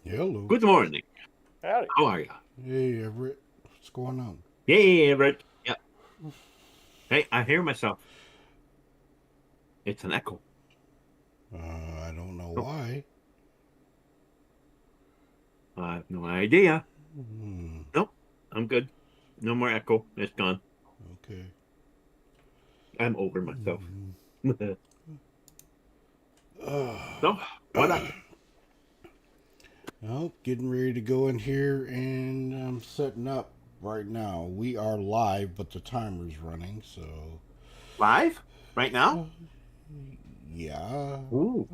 Hello. Good morning. Howdy. How are you? Hey, Everett. What's going on? Hey, Everett. Yeah. Hey, I hear myself. It's an echo. I don't know why. I have no idea. Hmm. Nope. I'm good. No more echo. It's gone. Okay. I'm over myself. So, what up? well, getting ready to go in here, and I'm setting up right now. We are live, but the timer's running, so Live? Right now? yeah. Ooh.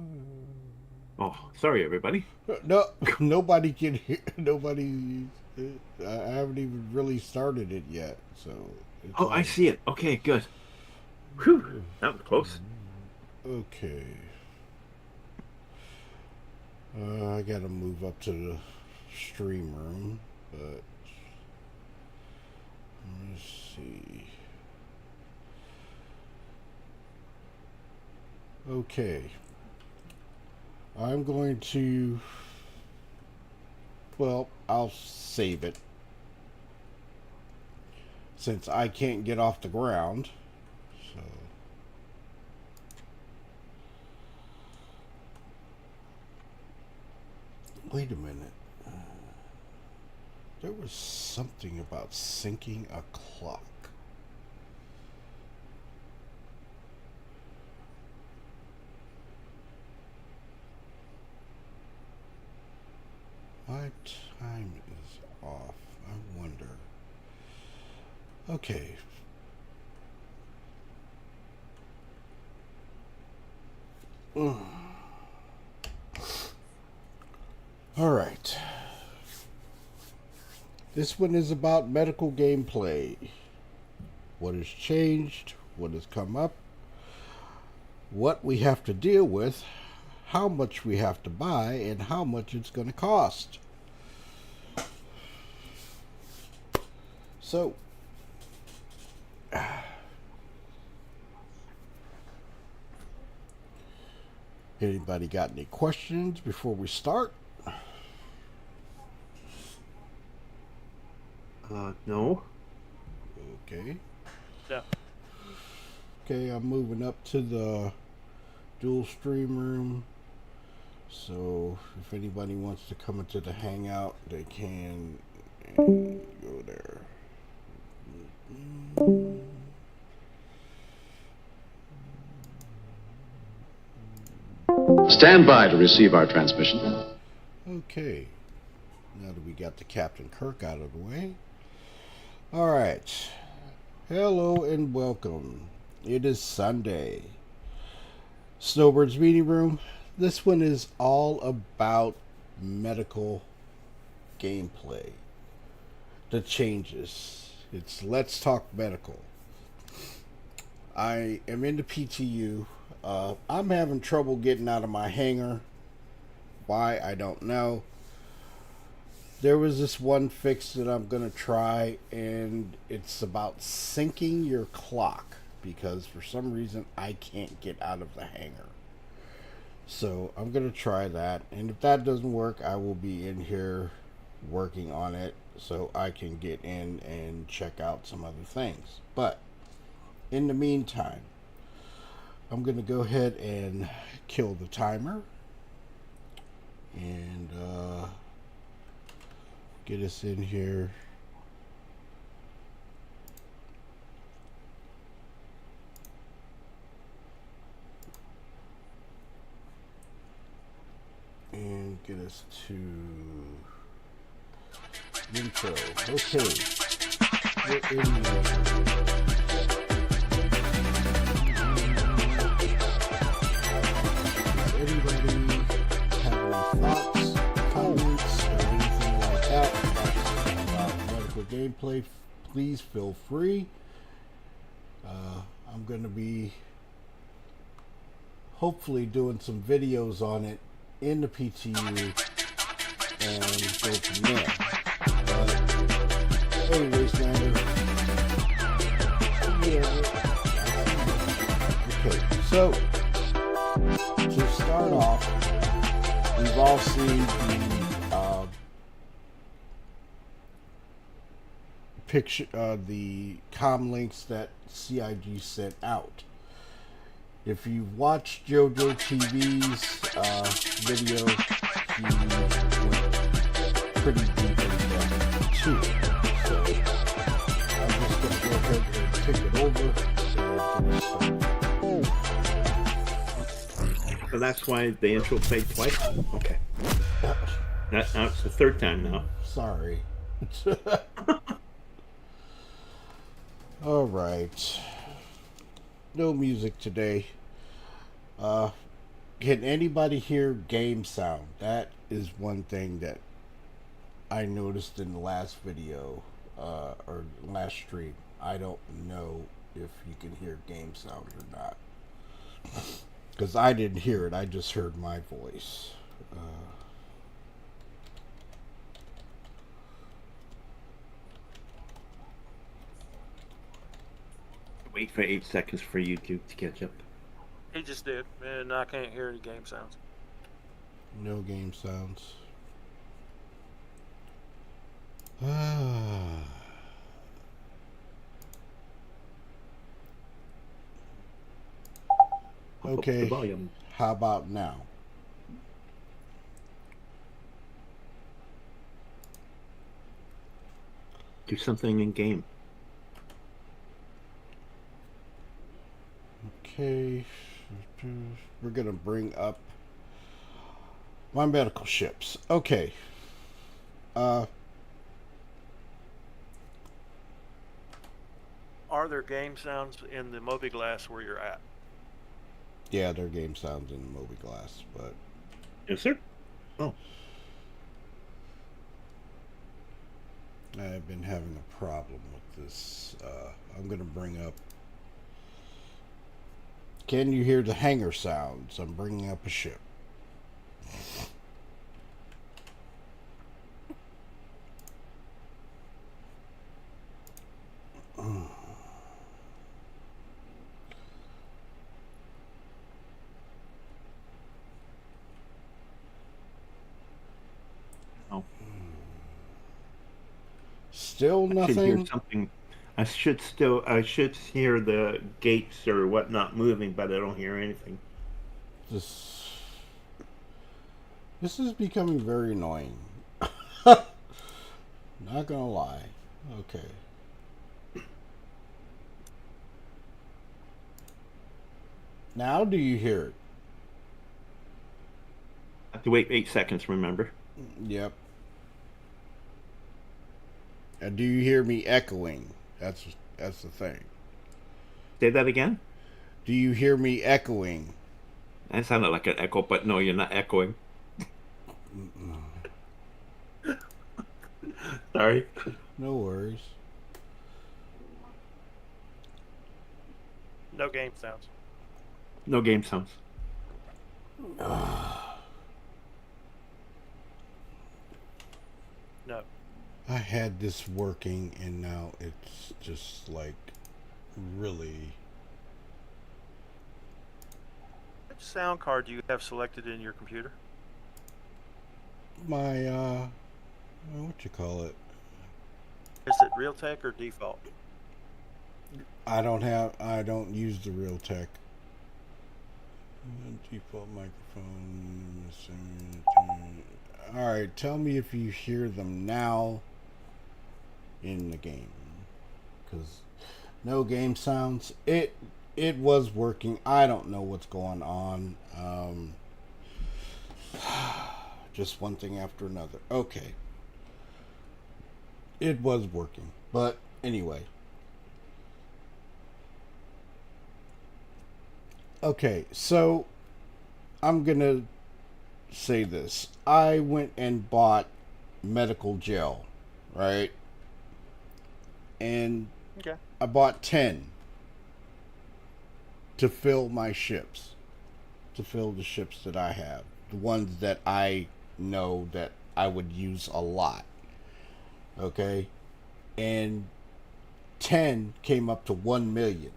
Oh, sorry, everybody. No, nobody can hear. Nobody. I haven't even really started it yet, so. Oh, I see it. Okay, good. Whew. That was close. Okay. I gotta move up to the stream room, but let's see. Okay. I'm going to, well, I'll save it since I can't get off the ground. So. Wait a minute. There was something about syncing a clock. My time is off. I wonder. Okay. All right. This one is about medical gameplay. What has changed? What has come up? What we have to deal with? How much we have to buy? And how much it's going to cost? So, anybody got any questions before we start? No. Okay. No. Okay, I'm moving up to the dual stream room. So if anybody wants to come into the hangout, they can and go there. Stand by to receive our transmission. Okay. Now that we got the Captain Kirk out of the way. Alright. Hello and welcome. It is Sunday. Snowbirds Meeting Room. This one is all about medical gameplay. The changes. It's Let's Talk Medical. I am in the PTU. I'm having trouble getting out of my hangar. Why, I don't know. There was this one fix that I'm going to try, and it's about syncing your clock, because for some reason I can't get out of the hangar. So I'm going to try that, and if that doesn't work, I will be in here working on it so I can get in and check out some other things. But in the meantime, I'm going to go ahead and kill the timer and get us in here. And get us to intro. Okay. We're in there. Everybody have any thoughts, comments, or anything gameplay, please feel free. I'm going to be hopefully doing some videos on it in the PTU and go from there. Anyways, Lander. Okay, so to start off, we've all seen the picture, the comm links that CIG sent out. If you watched JoJo TV's video, he went pretty deep into that too. So I'm just going to go ahead and take it over and get started. So that's why the intro played twice? Okay. That's the third time now. Sorry. All right. No music today. Can anybody hear game sound? That is one thing that I noticed in the last video or last stream. I don't know if you can hear game sound or not, because I didn't hear it. I just heard my voice. Wait for 8 seconds for YouTube to catch up. He just did, and I can't hear any game sounds. No game sounds. Okay, Volume. how about now? Do something in game. Okay, we're gonna bring up my medical ships. Okay, Are there game sounds in the Mobiglass where you're at? yeah, their game sounds in Mobiglass, but Yes, sir. Oh. I've been having a problem with this. I'm gonna bring up. Can you hear the hangar sounds? I'm bringing up a ship. Oh. Still I should hear nothing. something. I should hear the gates or whatnot moving, but I don't hear anything. This is becoming very annoying. Not gonna lie. Okay. Now do you hear it? I have to wait 8 seconds, remember? Yep. And do you hear me echoing? That's the thing. Say that again? Do you hear me echoing? That sounded like an echo, but no, you're not echoing. Sorry. No worries. No game sounds. No game sounds. No. I had this working and now it's just like really. Which sound card do you have selected in your computer? My what you call it? Is it Realtek or default? I don't use the Realtek. Default microphone. Alright, tell me if you hear them now in the game. Because no game sounds. It was working. I don't know what's going on. Just one thing after another. Okay. It was working. But anyway. Okay, so I'm going to say this. I went and bought medical gel, right? and Okay. I bought 10 to fill my ships, to fill the ships that I have, the ones that I know that I would use a lot. Okay, and 10 came up to 1 million.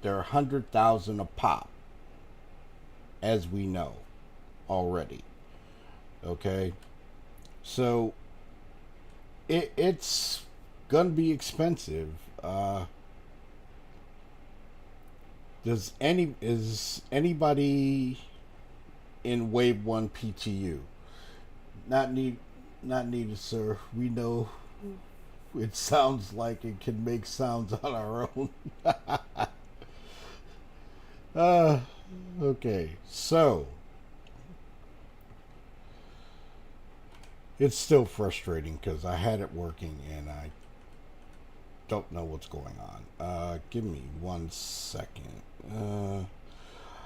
There are 100,000 a pop, as we know already. Okay, so it's gonna be expensive. Is anybody in Wave 1 PTU? Not needed, sir. We know it sounds like it can make sounds on our own. Okay, so it's still frustrating because I had it working and I don't know what's going on. Give me 1 second.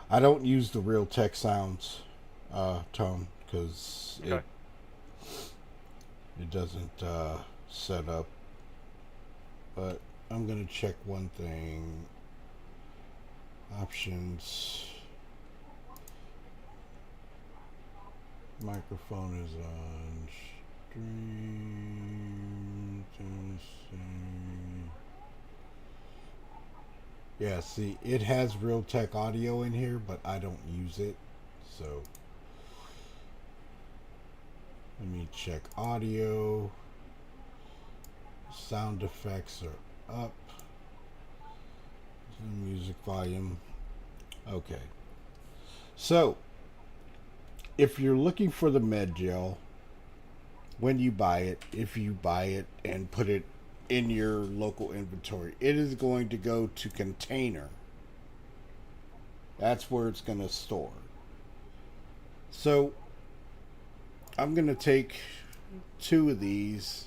I don't use the real tech sounds tone because Okay. it doesn't set up. But I'm gonna check one thing. Options. Microphone is on. Stream. Yeah, see, it has Realtek audio in here, but I don't use it. So let me check audio. Sound effects are up. Music volume. Okay. So if you're looking for the med gel, when you buy it, if you buy it and put it in your local inventory, it is going to go to container. That's where it's going to store. So I'm going to take 2 of these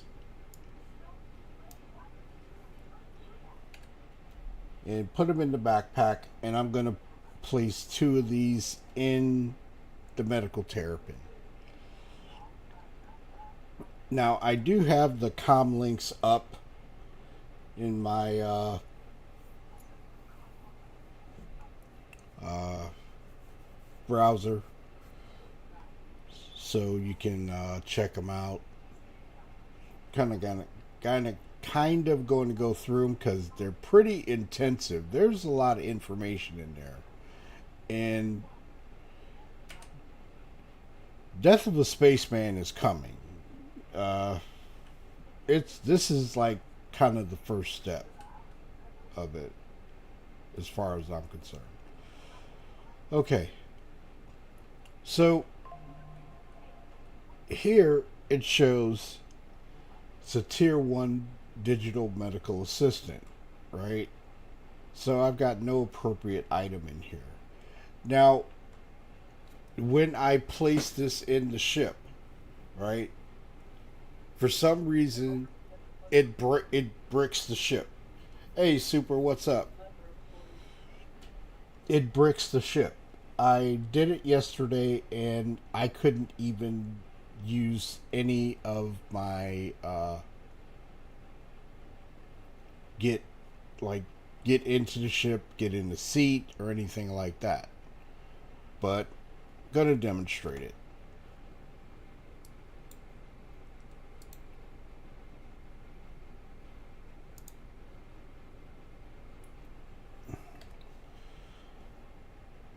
and put them in the backpack, and I'm going to place 2 of these in the medical terrapin. Now, I do have the comm links up in my browser, so you can check them out. Kind of going to go through them because they're pretty intensive. There's a lot of information in there, and Death of a Spaceman is coming. This is like kind of the first step of it, as far as I'm concerned. Okay, so here it shows it's a tier 1 digital medical assistant, right? So I've got no appropriate item in here. Now, when I place this in the ship, right, for some reason it bricks the ship. Hey, Super, what's up? It bricks the ship. I did it yesterday and I couldn't even use any of my get into the ship, get in the seat, or anything like that. But gonna demonstrate it.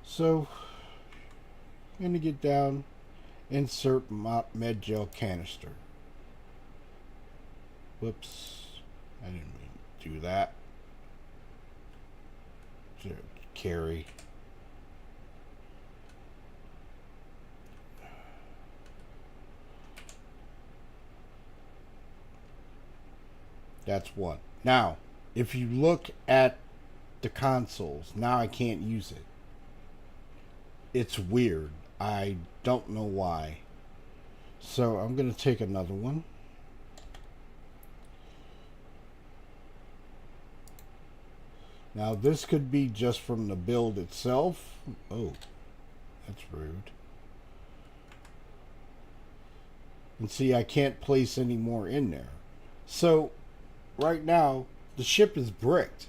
So I'm gonna get down, insert med gel canister. Whoops, I didn't mean to do that. Carry. That's one. Now, if you look at the consoles, now I can't use it. It's weird. I don't know why. So I'm going to take another one. Now this could be just from the build itself. Oh, that's rude. And see, I can't place any more in there. So right now, The ship is bricked.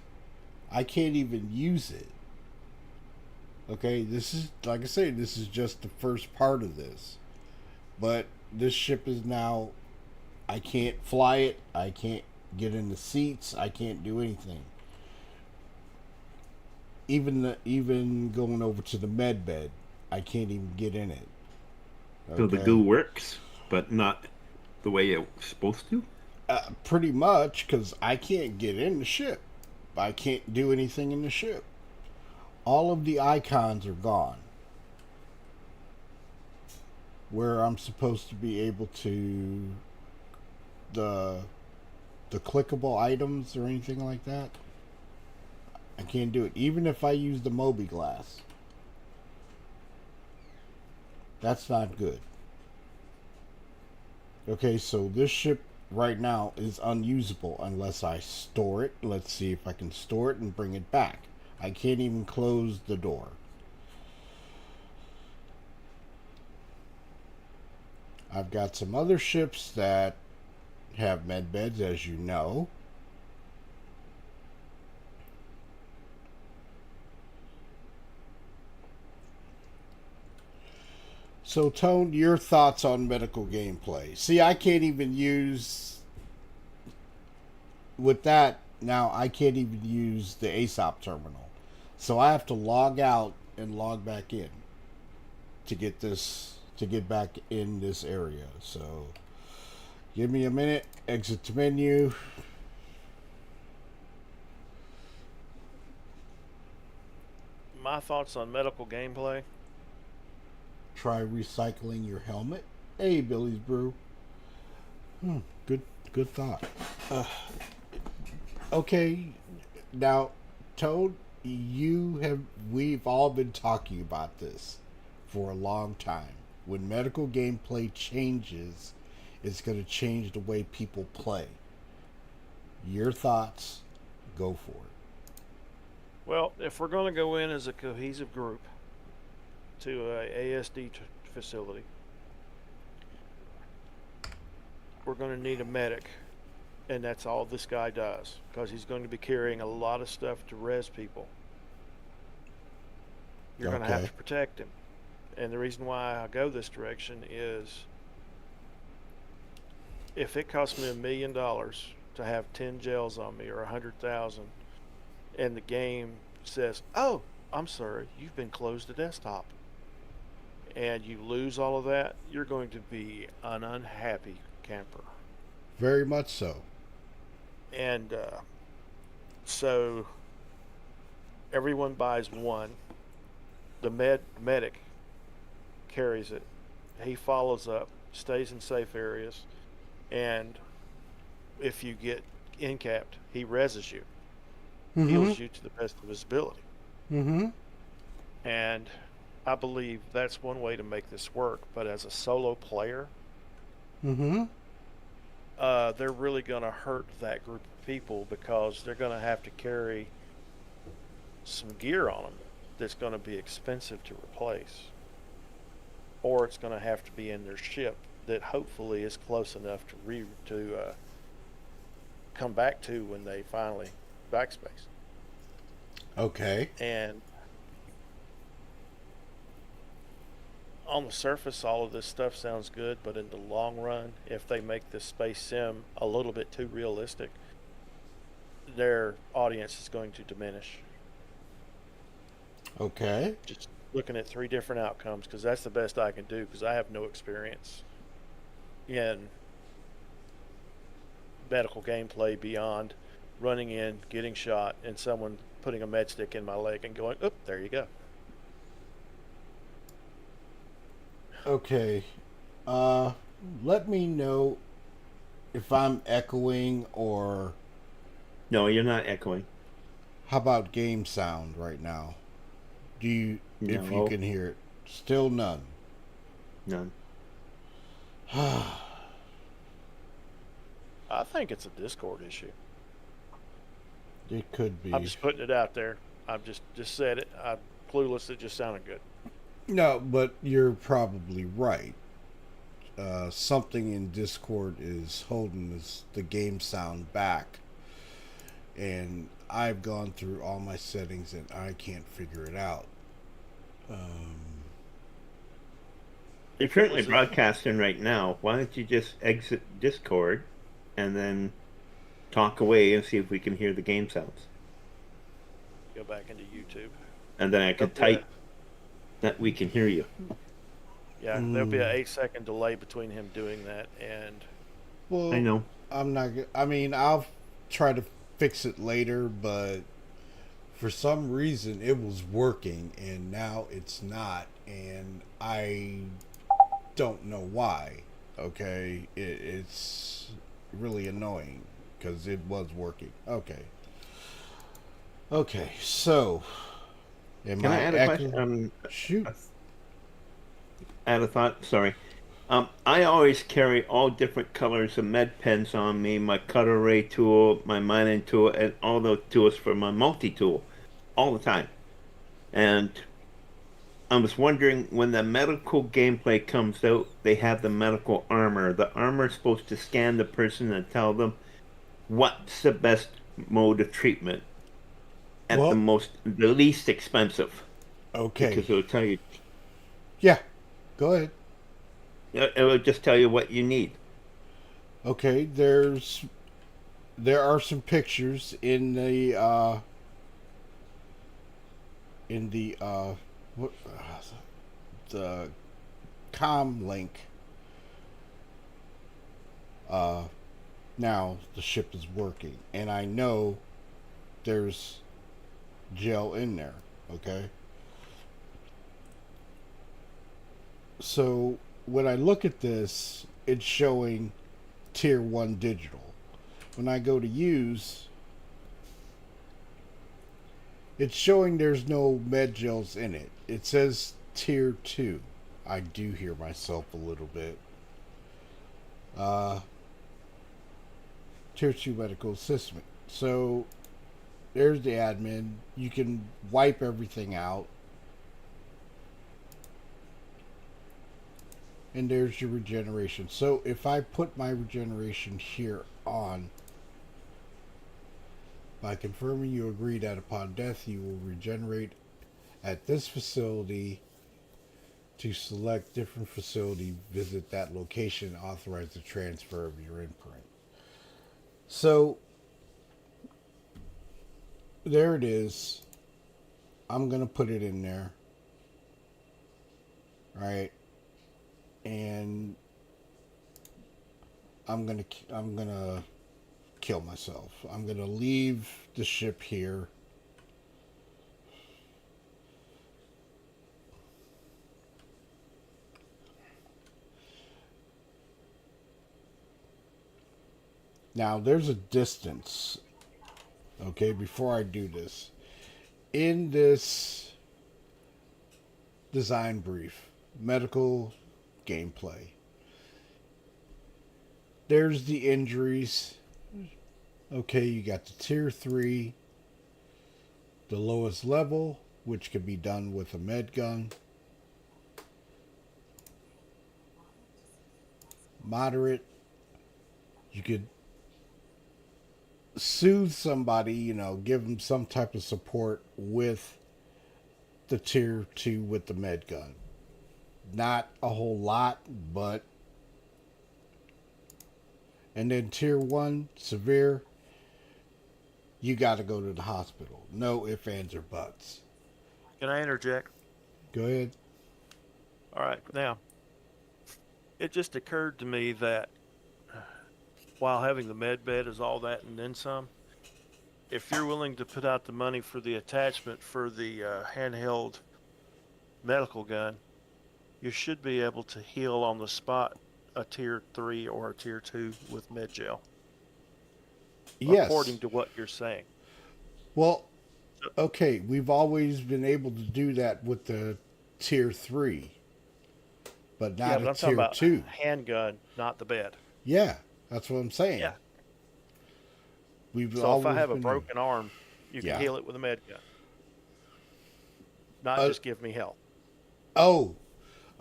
I can't even use it. Okay, this is, like I say, this is just the first part of this. But this ship is now, I can't fly it. I can't get in the seats. I can't do anything. Even going over to the med bed, I can't even get in it. So the goo works, but not the way it's supposed to? Pretty much, because I can't get in the ship. I can't do anything in the ship. All of the icons are gone. Where I'm supposed to be able to the clickable items or anything like that, I can't do it. Even if I use the Moby glass, that's not good. Okay, so this ship right now is unusable unless I store it. Let's see if I can store it and bring it back. I can't even close the door. I've got some other ships that have med beds, as you know. So, Tone, your thoughts on medical gameplay? See, I can't even use... With that, now I can't even use the ASOP terminal. So I have to log out and log back in to get this, to get back in this area. So, give me a minute. Exit to menu. My thoughts on medical gameplay. Try recycling your helmet. Hey, Billy's Brew. Good thought. Okay, now, Toad, we've all been talking about this for a long time. When medical gameplay changes, it's going to change the way people play. Your thoughts, go for it. Well, if we're going to go in as a cohesive group to a ASD facility, we're going to need a medic, and that's all this guy does, because he's going to be carrying a lot of stuff to res people. You're going to have to protect him, and the reason why I go this direction is if it costs me $1 million to have 10 gels on me, or 100,000, and the game says, "Oh, I'm sorry, you've been closed to desktop," and you lose all of that, you're going to be an unhappy camper. Very much so. And so everyone buys one. The medic carries it. He follows up, stays in safe areas, and if you get incapped, he reses you. Heals you to the best of his ability. And I believe that's one way to make this work. But as a solo player, they're really going to hurt that group of people, because they're going to have to carry some gear on them that's going to be expensive to replace, or it's going to have to be in their ship that hopefully is close enough to come back to when they finally backspace. Okay. And on the surface, all of this stuff sounds good, but in the long run, if they make this space sim a little bit too realistic, their audience is going to diminish. Okay. Just looking at 3 different outcomes, because that's the best I can do, because I have no experience in medical gameplay beyond running in, getting shot, and someone putting a med stick in my leg and going, "Oop, there you go." Okay. Let me know if I'm echoing, or No, you're not echoing. how about game sound right now? Do you, if you No. can hear it? Still none. None. I think it's a Discord issue. It could be. I'm just putting it out there. I've just said it. I'm clueless. It just sounded good. No, but you're probably right. Something in Discord is holding the game sound back. and I've gone through all my settings and I can't figure it out. You're currently broadcasting right now. Why don't you just exit Discord and then talk away and see if we can hear the game sounds? Go back into YouTube. And then I can type that we can hear you. Yeah, there'll be an 8-second delay between him doing that and. Well, I know. I'm not. I mean, I'll try to fix it later, but for some reason it was working and now it's not, and I don't know why. Okay, it's really annoying because it was working. Okay, so Can I add a question? Shoot. Add a thought. Sorry. I always carry all different colors of med pens on me, my cutter ray tool, my mining tool, and all those tools for my multi-tool all the time. And I was wondering, when the medical gameplay comes out, they have the medical armor. The armor is supposed to scan the person and tell them what's the best mode of treatment at the least expensive. Okay. Because it'll tell you. Yeah, go ahead. It will just tell you what you need. Okay, there are some pictures in the the com link. Now the ship is working, and I know there's gel in there. Okay, so when I look at this, it's showing tier 1 digital. When I go to use, it's showing there's no med gels in it. It says tier 2. I do hear myself a little bit. Tier 2 medical assessment. So there's the admin. You can wipe everything out. And there's your regeneration. So if I put my regeneration here on, by confirming you agree that upon death you will regenerate at this facility, to select different facility, visit that location, authorize the transfer of your imprint. So there it is. I'm going to put it in there. All right. And I'm gonna kill myself. I'm gonna leave the ship here. Now there's a distance. Okay, before I do this, in this design brief, medical gameplay, there's the injuries. Okay, you got the tier 3, the lowest level, which can be done with a med gun. Moderate, you could soothe somebody, you know, give them some type of support with the tier 2 with the med gun. Not a whole lot, but. And then tier 1, severe, you got to go to the hospital. No ifs, ands, or buts. Can I interject? Go ahead. All right. Now, it just occurred to me that while having the med bed is all that and then some, if you're willing to put out the money for the attachment for the handheld medical gun, you should be able to heal on the spot a tier 3 or a tier 2 with med gel. Yes. According to what you're saying. Well, okay, we've always been able to do that with the tier 3, but not but a tier 2. Handgun, not the bed. Yeah, that's what I'm saying. Yeah. We've So always if I have a been- broken arm, you can heal it with a med gun. Not just give me health. Oh,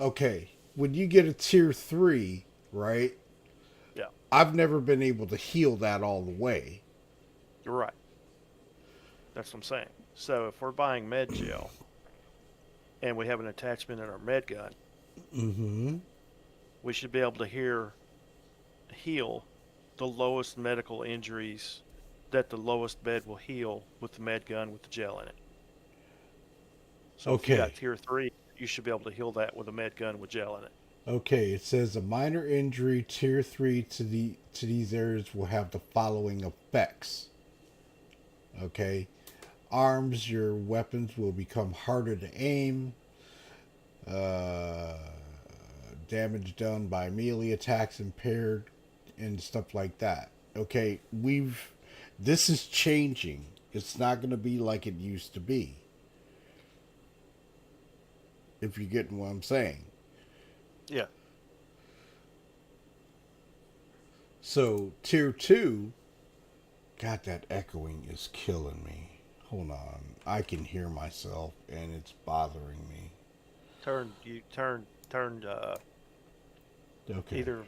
okay. When you get a tier 3, right? Yeah. I've never been able to heal that all the way. You're right. That's what I'm saying. So if we're buying med gel and we have an attachment in our med gun, we should be able to heal the lowest medical injuries that the lowest bed will heal with the med gun with the gel in it. So if you got tier 3, you should be able to heal that with a med gun with gel in it. Okay, it says a minor injury tier 3 to these areas will have the following effects. Okay. Arms, your weapons will become harder to aim. Damage done by melee attacks impaired and stuff like that. Okay, this is changing. It's not going to be like it used to be. If you're getting what I'm saying. Yeah. So, tier 2, God, that echoing is killing me. Hold on. I can hear myself and it's bothering me. Either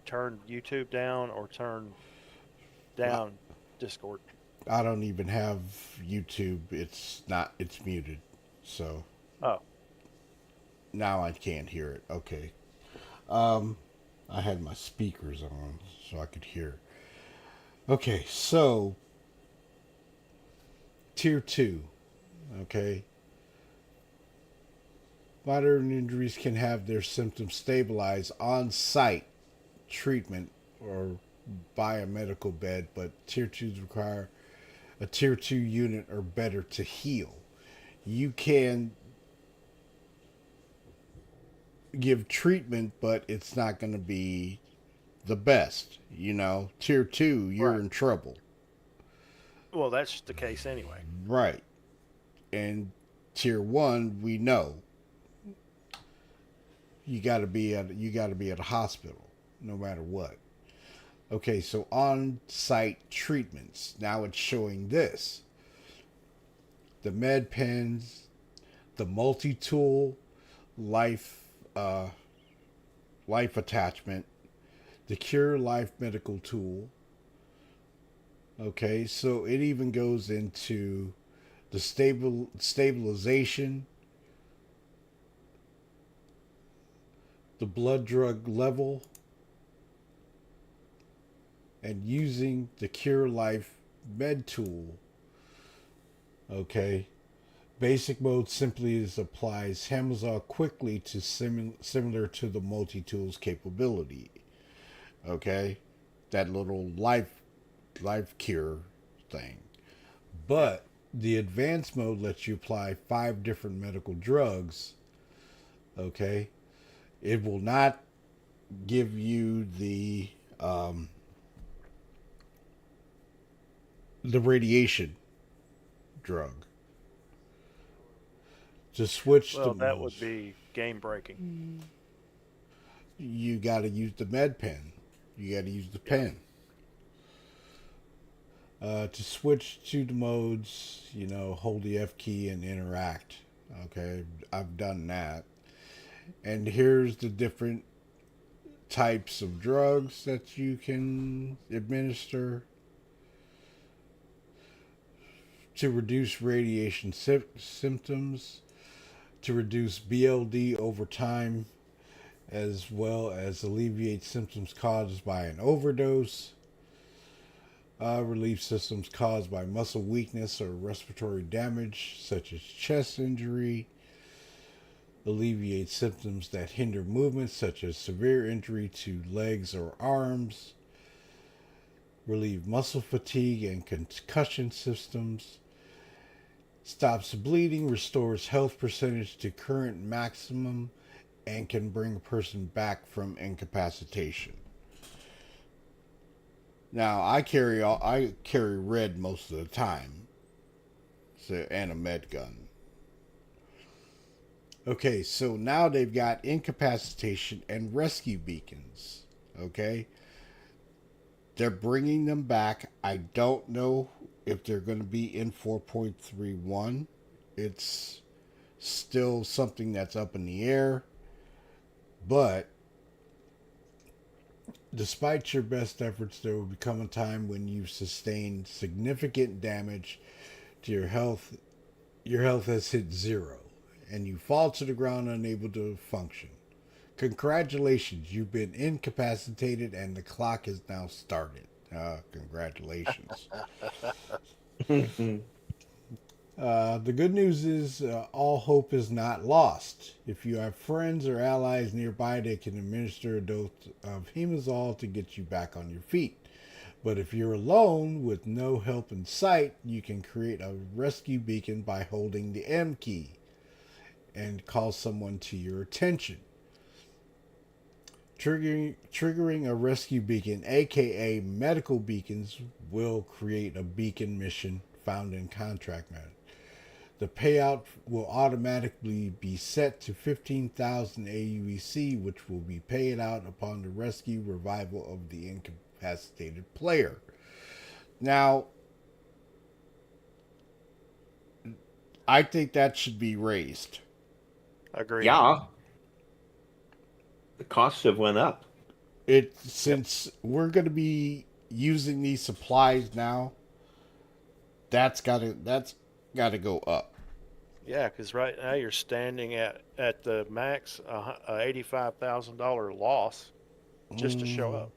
turn YouTube down or turn down Discord. I don't even have YouTube. It's muted. So. Oh. Now I can't hear it. Okay. I had my speakers on so I could hear. Okay, so tier 2. Okay. Modern injuries can have their symptoms stabilized on site treatment or by a medical bed, but tier 2s require a tier 2 unit or better to heal. You can give treatment, but it's not going to be the best. Tier 2, you're in trouble. Well, that's the case anyway. Right. And tier 1, we know you got to be at a hospital no matter what. Okay, so on-site treatments. Now it's showing this. The med pens, the multi-tool life attachment, the Cure Life medical tool. Okay, so it even goes into the stabilization, the blood drug level, and using the Cure Life med tool. Okay. Basic mode simply applies Hamazol quickly to similar to the multi-tools capability. Okay, that little life cure thing. But the advanced mode lets you apply 5 different medical drugs. Okay, it will not give you the radiation drug. To switch well, that would be game breaking. You got to use the med pen. You got to use the pen. To switch to the modes, hold the F key and interact. Okay, I've done that. And here's the different types of drugs that you can administer to reduce radiation symptoms, to reduce BLD over time, as well as alleviate symptoms caused by an overdose, relieve symptoms caused by muscle weakness or respiratory damage, such as chest injury, alleviate symptoms that hinder movement, such as severe injury to legs or arms, relieve muscle fatigue and concussion symptoms, stops bleeding, restores health percentage to current maximum, and can bring a person back from incapacitation. Now, I carry red most of the time, and a med gun. Okay, so now they've got incapacitation and rescue beacons. Okay, they're bringing them back. I don't know if they're going to be in 4.31. It's still something that's up in the air. But despite your best efforts, there will become a time when you sustain significant damage your health has hit zero, and you fall to the ground unable to function. Congratulations, you've been incapacitated and the clock has now started. Congratulations. The good news is all hope is not lost. If you have friends or allies nearby, they can administer a dose of hemazole to get you back on your feet. But if you're alone with no help in sight, you can create a rescue beacon by holding the M key and call someone to your attention. Triggering a rescue beacon, aka medical beacons, will create a beacon mission found in contract mode. The payout will automatically be set to 15,000 AUEC, which will be paid out upon the rescue revival of the incapacitated player. Now, I think that should be raised. Agreed. Yeah. The costs have went up. Since we're going to be using these supplies now, that's got to go up. Yeah, because right now you're standing at the max $85,000 loss just to show up.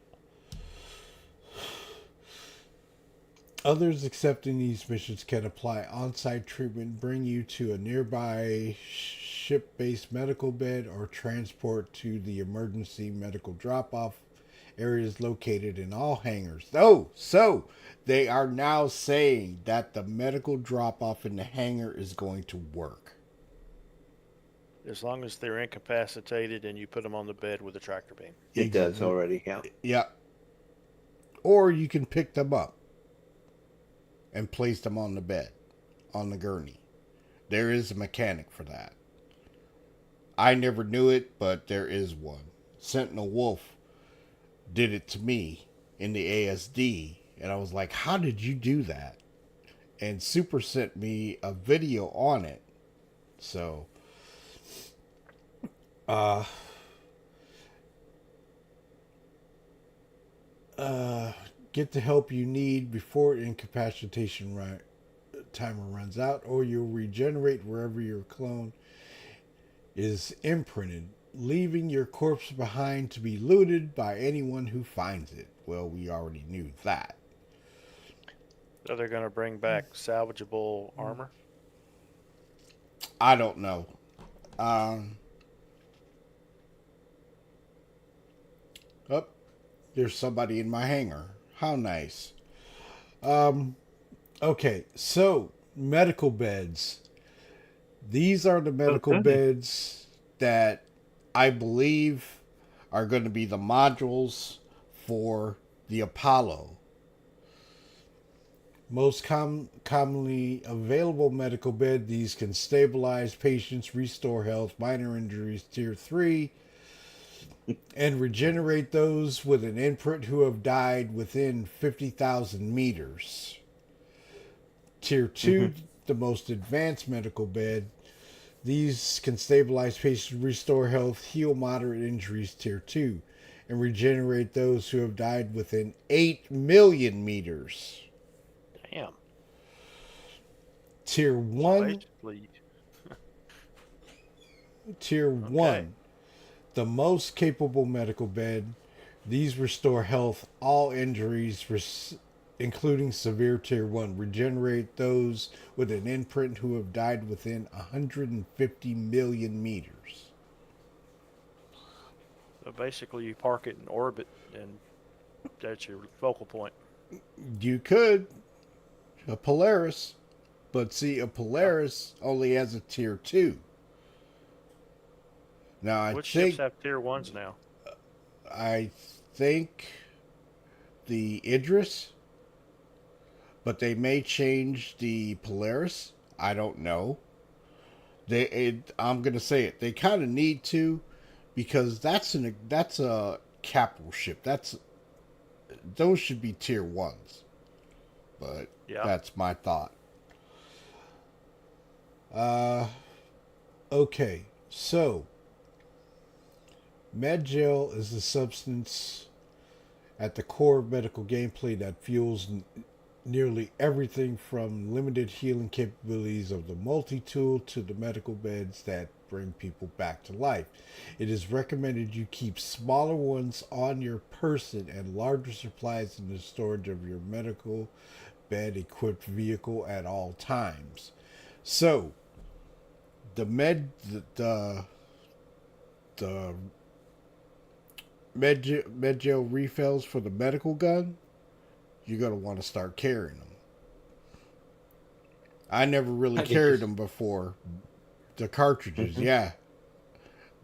Others accepting these missions can apply on-site treatment, bring you to a nearby ship-based medical bed, or transport to the emergency medical drop-off areas located in all hangars. Oh, so they are now saying that the medical drop-off in the hangar is going to work. As long as they're incapacitated and you put them on the bed with a tractor beam. It does already, yeah. Yeah. Or you can pick them up and place them on the bed, on the gurney. There is a mechanic for that. I never knew it, but there is one. Sentinel Wolf did it to me in the ASD, and I was like, how did you do that? And Super sent me a video on it. So, get the help you need before incapacitation timer runs out, or you'll regenerate wherever your clone is imprinted, leaving your corpse behind to be looted by anyone who finds it. Well, we already knew that. So they're going to bring back salvageable armor? I don't know. There's somebody in my hangar. How nice. Okay, so medical beds. These are the medical beds that I believe are going to be the modules for the Apollo. Most commonly available medical bed, these can stabilize patients, restore health, minor injuries, tier 3, and regenerate those with an imprint who have died within 50,000 meters. Tier 2, the most advanced medical bed. These can stabilize patients, restore health, heal moderate injuries, tier 2, and regenerate those who have died within 8 million meters. Damn. Tier 1. Basically. Tier 1. The most capable medical bed. These restore health, all injuries, including severe tier 1. Regenerate those with an imprint who have died within 150 million meters. So basically you park it in orbit and that's your focal point. You could. A Polaris. But see, a Polaris only has a tier 2. Now, Which ships have tier 1s now? I think the Idris, but they may change the Polaris. I don't know. I'm gonna say it. They kind of need to, because that's a capital ship. Those should be tier 1s. But that's my thought. Okay, so Medgel is the substance at the core of medical gameplay that fuels nearly everything from limited healing capabilities of the multi-tool to the medical beds that bring people back to life. It is recommended you keep smaller ones on your person and larger supplies in the storage of your medical bed equipped vehicle at all times. So, the the medgel refills for the medical gun, you're going to want to start carrying them. I never really carried them before. The cartridges, yeah.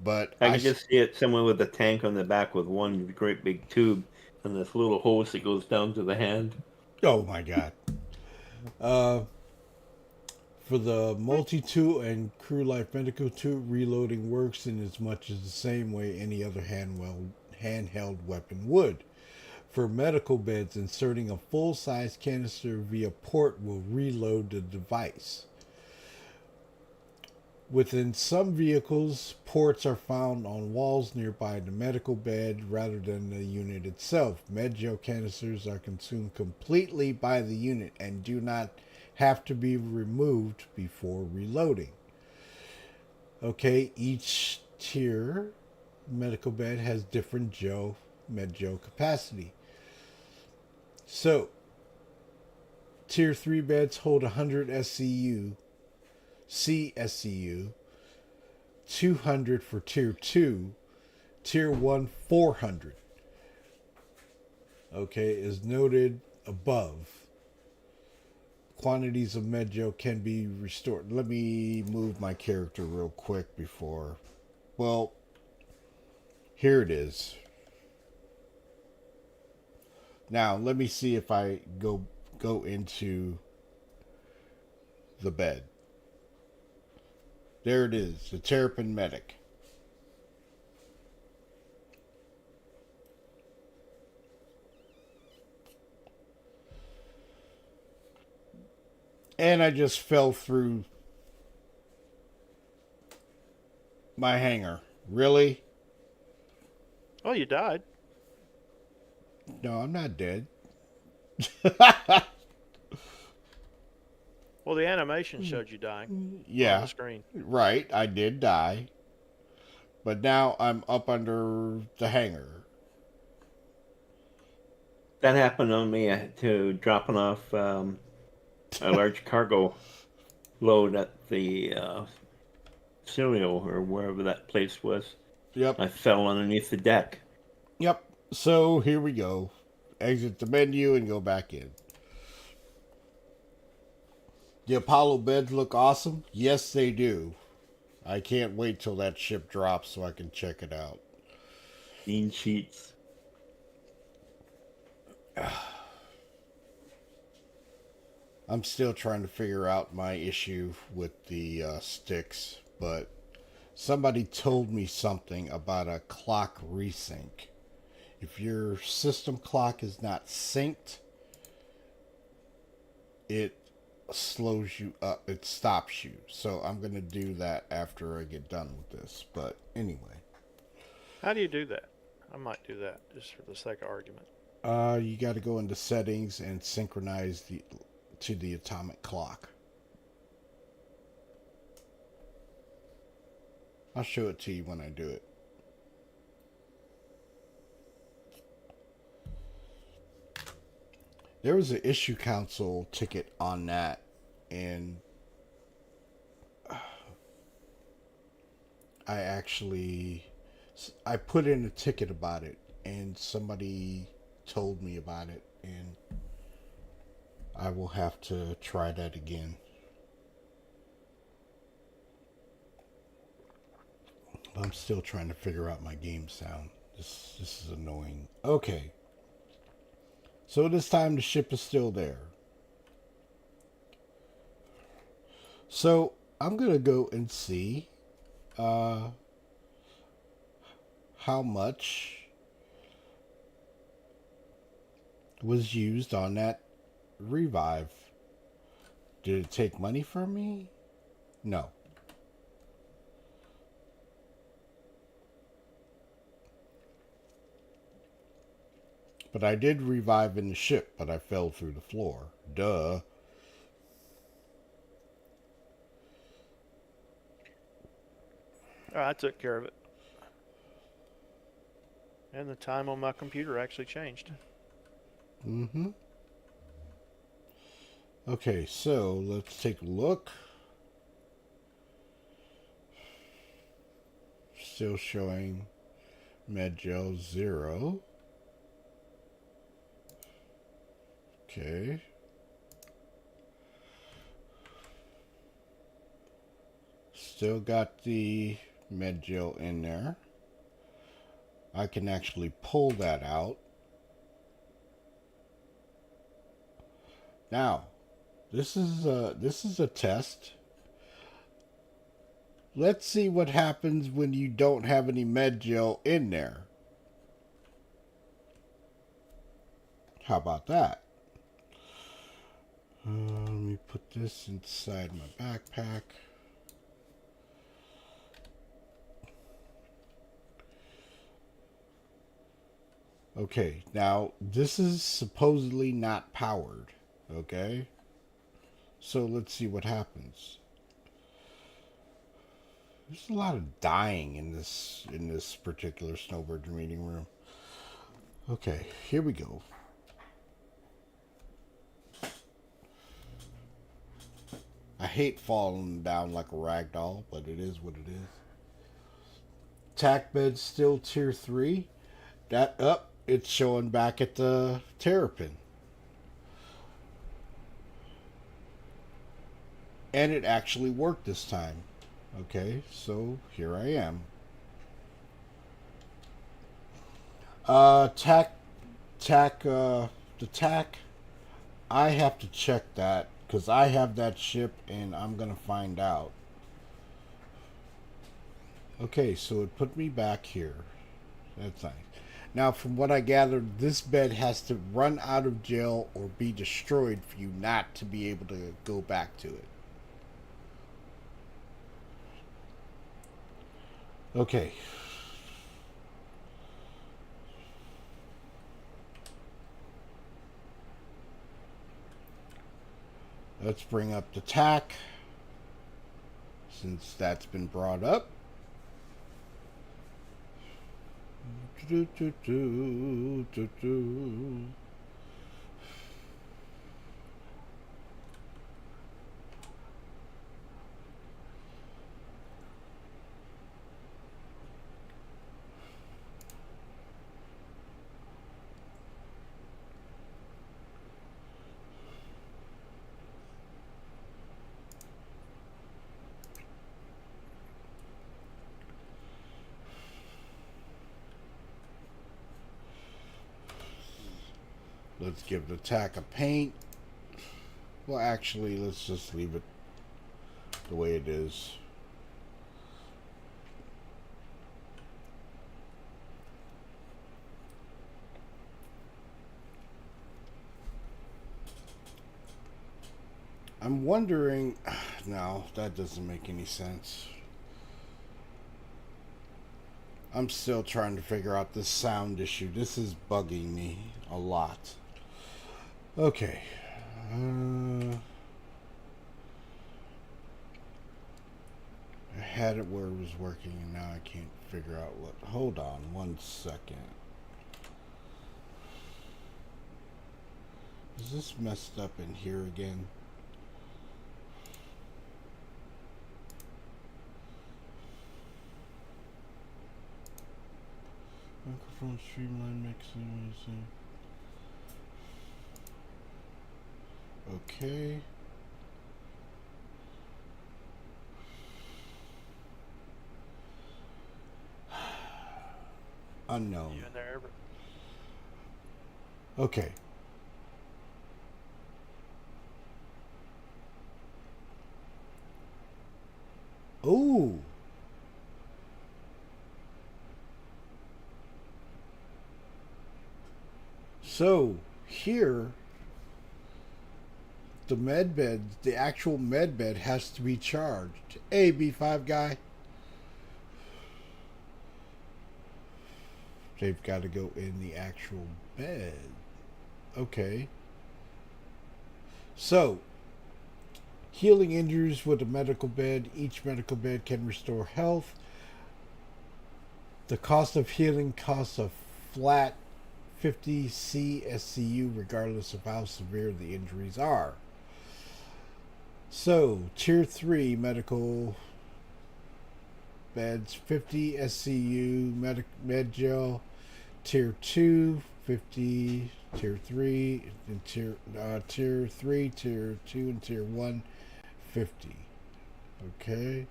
But I can just see it someone with a tank on the back with one great big tube and this little hose that goes down to the hand. Oh my god. For the multi-tool and crew life medical tool, reloading works in as much as the same way any other handheld weapon would. For medical beds, inserting a full-size canister via port will reload the device. Within some vehicles, ports are found on walls nearby the medical bed rather than the unit itself. Medgel canisters are consumed completely by the unit and do not have to be removed before reloading. Okay, each tier medical bed has different medgel capacity. So, tier 3 beds hold 100 SCU, CSCU, 200 for tier 2, tier 1 400. Okay, as noted above, quantities of medgel can be restored. Let me move my character real quick before. Well, here it is. Now, let me see if I go into the bed. There it is, the Terrapin Medic. And I just fell through my hanger. Really? Oh, you died. No, I'm not dead. Well, the animation showed you dying. Yeah. On the screen. Right, I did die. But now I'm up under the hanger. That happened on me to dropping off a large cargo load at the cereal or wherever that place was. Yep. I fell underneath the deck. Yep. So here we go. Exit the menu and go back in. The Apollo beds look awesome. Yes, they do. I can't wait till that ship drops so I can check it out. Mean sheets. I'm still trying to figure out my issue with the sticks, but somebody told me something about a clock resync. If your system clock is not synced, it slows you up, it stops you. So I'm going to do that after I get done with this. But anyway. How do you do that? I might do that just for the sake of argument. You got to go into settings and synchronize to the atomic clock. I'll show it to you when I do it. There was an issue council ticket on that, and I put in a ticket about it, and somebody told me about it, and I will have to try that again. I'm still trying to figure out my game sound. This is annoying. Okay. So this time the ship is still there. So I'm going to go and see how much was used on that revive. Did it take money from me? No. But I did revive in the ship, but I fell through the floor. Duh. All right, I took care of it. And the time on my computer actually changed. Mm-hmm. Okay, so let's take a look. Still showing Medgel 0. Okay. Still got the Medgel in there. I can actually pull that out. Now, this is a test. Let's see what happens when you don't have any Medgel in there. How about that? Let me put this inside my backpack. Okay, now this is supposedly not powered, okay? So let's see what happens. There's a lot of dying in this particular Snowbirds meeting room. Okay, here we go. I hate falling down like a rag doll, but it is what it is. Tack bed still tier 3. That up, it's showing back at the terrapin. And it actually worked this time. Okay, so here I am. The tack, I have to check that because I have that ship and I'm gonna find out. Okay, so it put me back here. That's nice. Now, from what I gathered, this bed has to run out of gel or be destroyed for you not to be able to go back to it. Okay. Let's bring up the tack, since that's been brought up. Let's give the tack a paint. Well, actually, let's just leave it the way it is. I'm wondering... No, that doesn't make any sense. I'm still trying to figure out this sound issue. This is bugging me a lot. Okay. I had it where it was working and now I can't figure out what. Hold on 1 second. Is this messed up in here again? Microphone streamline mixing. Okay. Unknown. You in there? Okay. Ooh. So here, the med bed, the actual med bed has to be charged. Hey, B5 guy. they've got to go in the actual bed. Okay. So, healing injuries with a medical bed. Each medical bed can restore health. The cost of healing costs a flat 50 CSCU regardless of how severe the injuries are. So, Tier 3 medical beds, 50 SCU med gel. Tier 2, 50. Tier 3, and tier 3, Tier 2, and Tier 1, 50. Okay.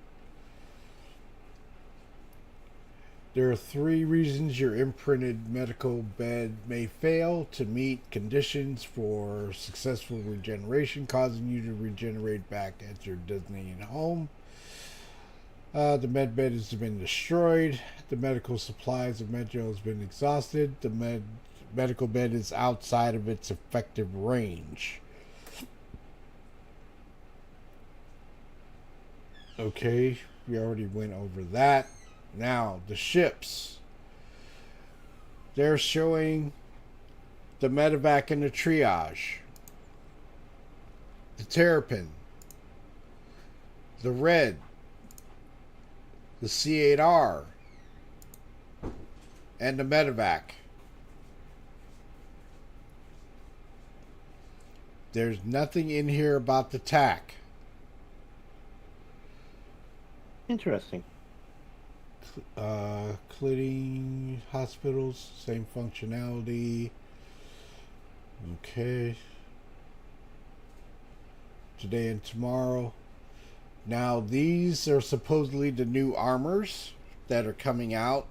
There are 3 reasons your imprinted medical bed may fail to meet conditions for successful regeneration, causing you to regenerate back at your designated home. The med bed has been destroyed. The medical supplies of Medgel has been exhausted. The medical bed is outside of its effective range. Okay, we already went over that. Now, the ships. They're showing the medevac and the triage. The terrapin. The red. The C8R. And the medevac. There's nothing in here about the TAC. Interesting. Cleaning hospitals, same functionality. Okay. Today and tomorrow. Now, these are supposedly the new armors that are coming out.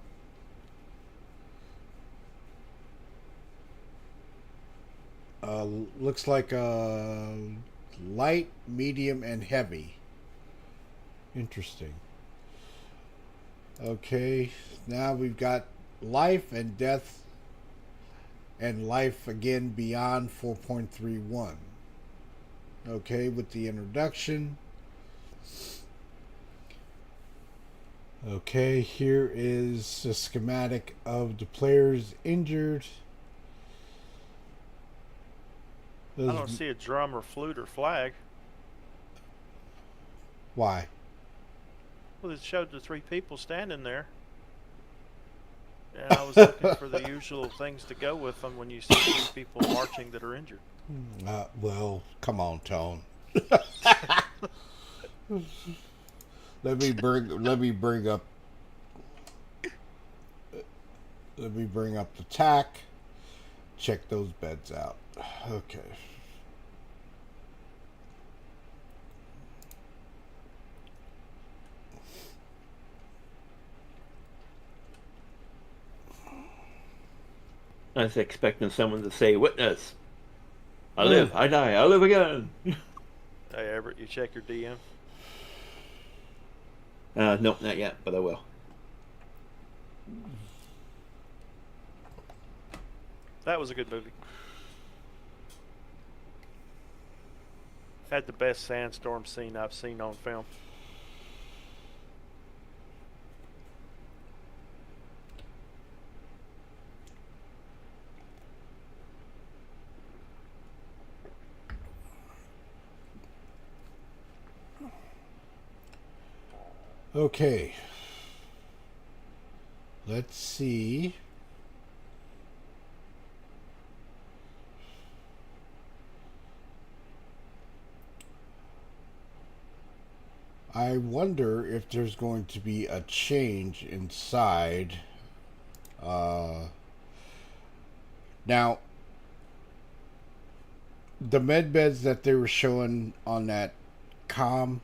Looks like light, medium, and heavy. Interesting. Okay, now we've got life and death and life again beyond 4.31. Okay, with the introduction. Okay, here is a schematic of the players injured. I don't see a drum or flute or flag. Why? Well, it showed the 3 people standing there. And I was looking for the usual things to go with them when you see 3 people marching that are injured. Well, come on, Tone. Let me bring up the TAC. Check those beds out. Okay. I was expecting someone to say, "Witness, I live, I die, I live again." Hey, Everett, you check your DM? Nope, not yet, but I will. That was a good movie. Had the best sandstorm scene I've seen on film. Okay. Let's see. I wonder if there's going to be a change inside. Now, the med beds that they were showing on that comm,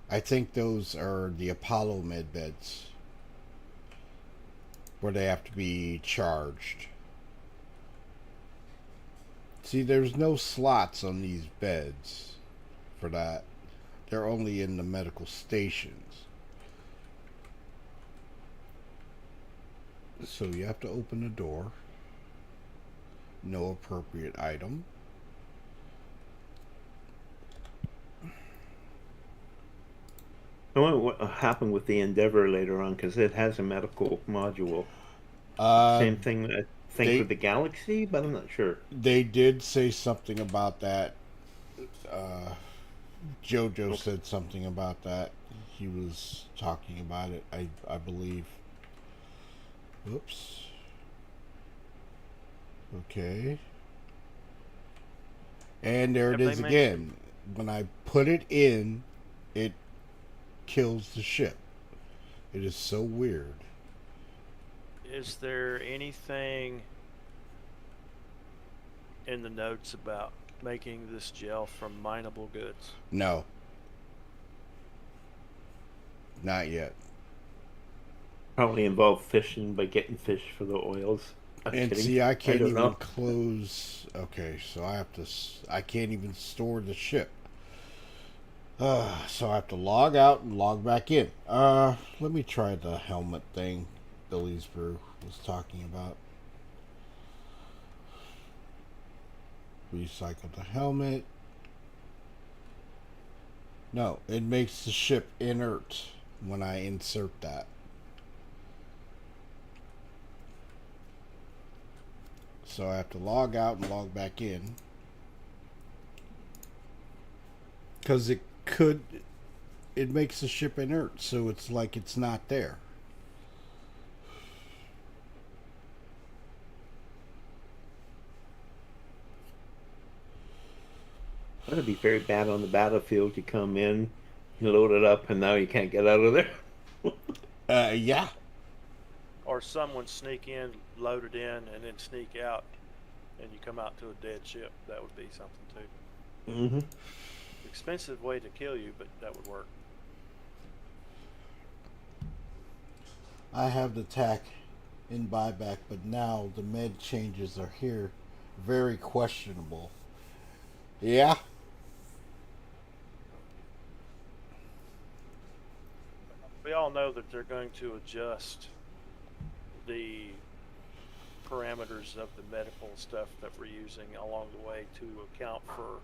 I think those are the Apollo med beds where they have to be charged. See, there's no slots on these beds for that. They're only in the medical stations. So you have to open the door. No appropriate item. I wonder what happened with the Endeavor later on, because it has a medical module. Same thing, I think, They with the Galaxy, but I'm not sure. they did say something about that. Jojo Okay. said something about that. He was talking about it, I believe. Oops. Okay. And there it Have they is mentioned? again. When I put it in, it kills the ship. It is so weird. Is there anything in the notes about making this gel from mineable goods? No, not yet. Probably involve fishing by getting fish for the oils. I'm And kidding. see, I I can't don't even know. close. Okay, so I have to. I can't even store the ship. So I have to log out and log back in. Let me try the helmet thing Billy's Brew was talking about. Recycle the helmet. No, it makes the ship inert when I insert that. So I have to log out and log back in. Because it makes the ship inert, so it's like it's not there. That'd be very bad on the battlefield. You come in, you load it up, and now you can't get out of there. Yeah. Or someone sneak in, load it in, and then sneak out, and you come out to a dead ship? That would be something too. Mm-hmm. Expensive way to kill you, but that would work. I have the tack in buyback, but now the med changes are here. Very questionable. Yeah. We all know that they're going to adjust the parameters of the medical stuff that we're using along the way to account for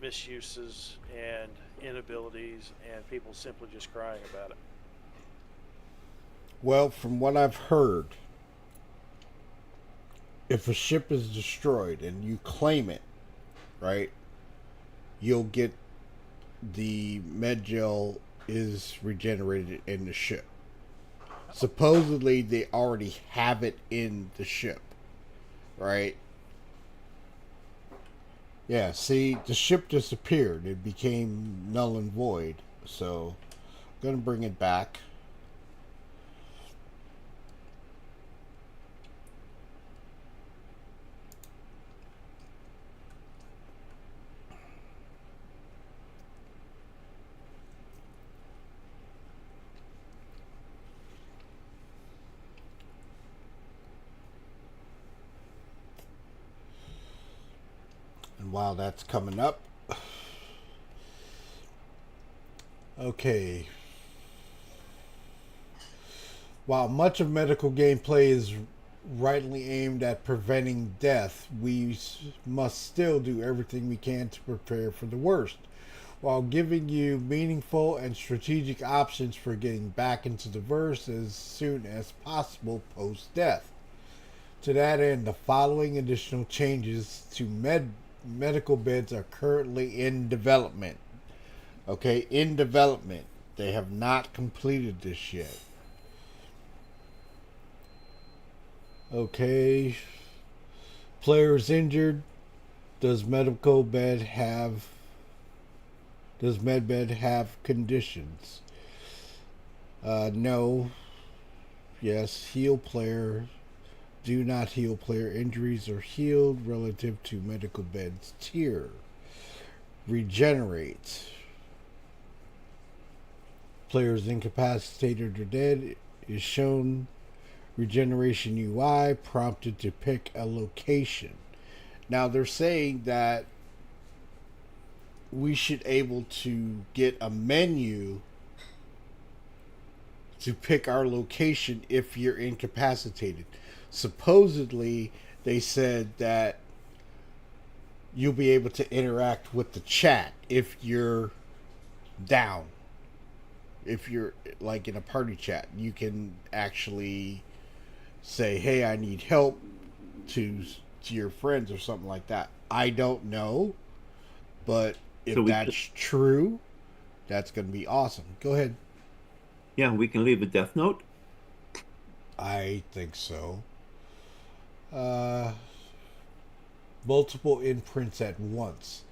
misuses and inabilities and people simply just crying about it. Well, from what I've heard, if a ship is destroyed and you claim it, right, you'll get the med gel is regenerated in the ship. Supposedly, they already have it in the ship, right? Yeah, see, the ship disappeared. It became null and void. So, I'm going to bring it back. And while that's coming up, okay. While much of medical gameplay is rightly aimed at preventing death, we must still do everything we can to prepare for the worst, while giving you meaningful and strategic options for getting back into the verse as soon as possible post death. To that end, the following additional changes to medical beds are currently in development. Okay, in development. They have not completed this yet. Okay. Players injured. Does medical bed have Does medbed have conditions? No. Yes. Heal player. Do not heal player. Injuries are healed relative to medical bed's tier. Regenerate. Players incapacitated or dead is shown regeneration UI prompted to pick a location. Now they're saying that we should able to get a menu to pick our location if you're incapacitated. Supposedly they said that you'll be able to interact with the chat if you're down. if you're like in a party chat, you can actually say, "Hey, I need help," to your friends or something like that. I don't know, but So if that's true, that's going to be awesome. Go ahead. Yeah, we can leave a death note. I think so. Multiple imprints at once.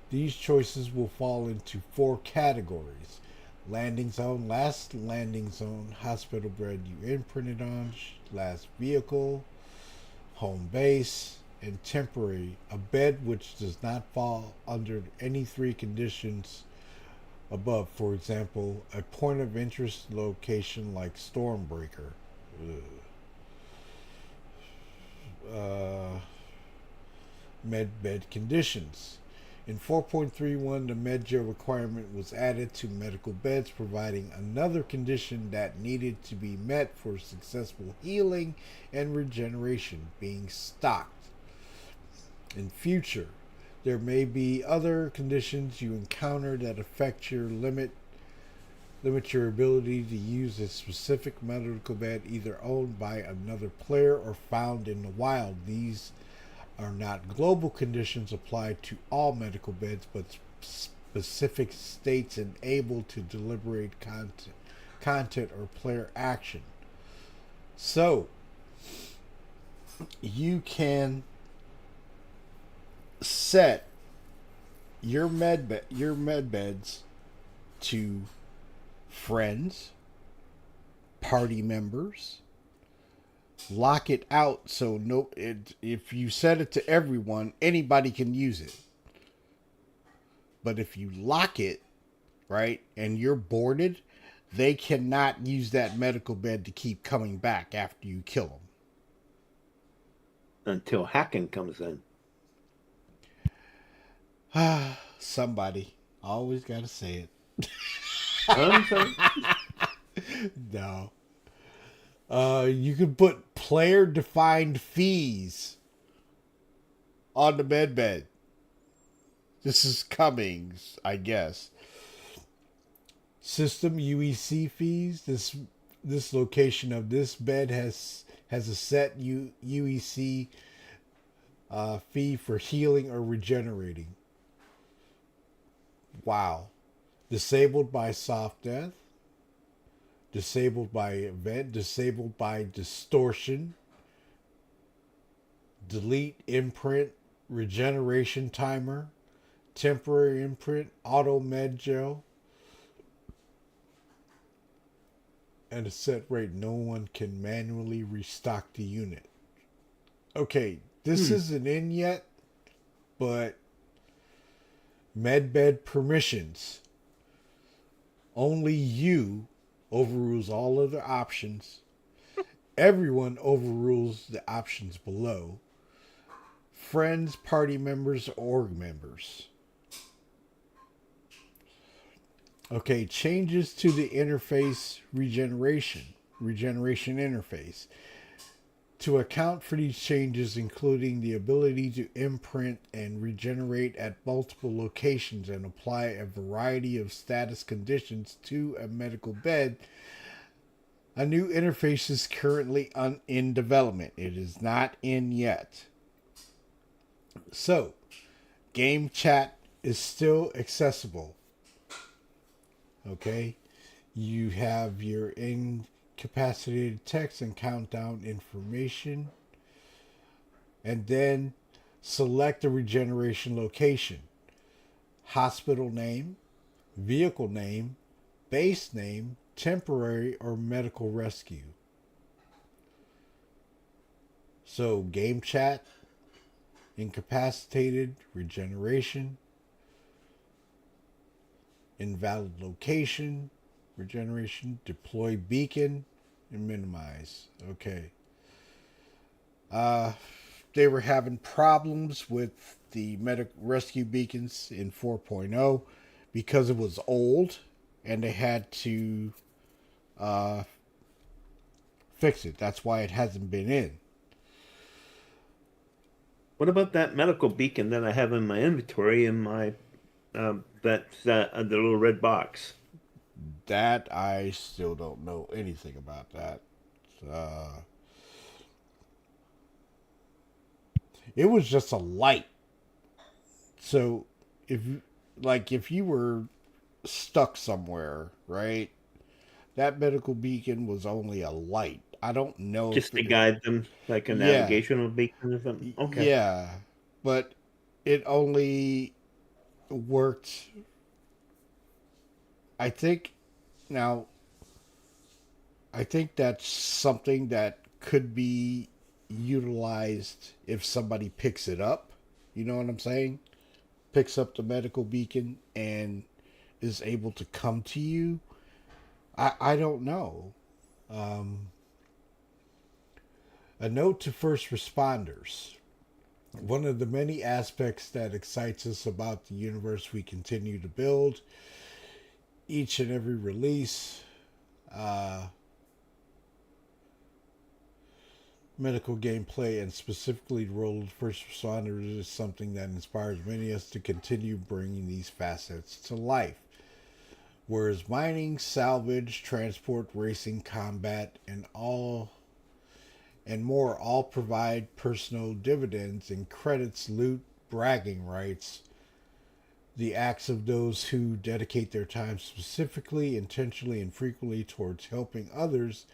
These choices will fall into 4 categories: landing zone, last landing zone, hospital bed you imprinted on, last vehicle, home base, and temporary, a bed which does not fall under any 3 conditions above. For example, a point of interest location like Stormbreaker. Med conditions. In 4.31, the MedJo requirement was added to medical beds, providing another condition that needed to be met for successful healing and regeneration being stocked. In future, there may be other conditions you encounter that affect your limit your ability to use a specific medical bed either owned by another player or found in the wild. These are not global conditions applied to all medical beds, but specific states and able to deliberate content or player action. So you can set your med beds to friends, party members. Lock it out so if you set it to everyone, anybody can use it. But if you lock it, right, and you're boarded, they cannot use that medical bed to keep coming back after you kill them. Until hacking comes in. Somebody. Always got to say it. No. You can put player-defined fees on the bed. This is coming, I guess. System UEC fees. This location of this bed has a set UEC fee for healing or regenerating. Wow. Disabled by soft death. Disabled by event, disabled by distortion, delete imprint, regeneration timer, temporary imprint, auto med gel, and a set rate. No one can manually restock the unit. Okay, this isn't in yet, but medbed permissions. Only you overrules all other options. Everyone overrules the options below. Friends, party members, org members. Okay, changes to the interface regeneration interface. To account for these changes, including the ability to imprint and regenerate at multiple locations and apply a variety of status conditions to a medical bed, a new interface is currently in development. It is not in yet. So, game chat is still accessible. Okay? You have your incapacitated text and countdown information, and then select a regeneration location: hospital name, vehicle name, base name, temporary or medical rescue. So game chat, incapacitated, regeneration, invalid location, regeneration, deploy beacon, and minimize. Okay. They were having problems with the medic rescue beacons in 4.0 because it was old, and they had to fix it. That's why it hasn't been in. What about that medical beacon that I have in my inventory in my that's the little red box? That I still don't know anything about that. It was just a light. So if if you were stuck somewhere, right? That medical beacon was only a light. I don't know if Just to it, guide them, like a yeah, navigational beacon or something. Okay. yeah, but it only worked. I think now. I think that's something that could be utilized if somebody picks it up. You know what I'm saying? Picks up the medical beacon and is able to come to you. I don't know. Um, a note to first responders. One of the many aspects that excites us about the universe we continue to build, each and every release, uh, medical gameplay, and specifically the role of first responders is something that inspires many of us to continue bringing these facets to life. Whereas mining, salvage, transport, racing, combat, and more all provide personal dividends and credits, loot, bragging rights. The acts of those who dedicate their time specifically, intentionally, and frequently towards helping others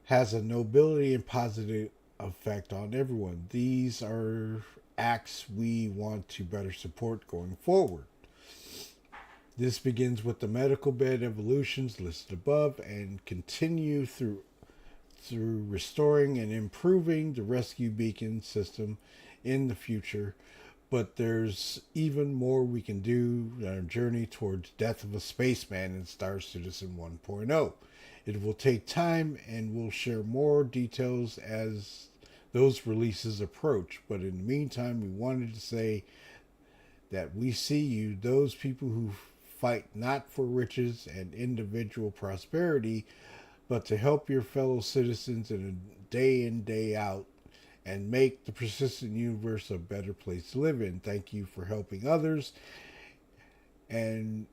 has a nobility and positive effect on everyone. These are acts we want to better support going forward. This begins with the medical bed evolutions listed above and continue through restoring and improving the rescue beacon system in the future. But there's even more we can do on our journey towards Death of a Spaceman in Star Citizen 1.0. It will take time and we'll share more details as those releases approach. But in the meantime, we wanted to say that we see you, those people who fight not for riches and individual prosperity, but to help your fellow citizens in a day in, day out and make the persistent universe a better place to live in. Thank you for helping others. And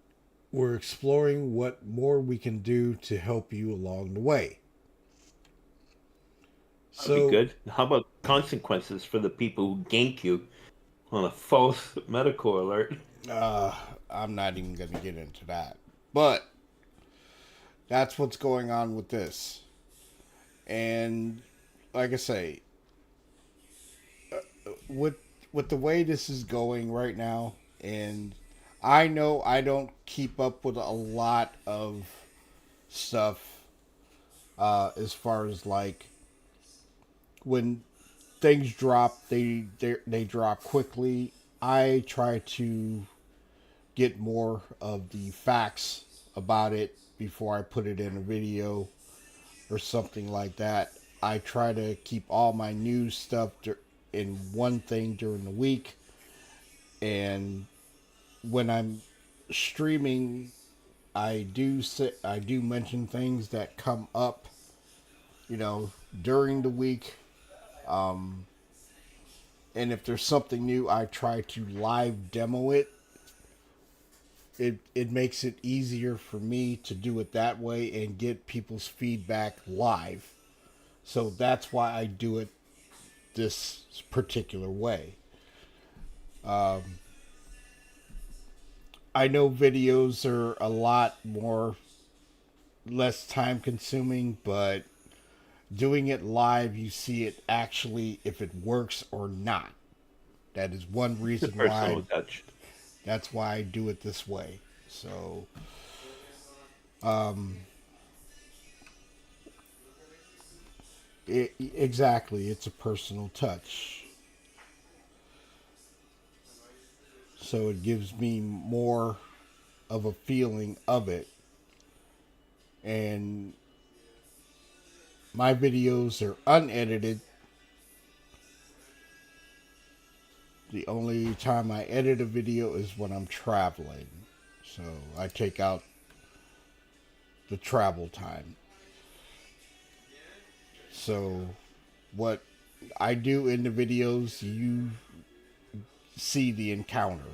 we're exploring what more we can do to help you along the way. That'd be good. How about consequences for the people who gank you on a false medical alert? I'm not even going to get into that. But that's what's going on with this. And like I say, with the way this is going right now, and I know I don't keep up with a lot of stuff as far as like when things drop, they drop quickly. I try to get more of the facts about it before I put it in a video or something like that. I try to keep all my news stuff in one thing during the week, and when I'm streaming, I do mention things that come up, you know, during the week. Um, and if there's something new, I try to live demo it. It makes it easier for me to do it that way and get people's feedback live. So that's why I do it this particular way. I know videos are a lot more less time consuming, but doing it live, you see it actually if it works or not. That is one The reason why. personal touch. That's why I do it this way. So, um, exactly, it's a personal touch. So it gives me more of a feeling of it. And my videos are unedited. The only time I edit a video is when I'm traveling. So I take out the travel time. So what I do in the videos, you see the encounter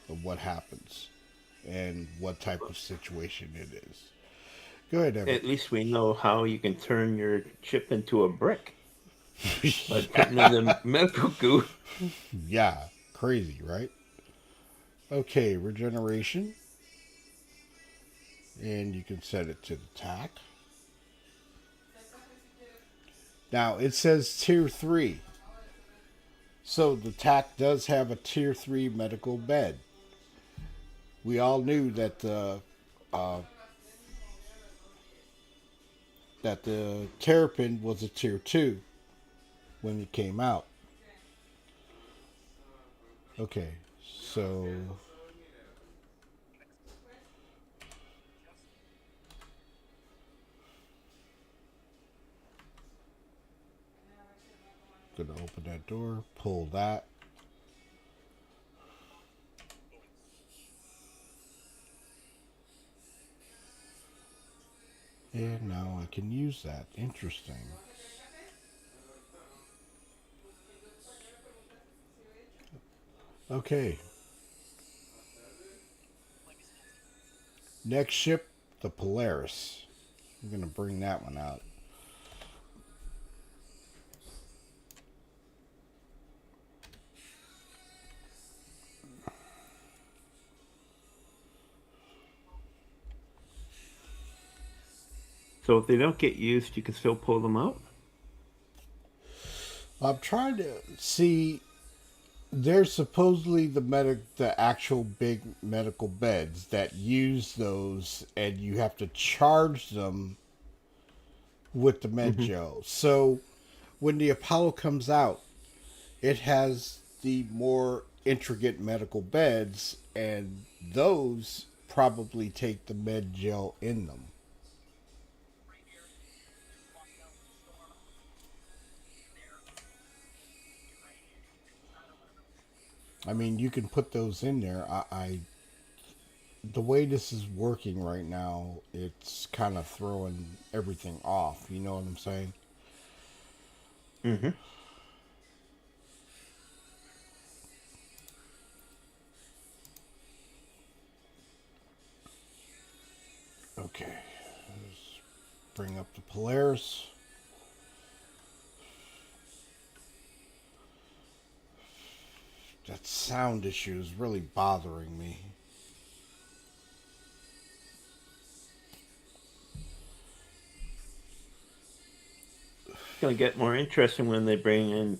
of what happens. and what type of situation it is. Go ahead, Evan. At least we know how you can turn your chip into a brick by putting in the medical goo. Yeah, crazy, right? Okay, regeneration. And you can set it to the TAC. Now, it says Tier 3. So the TAC does have a Tier 3 medical bed. We all knew that the Terrapin was a Tier 2 when it came out. Okay, so gonna open that door, pull that. And now I can use that. Interesting. Okay. Next ship, the Polaris. I'm going to bring that one out. So if they don't get used, you can still pull them out? I'm trying to see. There's supposedly the actual big medical beds that use those, and you have to charge them with the med gel. So when the Apollo comes out, it has the more intricate medical beds, and those probably take the med gel in them. I mean, you can put those in there. The way this is working right now, it's kind of throwing everything off. You know what I'm saying? Mm-hmm. Okay. Let's bring up the Polaris. That sound issue is really bothering me. It's going to get more interesting when they bring in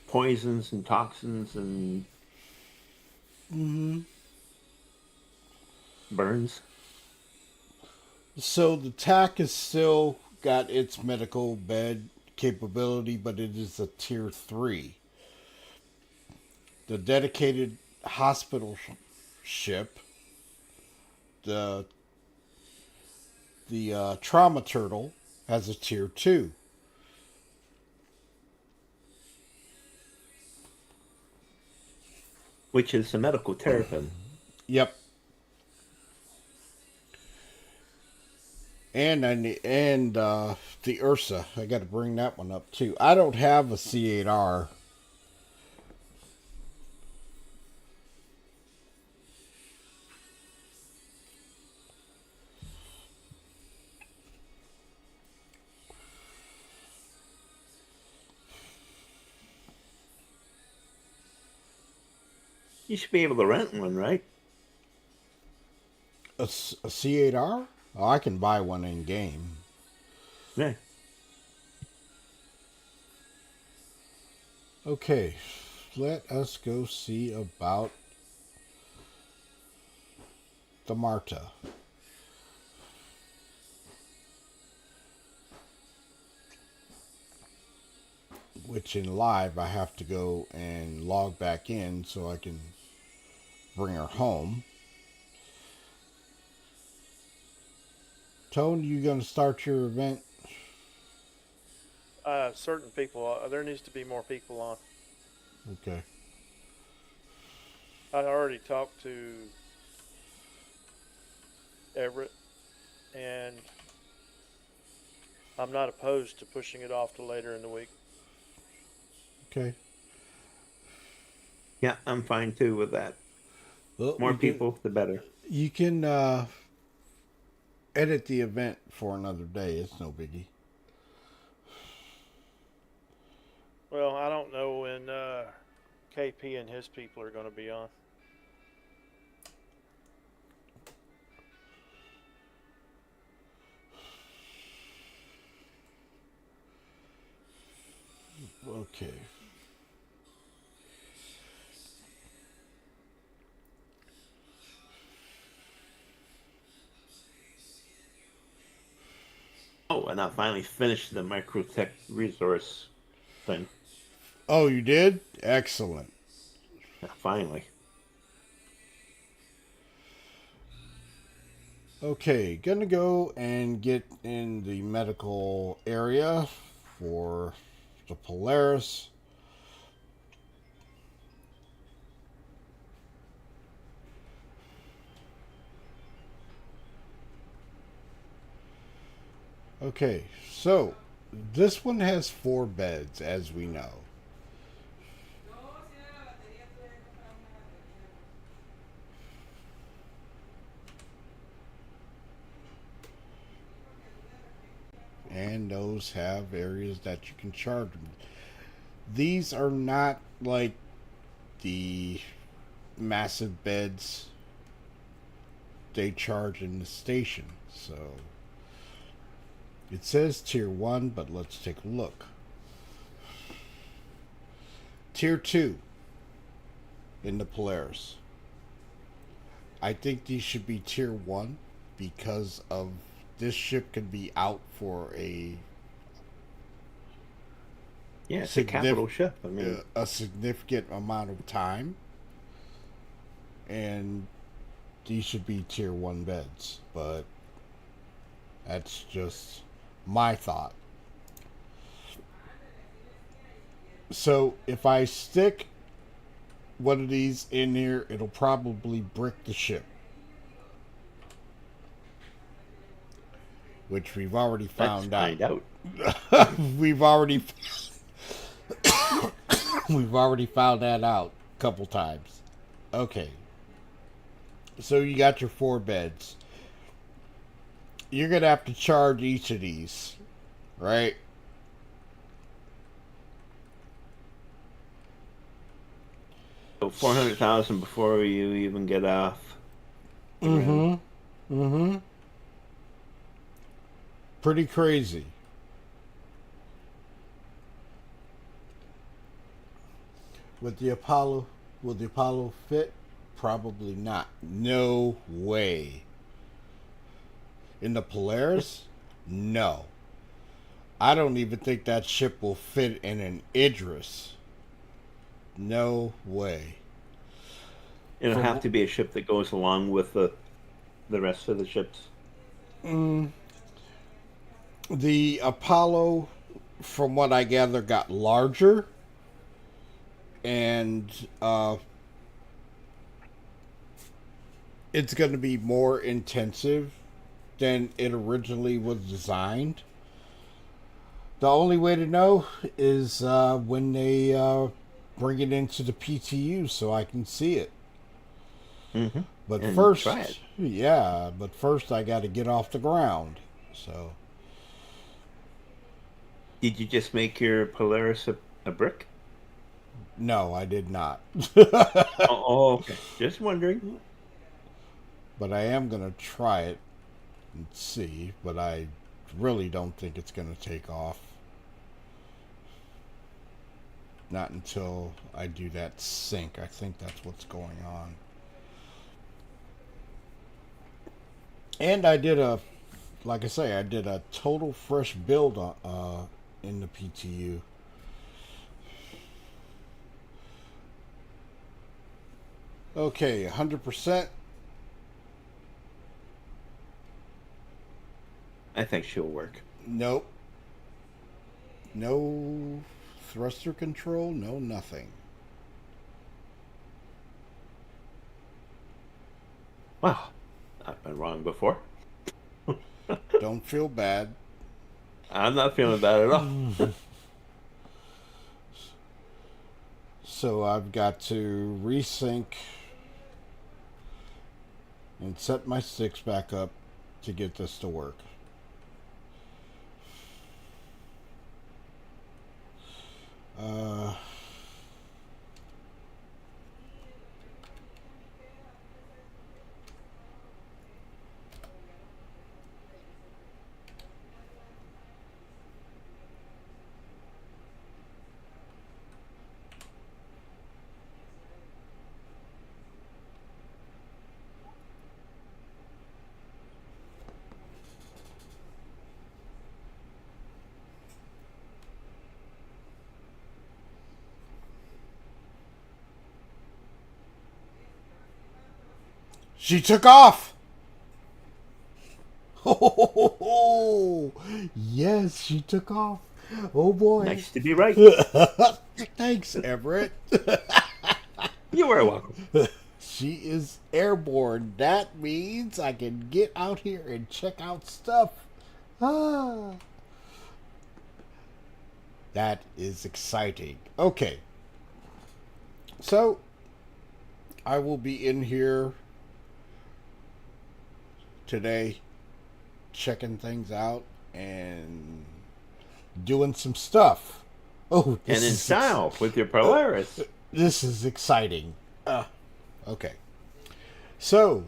poisons and toxins and burns. So the TAC has still got its medical bed capability, but it is a tier 3. The dedicated hospital ship, the trauma turtle, has a tier 2. Which is the medical terrapin. Yep. And the Ursa, I got to bring that one up too. I don't have a C8R. You should be able to rent one, right? A C8R? Oh, I can buy one in game. Yeah. Okay, let us go see about the Marta. Which in live I have to go and log back in so I can bring her home. Tone, you gonna start your event? Certain people, there needs to be more people on. Okay. I already talked to Everett, and I'm not opposed to pushing it off to later in the week. Okay. Yeah, I'm fine too with that. Well, More people, the better. You can edit the event for another day. It's no biggie. Well, I don't know when KP and his people are going to be on. Okay. Oh, and I finally finished the Microtech resource thing. Oh, you did? Excellent. Finally. Okay, gonna go and get in the medical area for the Polaris. Okay, so this one has 4 beds, as we know. And those have areas that you can charge them. These are not like the massive beds they charge in the station. So it says tier 1, but let's take a look. Tier 2 in the Polaris. I think these should be tier 1 because of this ship could be out for Yeah, it's a capital ship. I mean, a significant amount of time, and these should be tier 1 beds, but that's just my thought. So if I stick one of these in here, it'll probably brick the ship, which we've already found let's out. find out. we've already found that out a couple times. Okay. So you got your 4 beds. You're going to have to charge each of these, right? So 400,000 before you even get off. Pretty crazy. Will the Apollo fit? Probably not. No way. In the Polaris? No. I don't even think that ship will fit in an Idris. No way. It'll have to be a ship that goes along with the rest of the ships. The Apollo, from what I gather, got larger, and it's going to be more intensive than it originally was designed. The only way to know is when they bring it into the PTU so I can see it. Mm-hmm. But and first, try it. yeah, but first I got to get off the ground. So, Did you just make your Polaris a brick? no, I did not. Oh, okay. Just wondering. But I am going to try it and see, but I really don't think it's going to take off. Not until I do that sync. I think that's what's going on. And I did like I say, I did a total fresh build in the PTU. Okay, 100%. I think she'll work. Nope. No thruster control, no nothing. Wow. I've been wrong before. Don't feel bad. I'm not feeling bad at all. So I've got to resync and set my sticks back up to get this to work. She took off! Oh, yes, she took off. Oh boy. Nice to be right. Thanks, Everett. You're very welcome. She is airborne. That means I can get out here and check out stuff. Ah. That is exciting. Okay. So, I will be in here today checking things out and doing some stuff. Oh, And in style with your Polaris. This is exciting. Okay. So,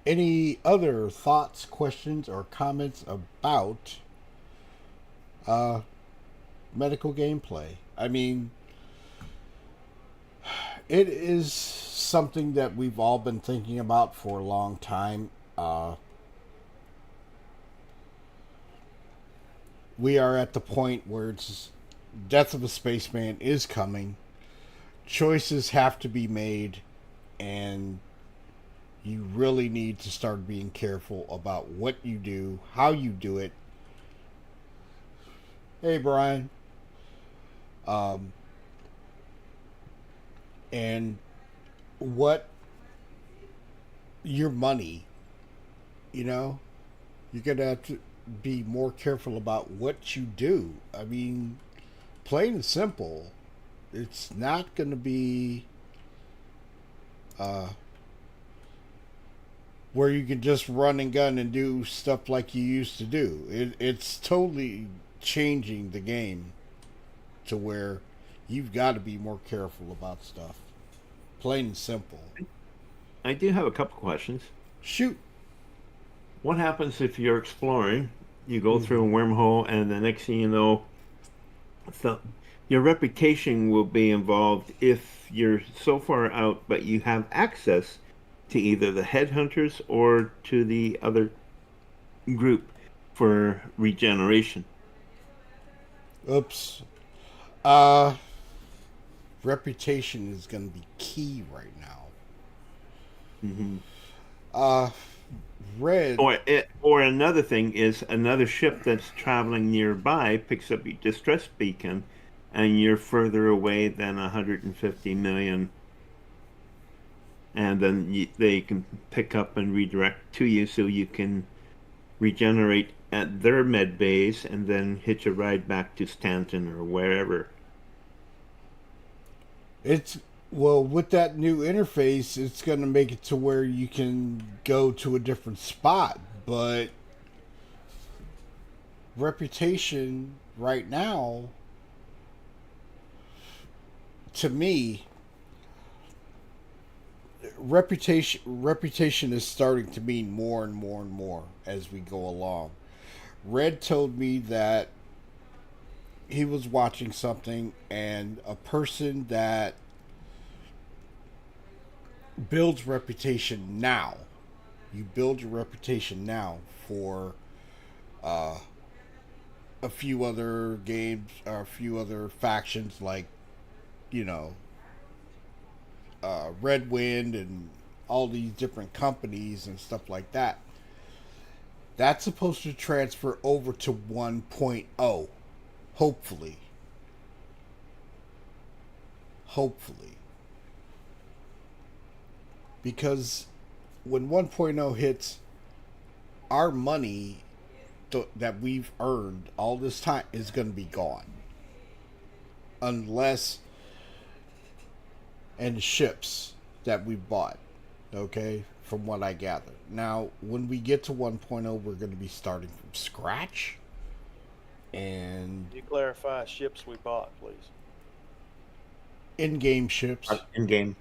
any other thoughts, questions, or comments about medical gameplay? I mean, it is something that we've all been thinking about for a long time. We are at the point where it's Death of a Spaceman is coming. Choices have to be made, and you really need to start being careful about what you do, how you do it. Hey, Brian. And what your money, you're going to have to be more careful about what you do. I mean, plain and simple, it's not going to be where you can just run and gun and do stuff like you used to do. It's totally changing the game to where you've got to be more careful about stuff. Plain and simple. I do have a couple questions. Shoot. What happens if you're exploring, you go through a wormhole, and the next thing you know, your reputation will be involved if you're so far out, but you have access to either the headhunters or to the other group for regeneration? Oops. Reputation is going to be key right now. Mm-hmm. Red. Or another thing is another ship that's traveling nearby picks up your distress beacon, and you're further away than 150 million, and then they can pick up and redirect to you, so you can regenerate at their med base and then hitch a ride back to Stanton or wherever. With that new interface, it's going to make it to where you can go to a different spot. But reputation right now, to me, reputation is starting to mean more and more and more as we go along. Red told me that he was watching something, and a person that builds reputation now, you build your reputation now for a few other games or a few other factions, like Red Wind and all these different companies and stuff like that. That's supposed to transfer over to 1.0. Hopefully. Because when 1.0 hits, our money that we've earned all this time is going to be gone. Unless, and ships that we bought. Okay, from what I gather. Now, when we get to 1.0, we're going to be starting from scratch. And Can you clarify ships we bought, please? in-game ships. In game.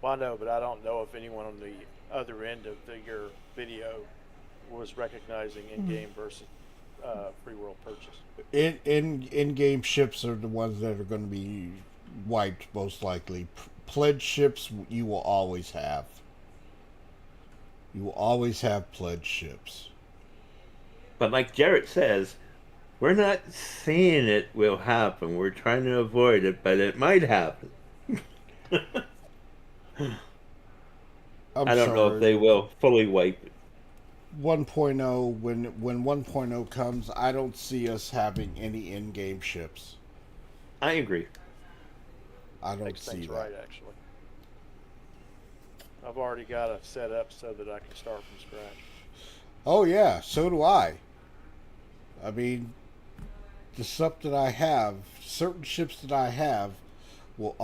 Well, I know, but I don't know if anyone on the other end of your video was recognizing in-game versus free world purchase. In-game ships are the ones that are going to be wiped most likely. Pledge ships you will always have. You will always have pledge ships. But like Jarrett says, we're not saying it will happen. We're trying to avoid it, but it might happen. I don't know if they will fully wipe it. 1.0, when 1.0 comes, I don't see us having any in-game ships. I agree. I don't Makes see things that. right, actually. I've already got it set up so that I can start from scratch. Oh yeah, so do I. I mean, the stuff that I have, certain ships that I have, I will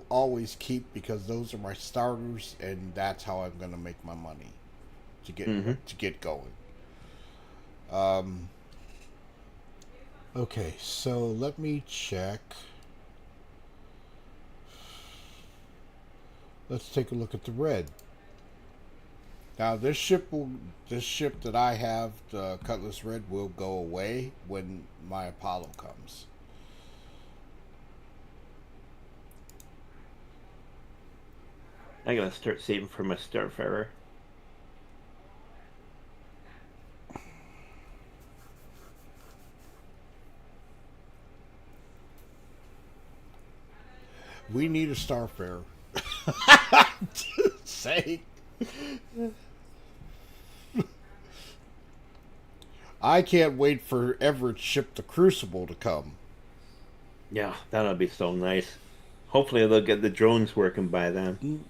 always keep because those are my starters, and that's how I'm gonna make my money to get going. Okay, so let me check. Let's take a look at the red. Now this ship that I have, the Cutlass Red, will go away when my Apollo comes. I gotta start saving for my Starfarer. We need a Starfarer. Just saying. I can't wait for Everett's ship, the Crucible, to come. Yeah, that'll be so nice. Hopefully they'll get the drones working by then.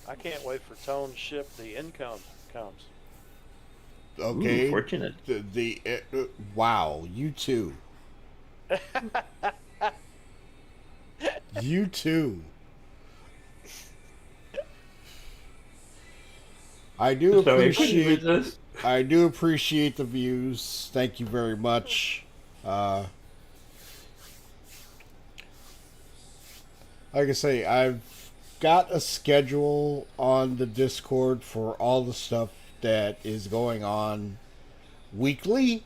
I can't wait for Tone's ship, the income comes. Okay. Ooh, fortunate. Wow, you too. You too. I do appreciate the views. Thank you very much. Like I say, I've got a schedule on the Discord for all the stuff that is going on weekly,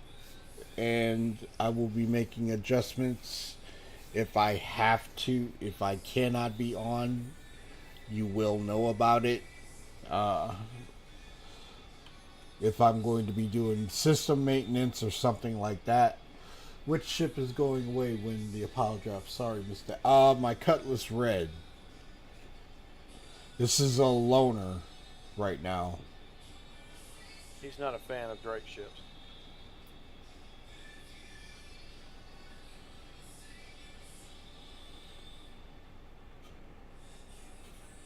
and I will be making adjustments if I have to. If I cannot be on, you will know about it. If I'm going to be doing system maintenance or something like that. Which ship is going away when the Apollo drops? Sorry, Mr. My Cutlass Red. This is a loner right now. He's not a fan of Drake ships.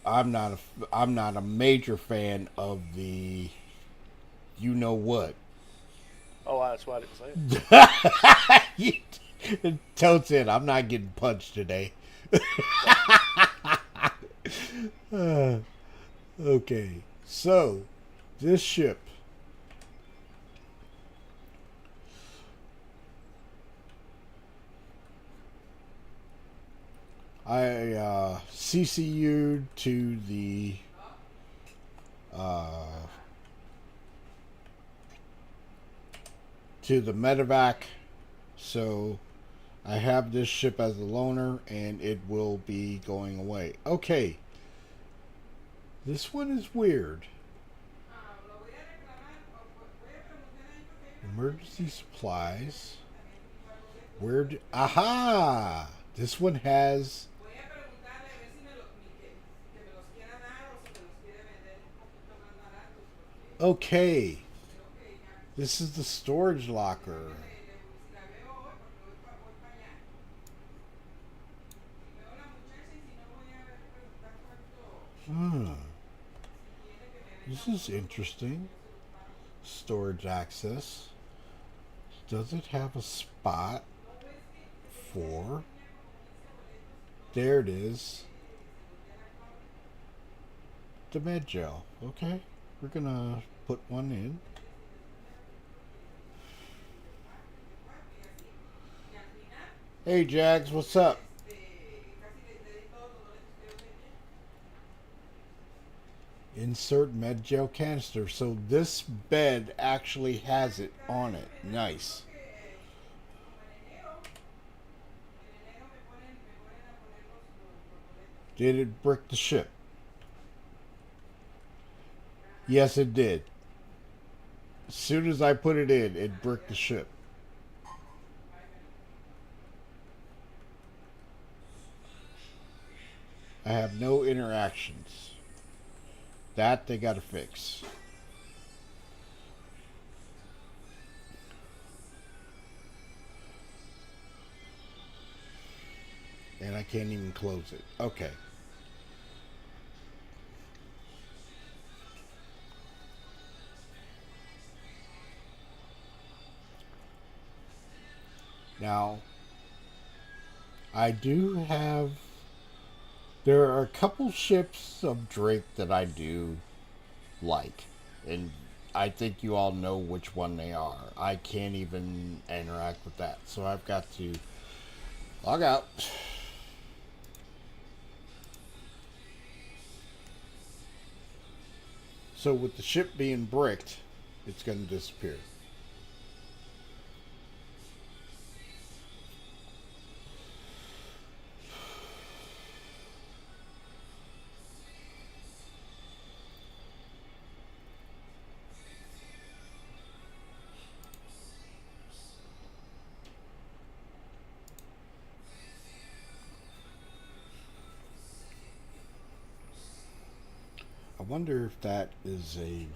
I'm not a major fan of the you know what. Oh, that's why I didn't say it. Totes in. I'm not getting punched today. Okay, so this ship. I CCU'd to the medevac, so I have this ship as a loaner, and it will be going away. Okay, this one is weird. Emergency supplies. Aha! This one has. Okay. This is the storage locker. This is interesting. Storage access. Does it have a spot for There it is. The med gel. Okay. We're gonna put one in. Hey Jags, what's up? Insert med gel canister. So this bed actually has it on it. Nice. Did it brick the ship? Yes, it did. As soon as I put it in, it bricked the ship. I have no interactions. That they gotta fix. And I can't even close it. Okay. Now, I do have... There are a couple ships of Drake that I do like. And I think you all know which one they are. I can't even interact with that. So I've got to log out. So with the ship being bricked, it's going to disappear. I wonder if that is a...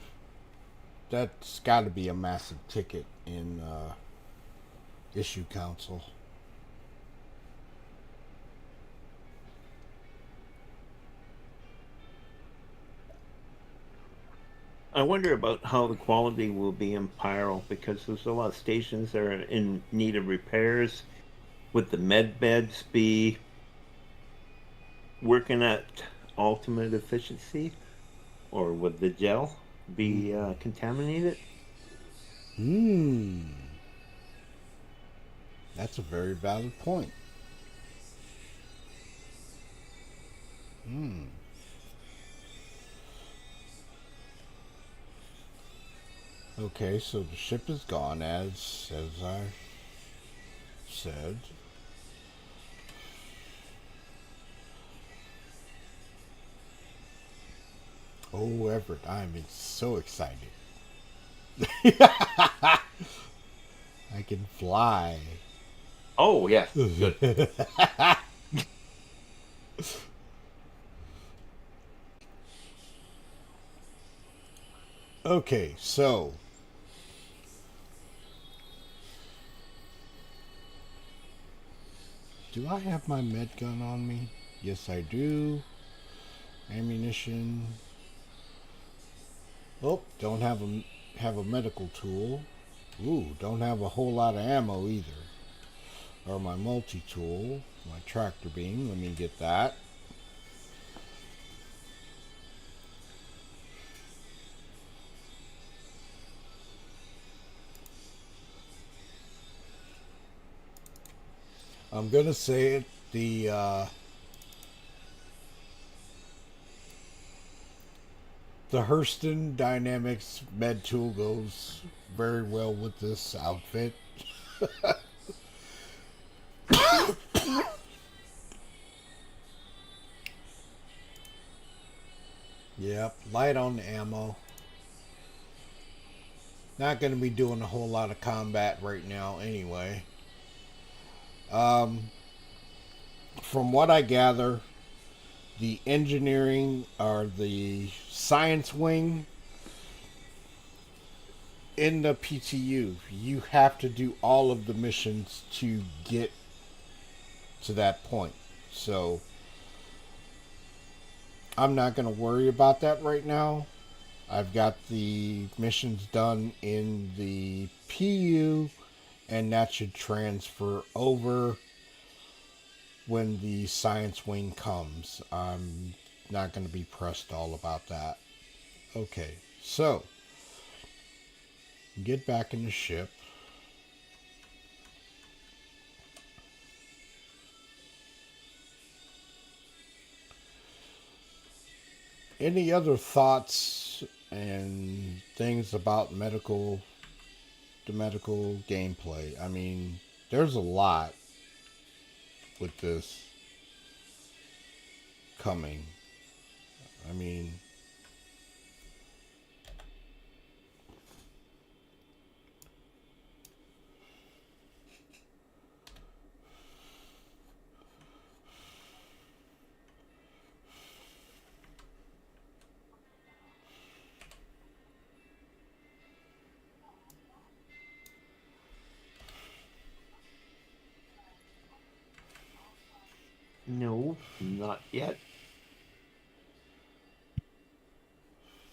That's got to be a massive ticket in issue council. I wonder about how the quality will be in Pyro, because there's a lot of stations that are in need of repairs. Would the med beds be working at ultimate efficiency? Or would the gel be contaminated? That's a very valid point. Okay, so the ship is gone as I said. Oh, Everett, I'm so excited. I can fly. Oh, yes. Good. Okay, so do I have my med gun on me? Yes, I do. Ammunition. Oh, don't have a medical tool. Ooh, don't have a whole lot of ammo either. Or my multi-tool, my tractor beam. Let me get that. I'm gonna say it. The Hurston Dynamics med tool goes very well with this outfit. Yep, light on the ammo. Not going to be doing a whole lot of combat right now anyway. From what I gather, the engineering or the science wing in the PTU, you have to do all of the missions to get to that point. So I'm not going to worry about that right now. I've got the missions done in the PU, and that should transfer over. when the science wing comes. I'm not going to be pressed all about that. Okay, so get back in the ship. Any other thoughts and things about the medical gameplay? I mean, there's a lot with this coming. I mean, No, not yet.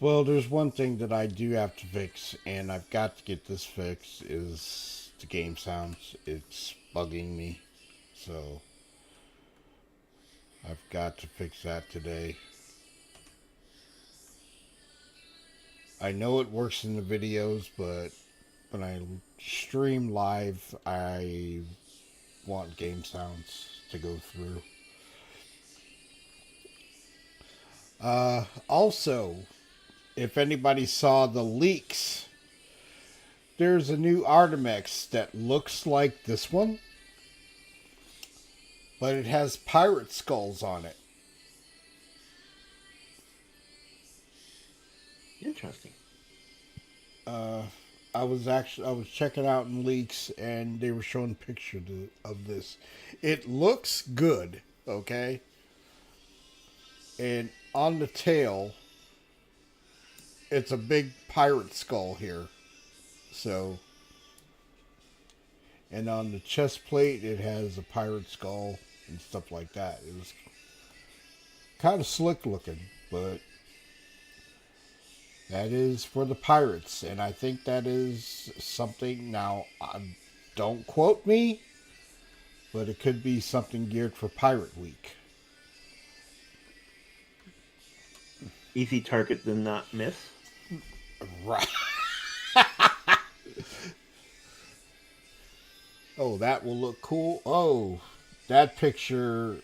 well, there's one thing that I do have to fix, and I've got to get this fixed, is the game sounds. It's bugging me, so I've got to fix that today. I know it works in the videos, but when I stream live, I want game sounds to go through. Also, if anybody saw the leaks, there's a new Artemex that looks like this one, but it has pirate skulls on it. Interesting. I was checking out in leaks, and they were showing pictures of this. It looks good, okay? And on the tail, it's a big pirate skull here. So, and on the chest plate, it has a pirate skull and stuff like that. It was kind of slick looking, but that is for the pirates, and I think that is something. Now, don't quote me, but it could be something geared for Pirate Week. Easy target to not miss. Right. Oh, that will look cool. Oh, that picture.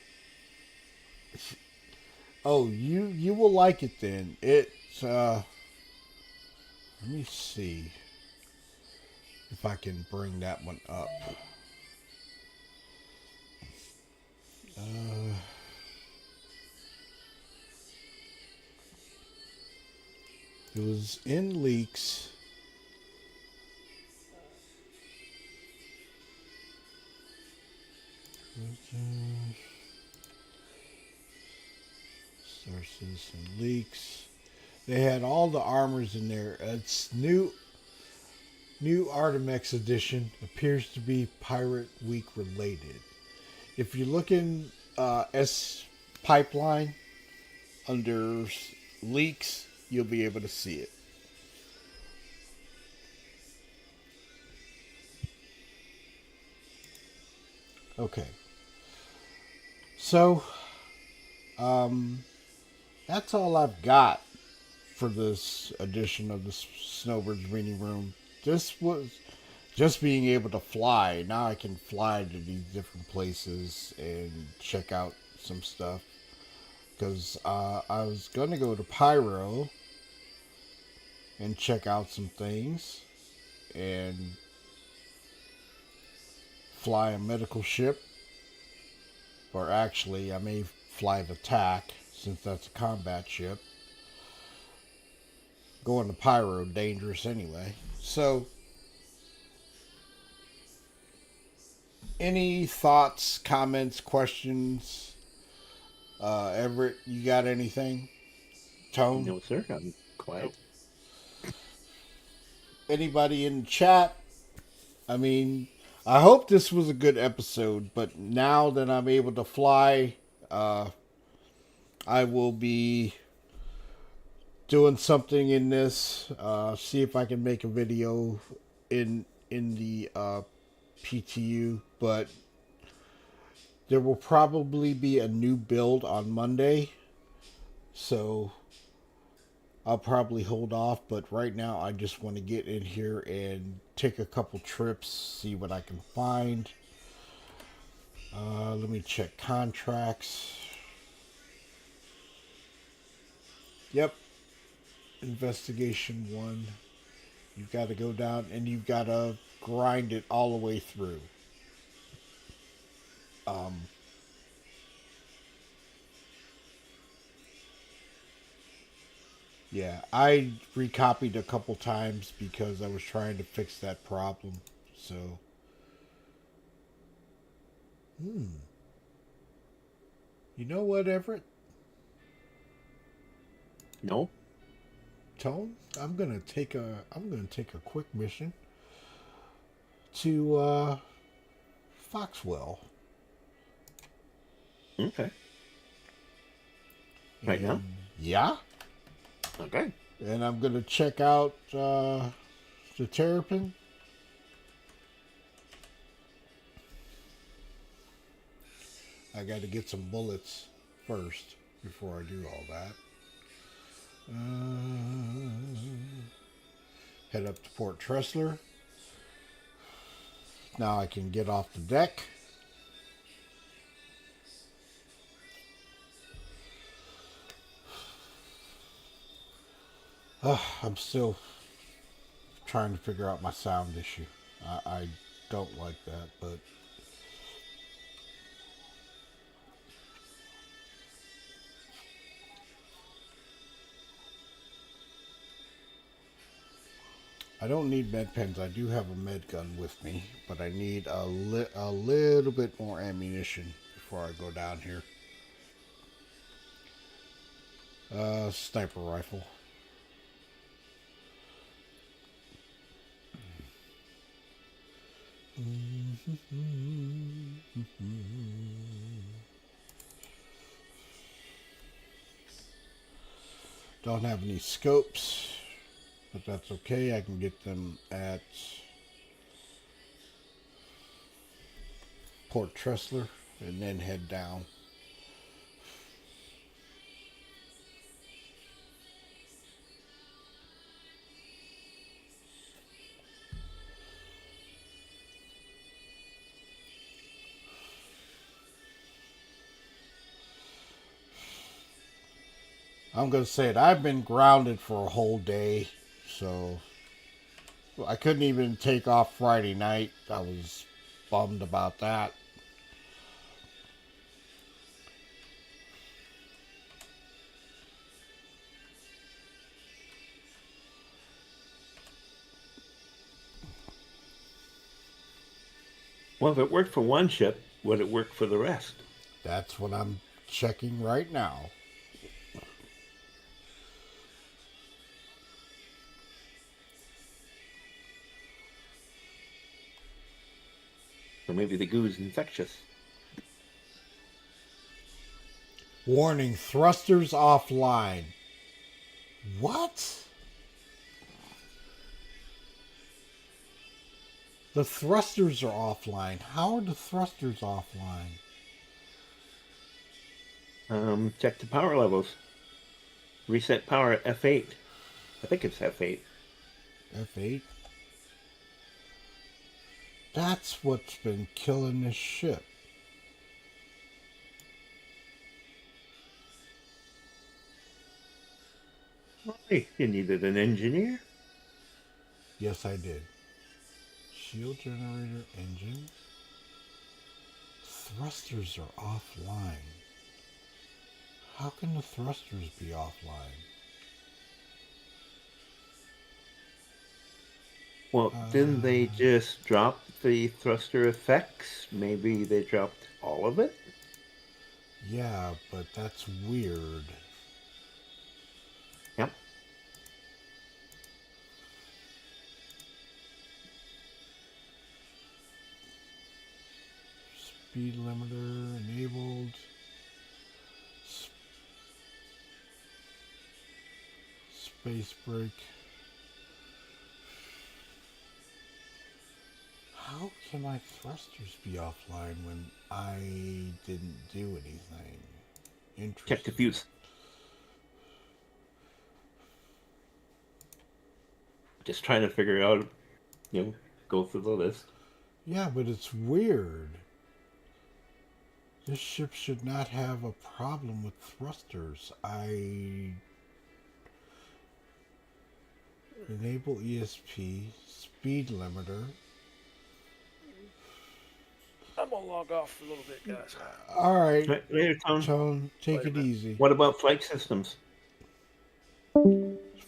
Oh, you will like it then. It's let me see if I can bring that one up. It was in leaks. Sources and leaks. They had all the armors in there. It's new Artemex edition. Appears to be Pirate Week related. If you look in S Pipeline under leaks, you'll be able to see it. Okay. So, that's all I've got for this edition of the Snowbirds Reading Room. This was just being able to fly. Now I can fly to these different places and check out some stuff. Because I was going to go to Pyro and check out some things. And fly a medical ship. Or actually, I may fly the TAC, since that's a combat ship. Going to Pyro, dangerous anyway. So, any thoughts, comments, questions? Everett, you got anything? Tone? No, sir. I'm quiet. Anybody in the chat? I mean, I hope this was a good episode, but now that I'm able to fly, I will be doing something in this. See if I can make a video in the PTU, but There will probably be a new build on Monday, so I'll probably hold off. But right now, I just want to get in here and take a couple trips, see what I can find. Let me check contracts. Yep. Investigation 1. You've got to go down and you've got to grind it all the way through. Yeah, I recopied a couple times because I was trying to fix that problem. So, you know what, Everett? No? Tone, I'm gonna take a quick mission to Foxwell. Okay. Right now? Yeah. Okay. And I'm gonna check out the Terrapin. I got to get some bullets first before I do all that. Head up to Port Tressler. Now I can get off the deck. I'm still trying to figure out my sound issue. I don't like that, but I don't need med pens. I do have a med gun with me, but I need a little bit more ammunition before I go down here. Sniper rifle. Don't have any scopes, but that's okay. I can get them at Port Tressler and then head down. I'm going to say it. I've been grounded for a whole day, so I couldn't even take off Friday night. I was bummed about that. Well, if it worked for one ship, would it work for the rest? That's what I'm checking right now. So maybe the goo is infectious. Warning, thrusters offline. What? The thrusters are offline. How are the thrusters offline? Check the power levels. Reset power at F8. I think it's F8. F8? That's what's been killing this ship. Hey, you needed an engineer? Yes, I did. Shield generator engine. Thrusters are offline. How can the thrusters be offline? Well, didn't they just drop the thruster effects? Maybe they dropped all of it? Yeah, but that's weird. Yep. Speed limiter enabled. Space brake. How How can my thrusters be offline when I didn't do anything? Interesting. Check the fuse. Just trying to figure out, go through the list. Yeah, but it's weird. This ship should not have a problem with thrusters. Enable ESP, speed limiter. I'm gonna log off for a little bit, guys. All right, Right, later, Tone. Tone, take Wait a it minute. easy. What about flight systems?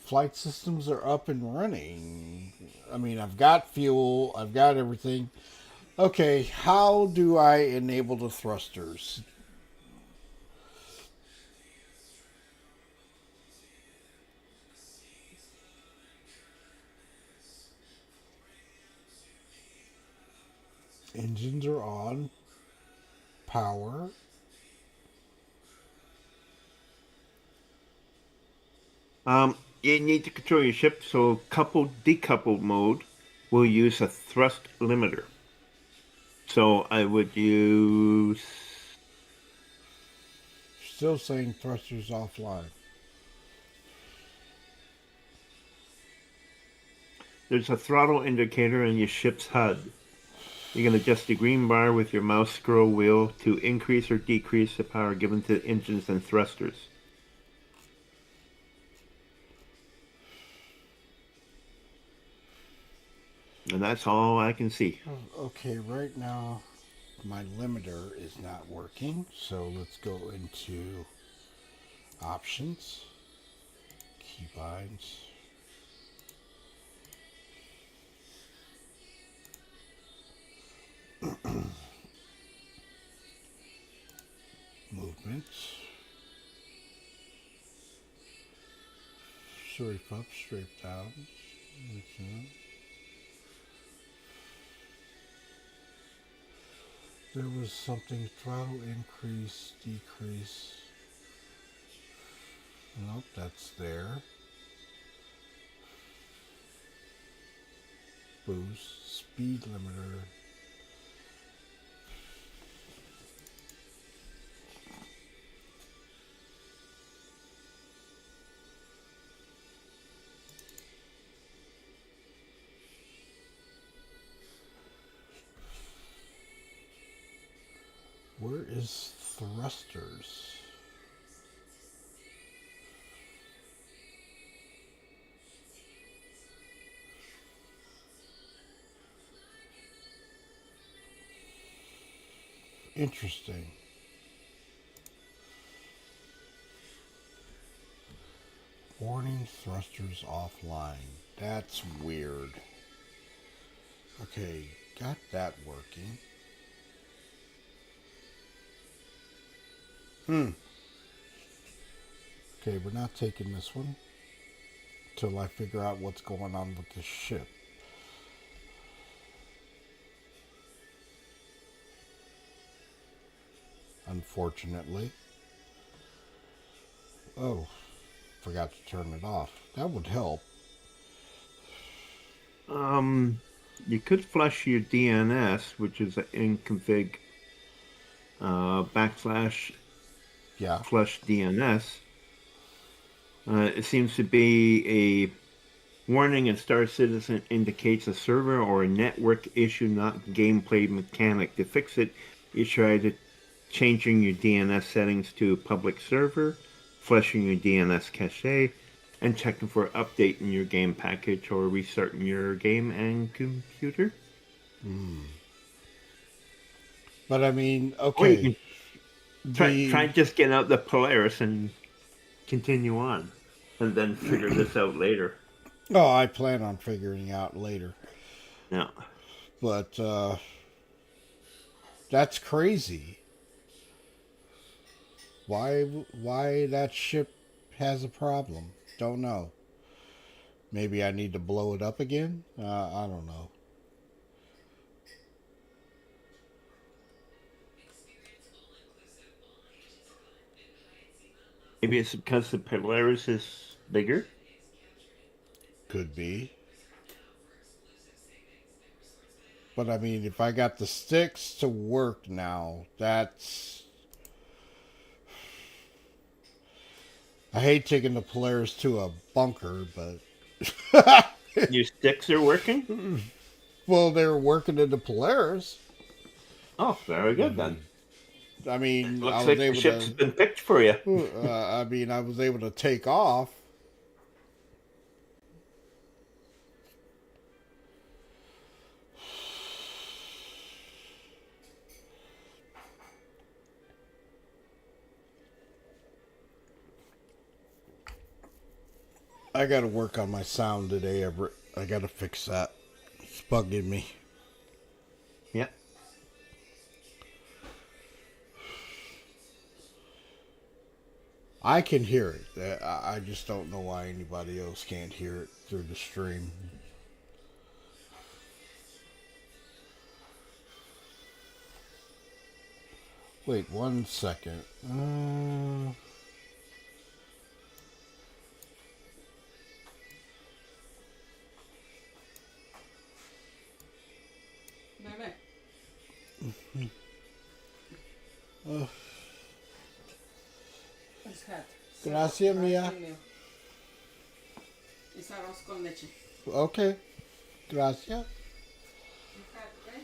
Flight systems are up and running. I mean, I've got fuel, I've got everything. Okay, how do I enable the thrusters? Engines are on. Power. You need to control your ship, so coupled decoupled mode will use a thrust limiter. So I would use... Still saying thrusters offline. There's a throttle indicator in your ship's HUD. You can adjust the green bar with your mouse scroll wheel to increase or decrease the power given to engines and thrusters. And that's all I can see. Okay, right now my limiter is not working, so let's go into options, keybinds. Movement. Strafe up, strafe down. Okay. There was something, throttle increase, decrease. Nope, that's there. Boost, speed limiter. Where is thrusters? Interesting. Warning, thrusters offline. That's weird. Okay, got that working. Okay, we're not taking this one till I figure out what's going on with this ship. Unfortunately. Oh, forgot to turn it off. That would help. You could flush your DNS, which is in config / Yeah. flush DNS. It seems to be a warning in Star Citizen indicates a server or a network issue, not gameplay mechanic. To fix it, you try changing your DNS settings to public server, flushing your DNS cache, and checking for updating your game package or restarting your game and computer. But I mean, okay. Try just getting out the Polaris and continue on, and then figure this out later. Oh, I plan on figuring out later. Yeah. But that's crazy. Why that ship has a problem? Don't know. Maybe I need to blow it up again? I don't know. Maybe it's because the Polaris is bigger. Could be. But I mean, if I got the sticks to work now, that's... I hate taking the Polaris to a bunker, but... Your sticks are working? Well, they were working in the Polaris. Oh, very good then. I mean, I Looks was like the able ship's to... been picked for you. I mean, I was able to take off. I gotta work on my sound today, Everett. I gotta fix that. It's bugging me. Yeah. I can hear it. I just don't know why anybody else can't hear it through the stream. Wait 1 second. Gracias, mía. Es arroz con leche. Okay. Gracias. Okay.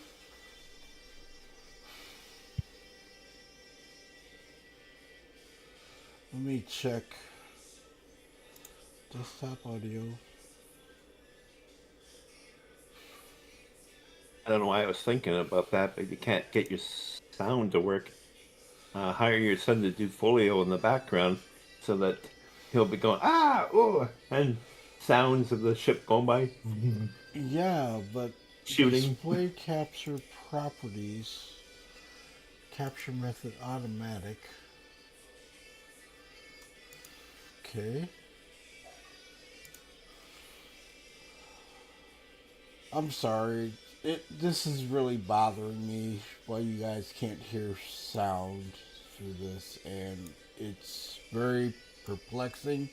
Let me check desktop audio. I don't know why I was thinking about that, but you can't get your sound to work. Hire your son to do folio in the background so that he'll be going, ah, oh, and sounds of the ship going by. Yeah, but Shooting. display capture properties, capture method automatic. Okay. I'm sorry. This is really bothering me why you guys can't hear sound through this, and it's very perplexing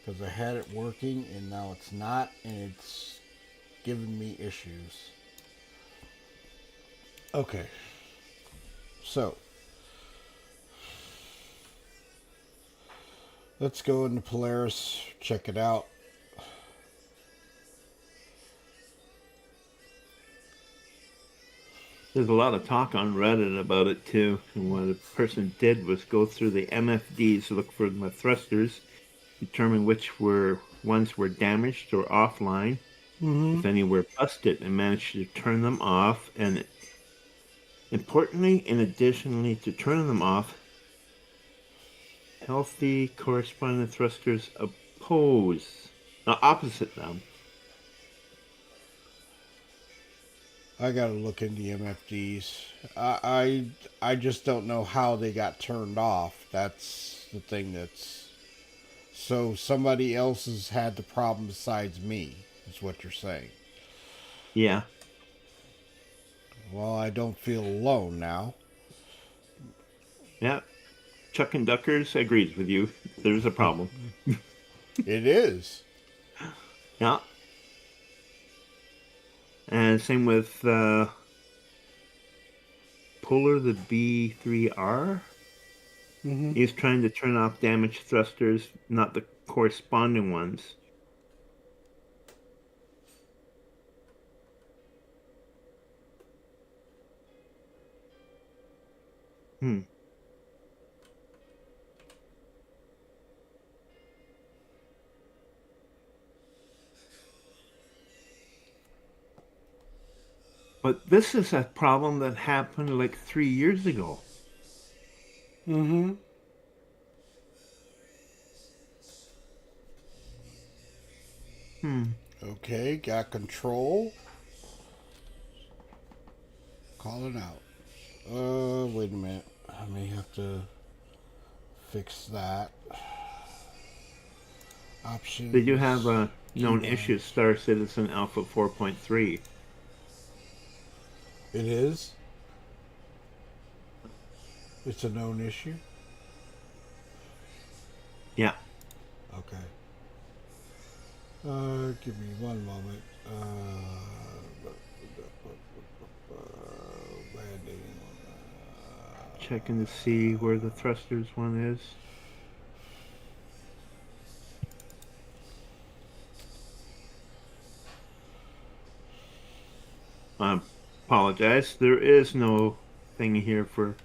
because I had it working and now it's not, and it's giving me issues. Okay. So let's go into Polaris, check it out. There's a lot of talk on Reddit about it too. And what a person did was go through the MFDs, look for the thrusters, determine which ones were damaged or offline, if any were busted, and managed to turn them off. And importantly, and additionally to turn them off, healthy corresponding thrusters opposite them. I gotta look into the MFDs. I just don't know how they got turned off. That's the thing that's... So somebody else has had the problem besides me, is what you're saying. Yeah. Well, I don't feel alone now. Yeah. Chuck and Duckers agrees with you. There's a problem. It is. Yeah. And same with Polar the B3R. He's trying to turn off damaged thrusters, not the corresponding ones. But this is a problem that happened like 3 years ago. Okay, got control. Calling out. Wait a minute. I may have to fix that. Options. They do have a known issue, Star Citizen Alpha 4.3. It is? It's a known issue? Yeah. Okay. Give me one moment. checking to see where the thrusters one is. I apologize. There is no thing here for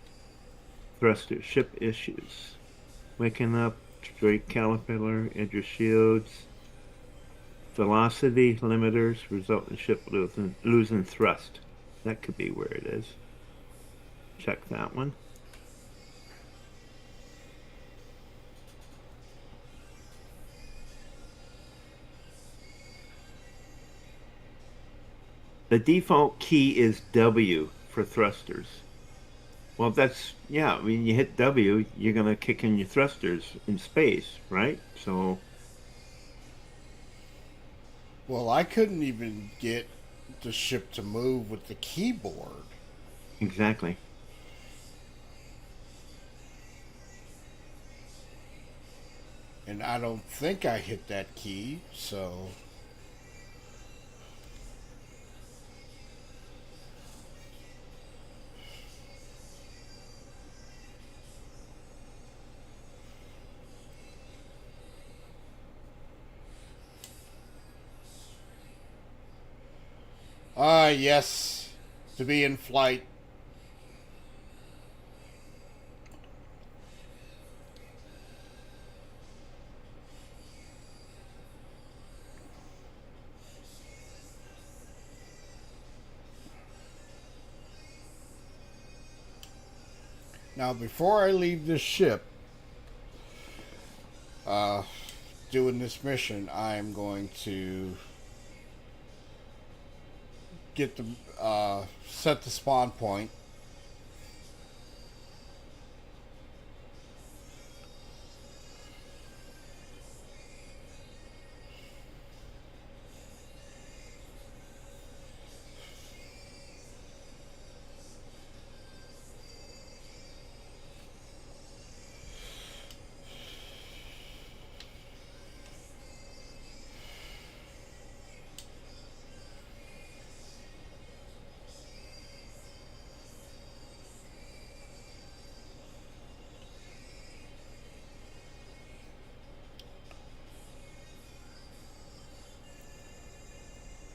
thruster ship issues. Waking up, straight caliper, inter shields, velocity limiters result in ship losing thrust. That could be where it is. Check that one. The default key is W for thrusters. Well, that's, yeah, when you hit W, you're going to kick in your thrusters in space, right? So, Well, I couldn't even get the ship to move with the keyboard. exactly. And I don't think I hit that key, so... yes, to be in flight. Now, before I leave this ship, doing this mission, I'm going to get the set the spawn point.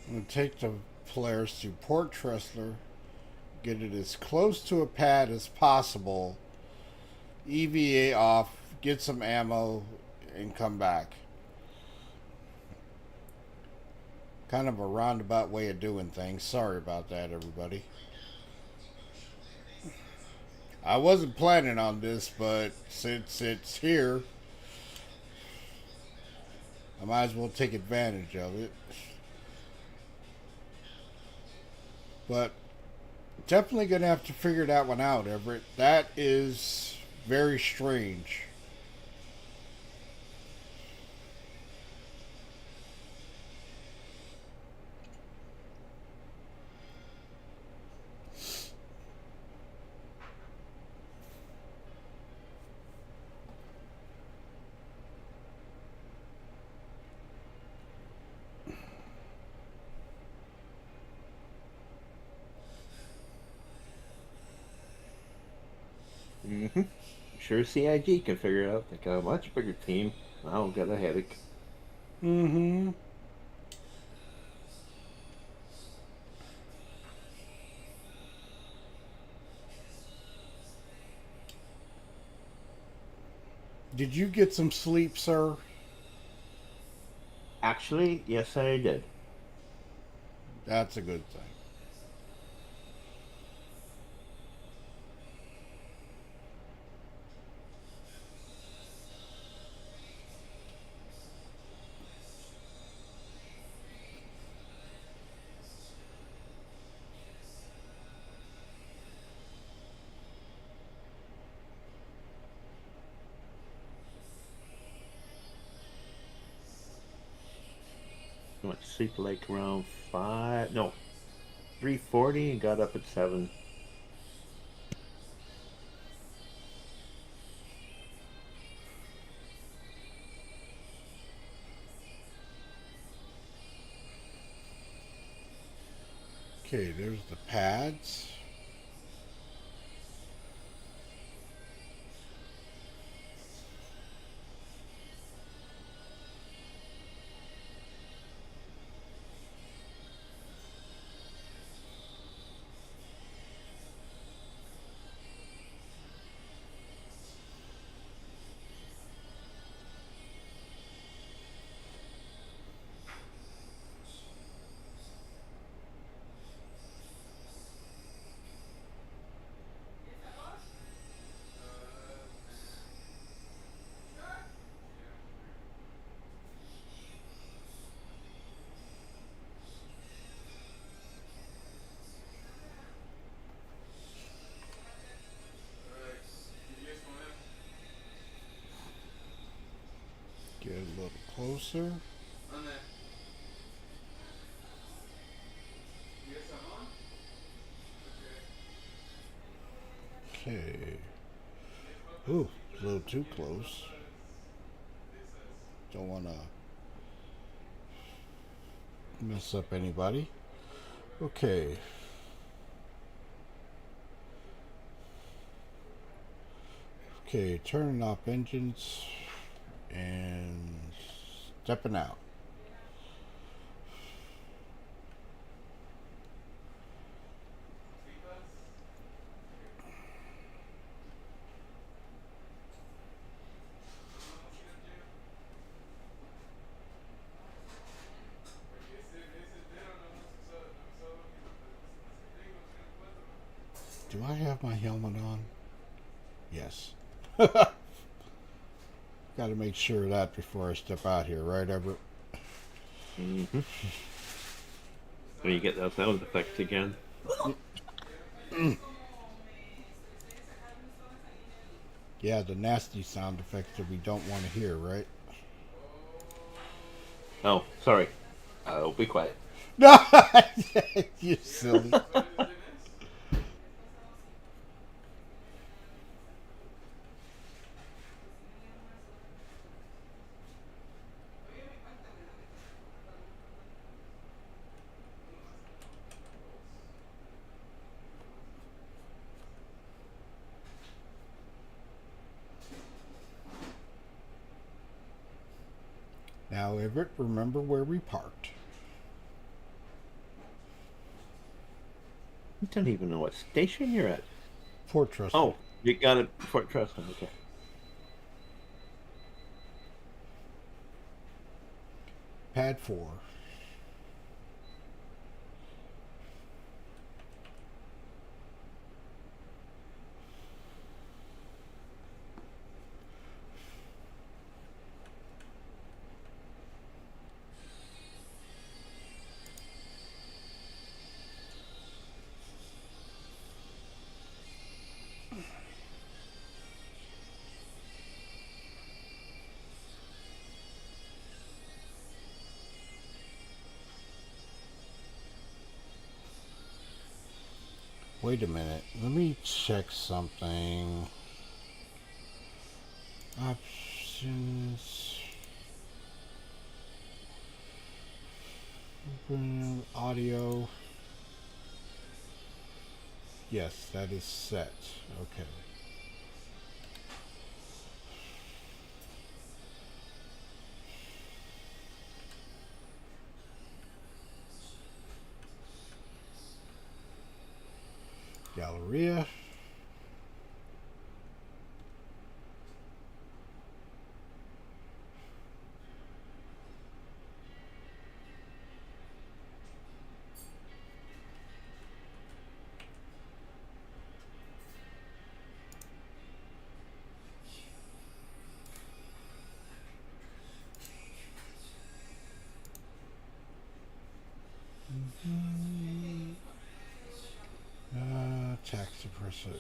I'm going to take the Polaris to Port Tressler, get it as close to a pad as possible, EVA off, get some ammo, and come back. Kind of a roundabout way of doing things. Sorry about that, everybody. I wasn't planning on this, but since it's here, I might as well take advantage of it. But definitely going to have to figure that one out, Everett. That is very strange. Mm-hmm. Sure CIG can figure it out. They got a much bigger team. I don't get a headache. Mm-hmm. Did you get some sleep, sir? Actually, yes, I did. That's a good thing. I went to sleep like around 3:40 and got up at 7. Okay, there's the pads. closer. Okay. Ooh, a little too close. Don't want to mess up anybody. Okay. Okay, turning off engines and stepping out. Do I have my helmet on? Yes. Got to make sure of that before I step out here, right, Everett? Mm-hmm. So you get those sound effects again. Yeah, the nasty sound effects that we don't want to hear, right? Oh, sorry. I'll be quiet. No, you silly. Now, Everett, remember where we parked. I don't even know what station you're at. Fort Trust. Oh, you got it, Fort Trust. Okay. Pad 4. Wait a minute. Let me check something. Options. Audio. Yes, that is set. Okay. Galleria. Tax suppressor.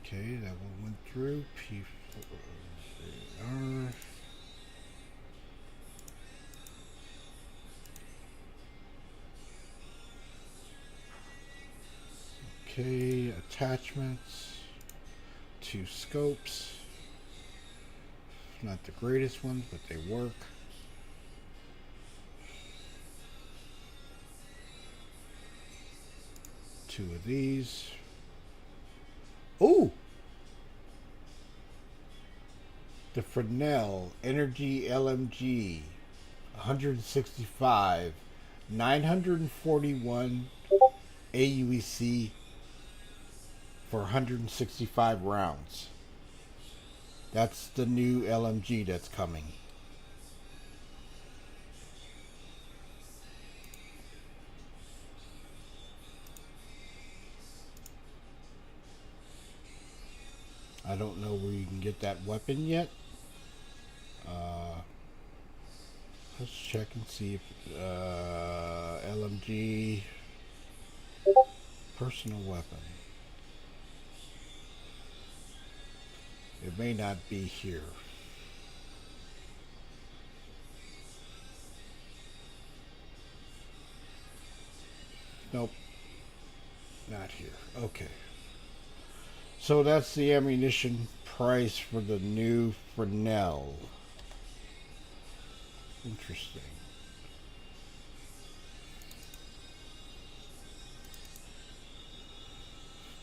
Okay, that one went through. P4. Okay, attachments. 2 scopes. Not the greatest ones, but they work. Two of these. Oh! The Fresnel Energy LMG 165 941 AUEC for 165 rounds. That's the new LMG that's coming. I don't know where you can get that weapon yet. Let's check and see if LMG personal weapon. It may not be here. Nope. Not here. Okay. So that's the ammunition price for the new Fresnel. Interesting.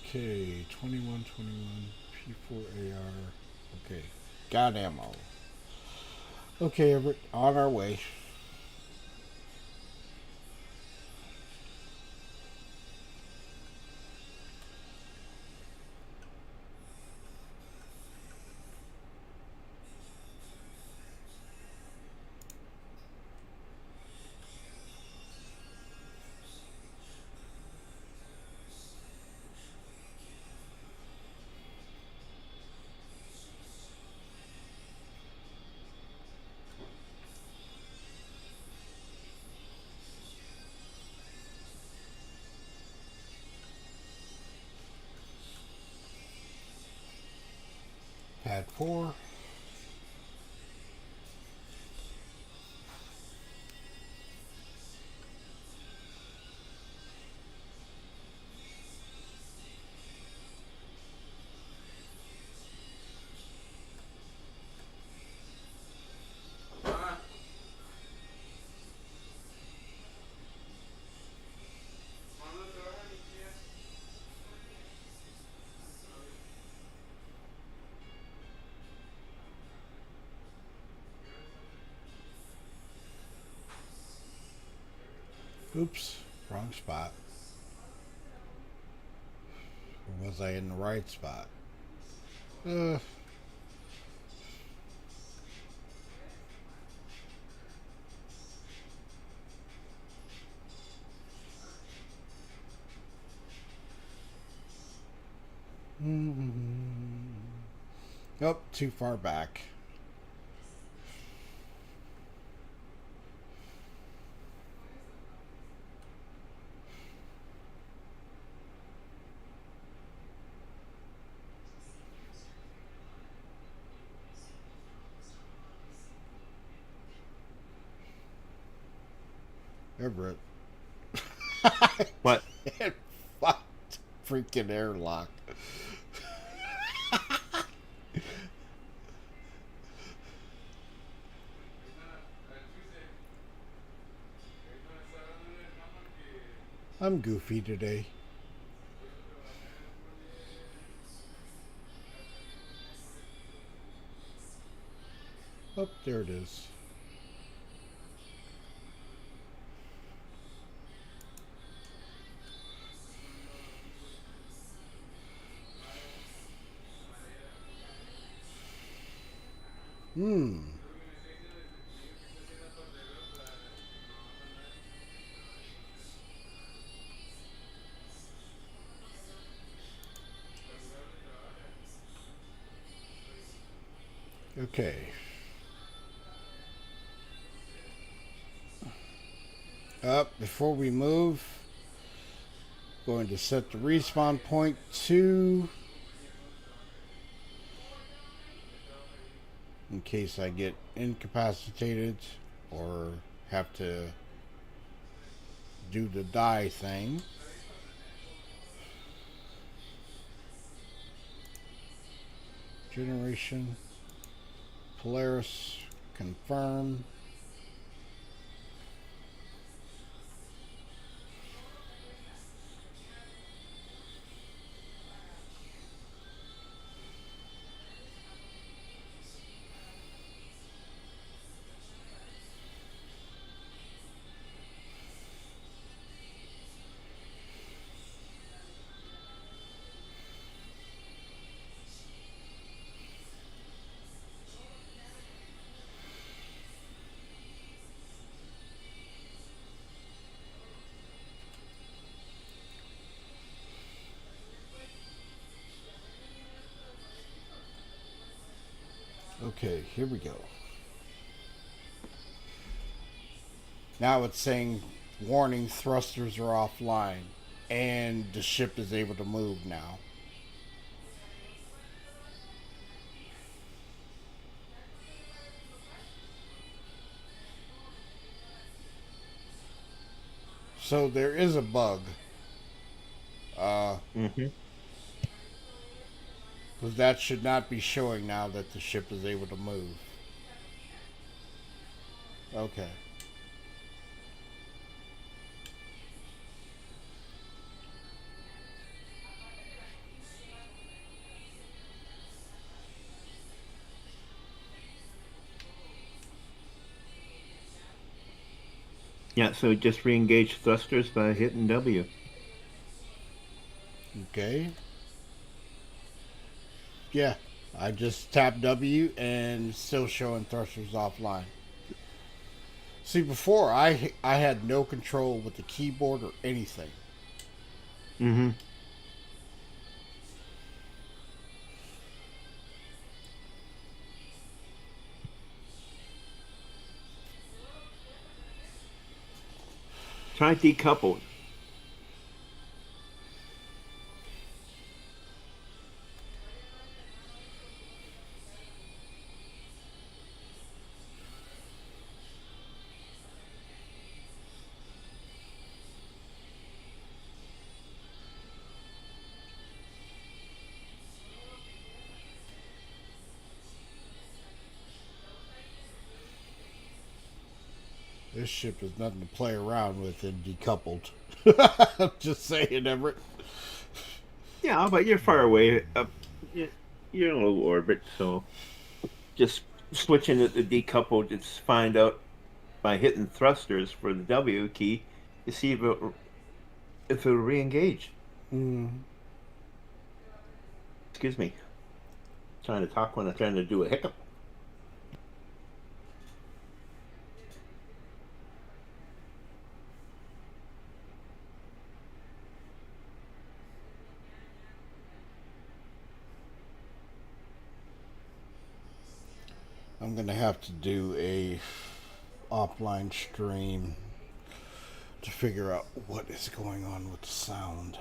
Okay, 2121 P4 AR. Okay, got ammo. Okay, Everett, on our way. Pad 4. Oops, wrong spot. Or was I in the right spot? Nope, too far back. Everett. What? It fucked freaking airlock. I'm goofy today. Oh, there it is. Okay. Up before we move, going to set the respawn point to, in case I get incapacitated or have to do the die thing. Generation, Polaris, confirm. Okay, here we go. Now it's saying, warning, thrusters are offline. And the ship is able to move now. So there is a bug. Mm-hmm. Because that should not be showing now that the ship is able to move. Okay. Yeah, so just re-engage thrusters by hitting W. Okay. Yeah. I just tapped W and still showing thrusters offline. See, before I had no control with the keyboard or anything. Mm-hmm. Try decoupled. This ship is nothing to play around with and decoupled. Just saying, Everett. Yeah, but you're far away. You're in a low orbit, so just switching it to decoupled, just find out by hitting thrusters for the W key to see if it'll re-engage. Excuse me. Trying to talk when I'm trying to do a hiccup. I'm gonna have to do a offline stream to figure out what is going on with the sound.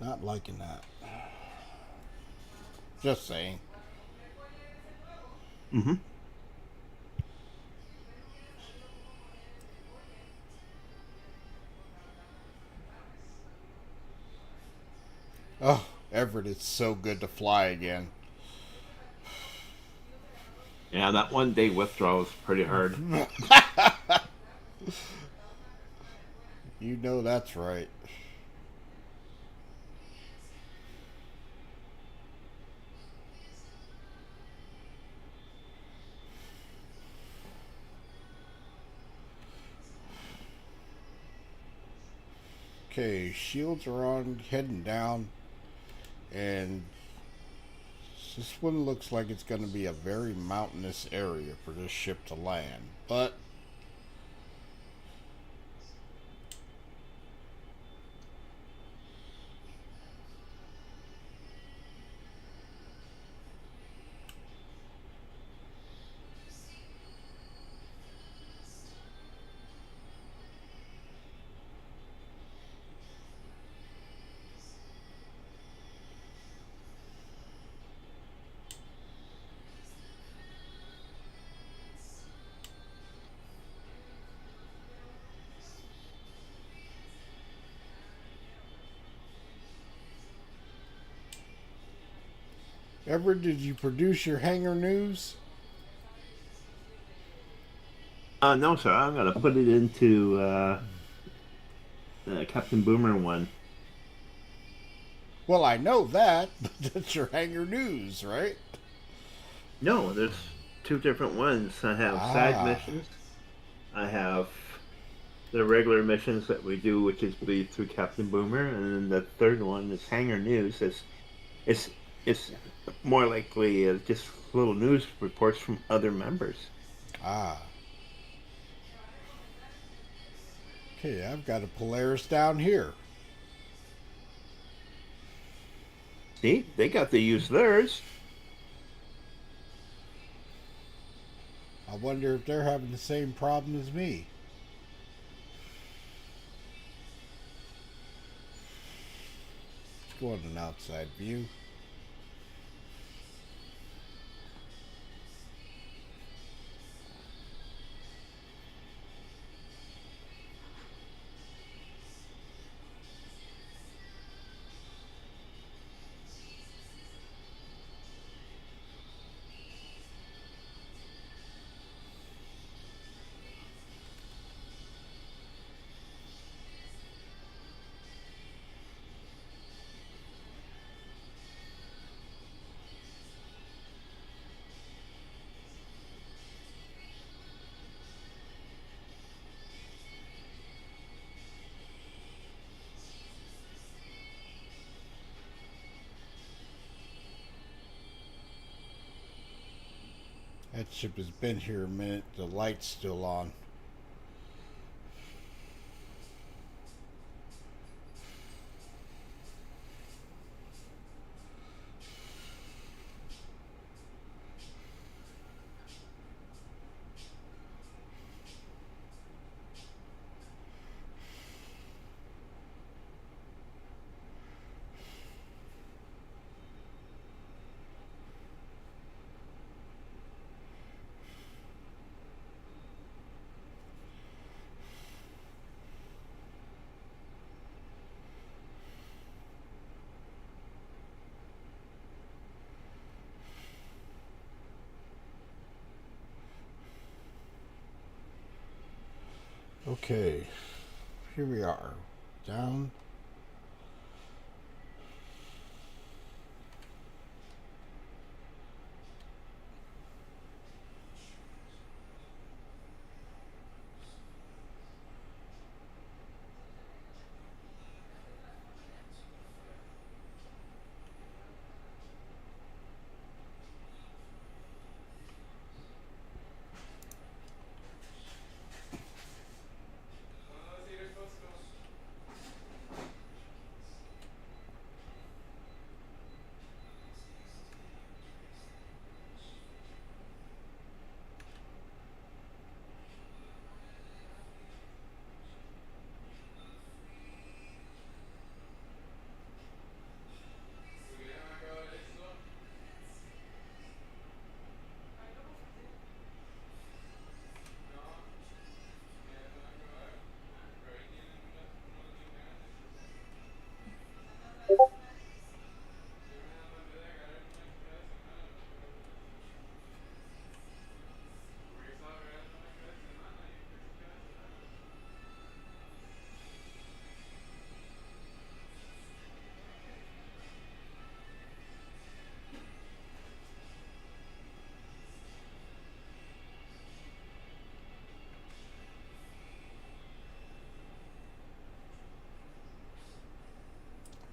Not liking that. Just saying. Mm-hmm. Oh, Everett, it's so good to fly again. Yeah, that 1 day withdrawal was pretty hard. You know that's right. Okay, shields are on, heading down, and this one looks like it's going to be a very mountainous area for this ship to land, but ever did you produce your hangar news? No, sir. I'm gonna put it into the Captain Boomer one. Well, I know that, but that's your hangar news, right? No, there's two different ones. I have side missions. I have the regular missions that we do, which is be through Captain Boomer, and then the third one is Hangar News. It's more likely just little news reports from other members. Okay, I've got a Polaris down here. See, they got to use theirs. I wonder if they're having the same problem as me. Let's go on an outside view. That chip has been here a minute. The light's still on. Okay, here we are. Down.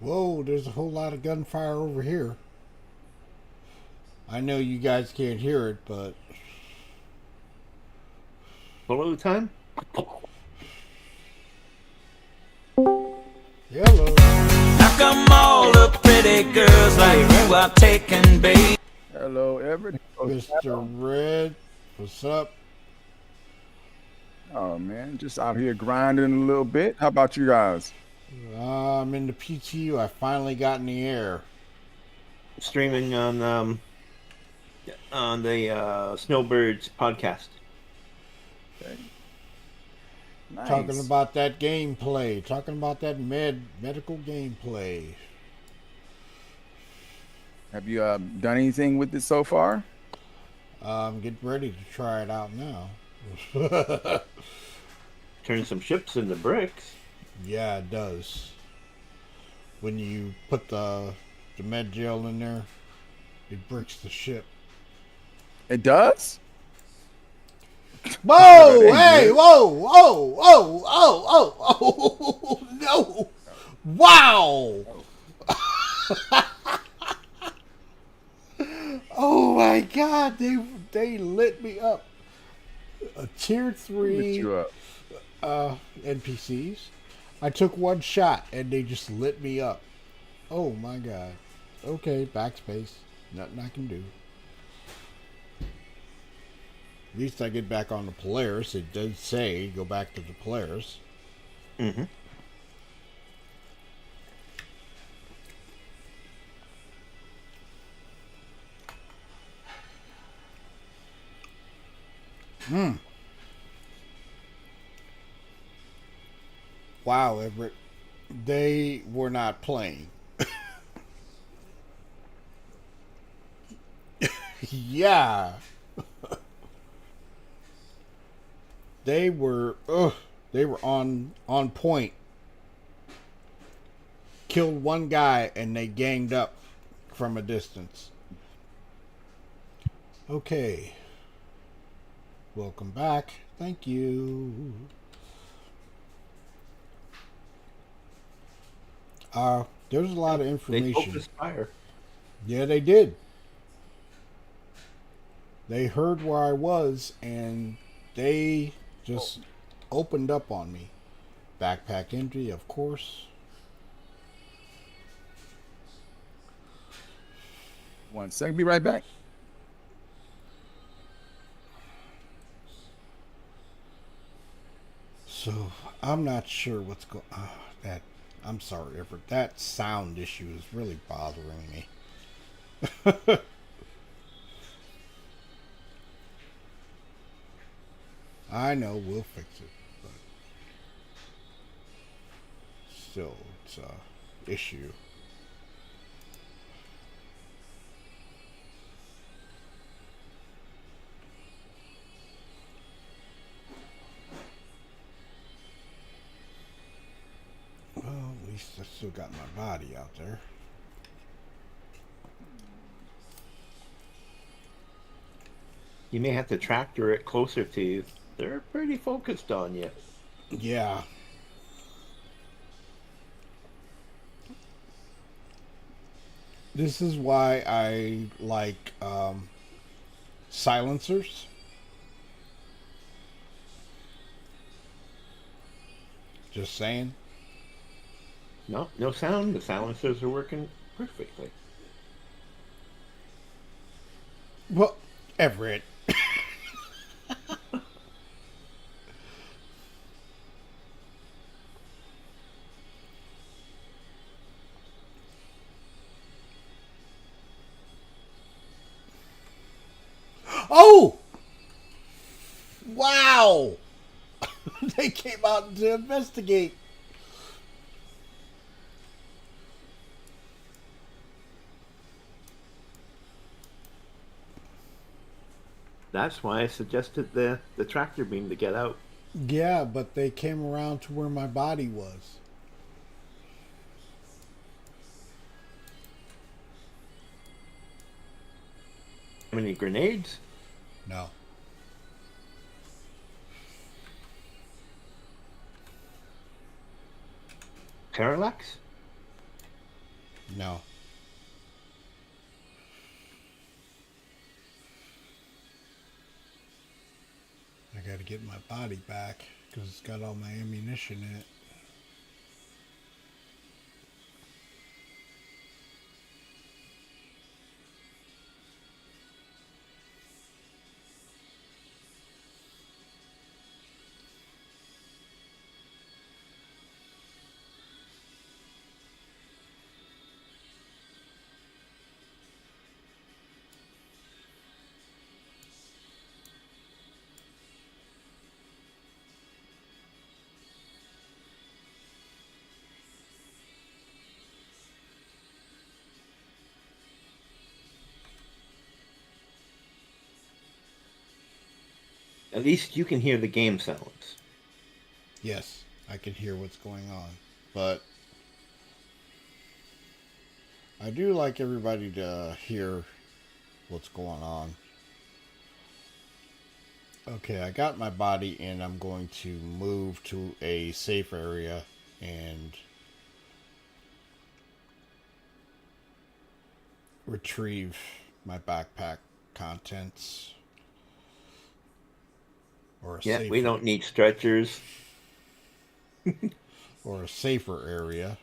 Whoa, there's a whole lot of gunfire over here. I know you guys can't hear it, but... Hello, time? Hello. How come all the pretty girls like you are taking bait? Hello, Everett. Mr. Red, what's up? Oh man, just out here grinding a little bit. How about you guys? I'm in the PTU. I finally got in the air. Streaming on the Snowbirds podcast. Okay. Nice. Talking about that gameplay. Talking about that medical gameplay. Have you done anything with it so far? I'm getting ready to try it out now. Turn some ships into bricks. Yeah, it does. When you put the med gel in there, it bricks the ship. It does? Whoa! That ain't Hey! good. Whoa! Whoa! Whoa! Oh! Oh! No! Wow! Oh my God! They lit me up. A tier Lit 3 you up. NPCs. I took one shot and they just lit me up. Oh my God. Okay, backspace. Nothing I can do. At least I get back on the Polaris. It does say go back to the Polaris. Mm-hmm. Wow, Everett. They were not playing. Yeah. They were they were on point. Killed one guy and they ganged up from a distance. Okay. Welcome back. Thank you. There's a lot of They information. focused fire. Yeah, they did. They heard where I was and they just opened up on me. Backpack empty, of course. 1 second. Be right back. So I'm not sure what's going. That I'm sorry, Everett. That sound issue is really bothering me. I know we'll fix it, but still, it's a issue. Well, at least I still got my body out there. You may have to tractor it closer to you. They're pretty focused on you. Yeah. This is why I like silencers. Just saying. No sound. The silencers are working perfectly. Well, Everett. Oh! Wow! They came out to investigate. That's why I suggested the tractor beam to get out. Yeah, but they came around to where my body was. How many grenades? No. Parallax? No. I gotta get my body back because it's got all my ammunition in it. At least you can hear the game sounds. Yes, I can hear what's going on, but I do like everybody to hear what's going on. Okay, I got my body and I'm going to move to a safe area and retrieve my backpack contents. Or a Yeah, safer, we don't need stretchers. or a safer area.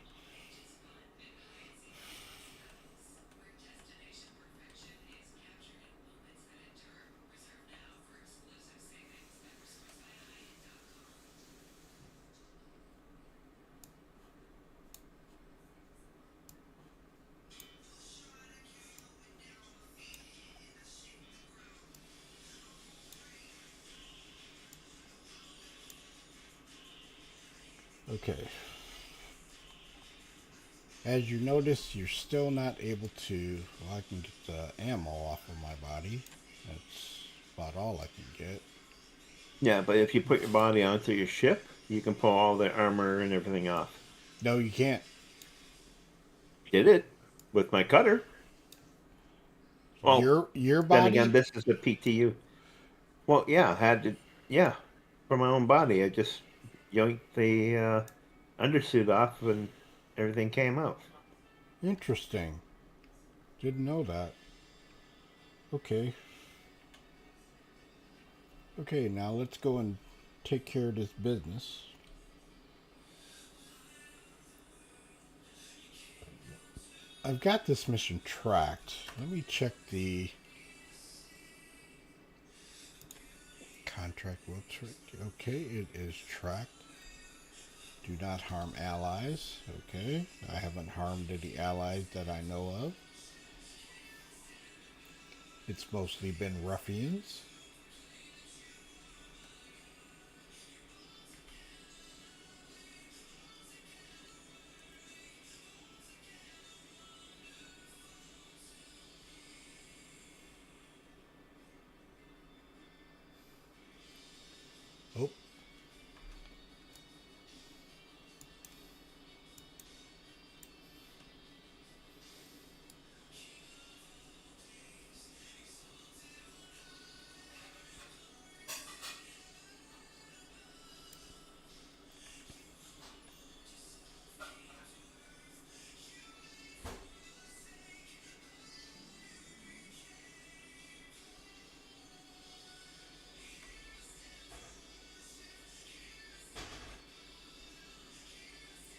Okay. As you notice, you're still not able to... Well, I can get the ammo off of my body. That's about all I can get. Yeah, but if you put your body onto your ship, you can pull all the armor and everything off. No, you can't. Did it with my cutter. Well, Your then body? again, this is a PTU. Well, yeah, I had to, yeah, for my own body. I just yoinked the undersuit off and everything came out. Interesting. Didn't know that. Okay. Okay, now let's go and take care of this business. I've got this mission tracked. Let me check the contract. Okay, it is tracked. Do not harm allies. Okay, I haven't harmed any allies that I know of. It's mostly been ruffians. Oh.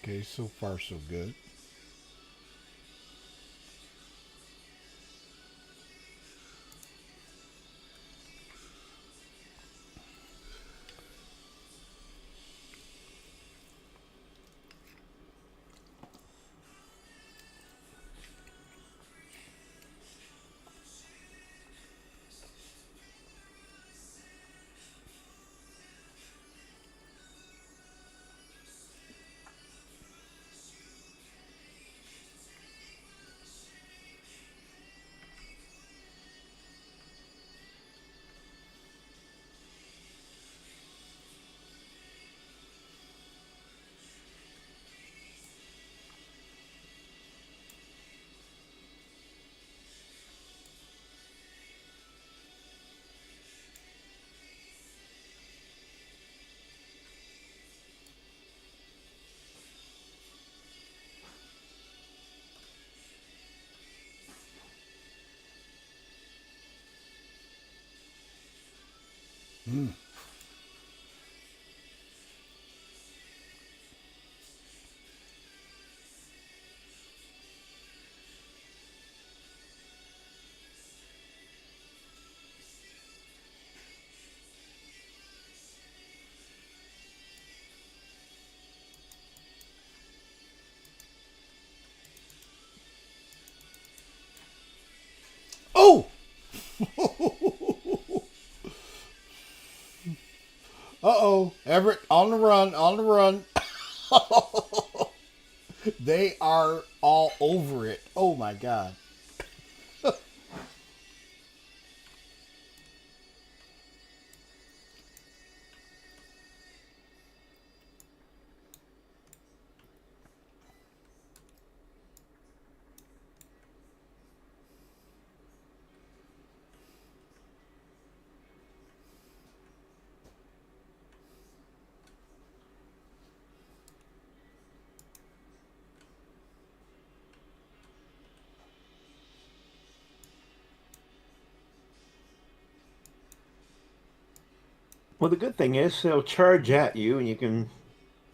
Okay, so far so good. Hmm. Oh! Uh-oh. Everett, on the run, on the run. They are all over it. Oh, my God. Well, the good thing is they'll charge at you, and you can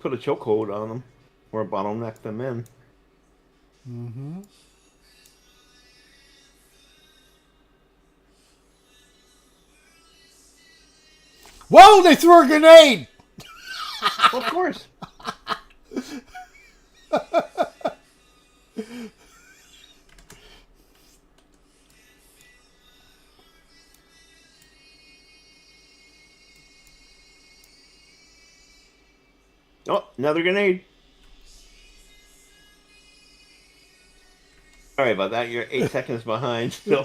put a chokehold on them or bottleneck them in. Mm-hmm. Whoa, they threw a grenade! Well, of course. Oh, another grenade. Sorry about that. You're 8 seconds behind still.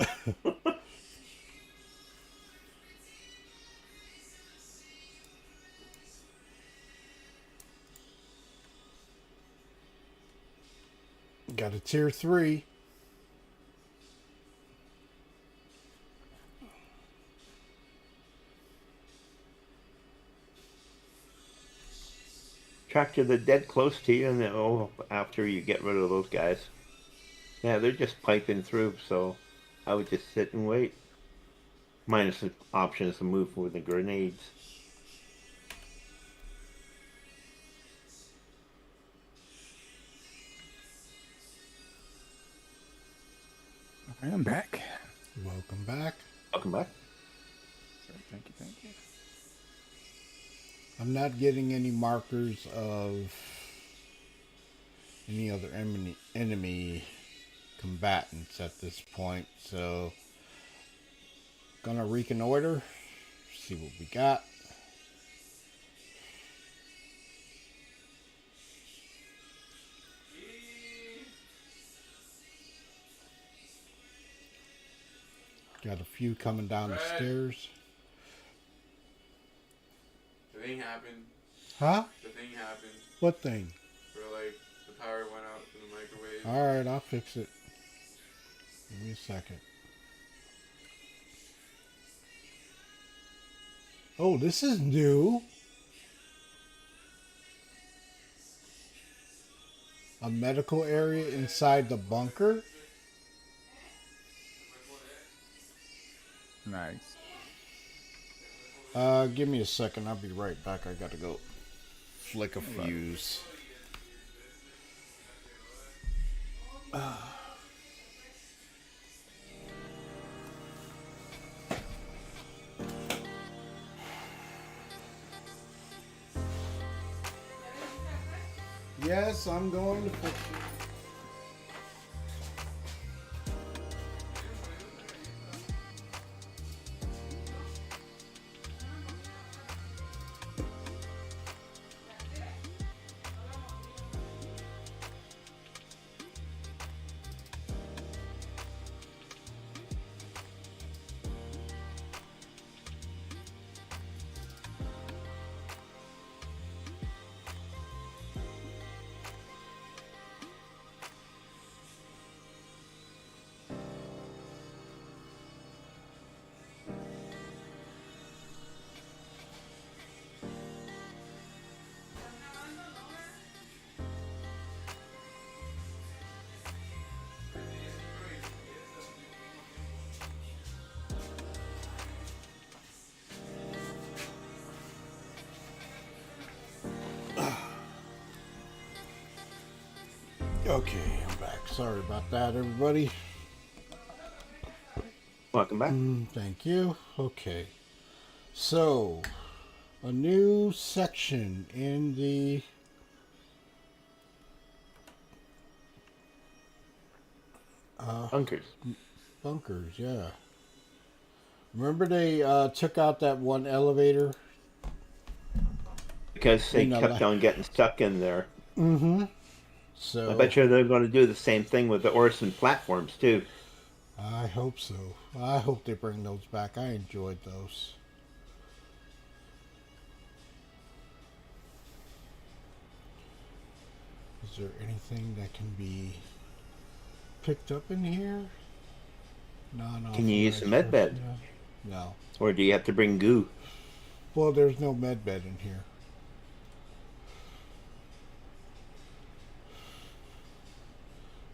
Got a tier 3. Tractor the dead close to you, and then, oh, after you get rid of those guys. Yeah, they're just piping through, so I would just sit and wait. Minus the options to move with the grenades. I am back. Welcome back. Welcome back. Thank you, thank you. I'm not getting any markers of any other enemy combatants at this point, so gonna reconnoiter, see what we got. Got a few coming down the stairs. The thing happened. Huh? The thing happened. What thing? Where like the power went out from the microwave. Alright, I'll fix it. Give me a second. Oh, this is new. A medical area inside the bunker. Nice. Give me a second. I'll be right back. I gotta go flick a fuse. Yes, I'm going to fix it. Okay, I'm back. Sorry about that, everybody. Welcome back. Thank you. Okay. So, a new section in the Bunkers. bunkers, yeah. Remember they took out that one elevator? Because they You know, kept like- on getting stuck in there. Mm-hmm. So I bet you they're going to do the same thing with the Orson platforms, too. I hope so. I hope they bring those back. I enjoyed those. Is there anything that can be picked up in here? No. Can you use the med bed? No. Or do you have to bring goo? Well, there's no med bed in here.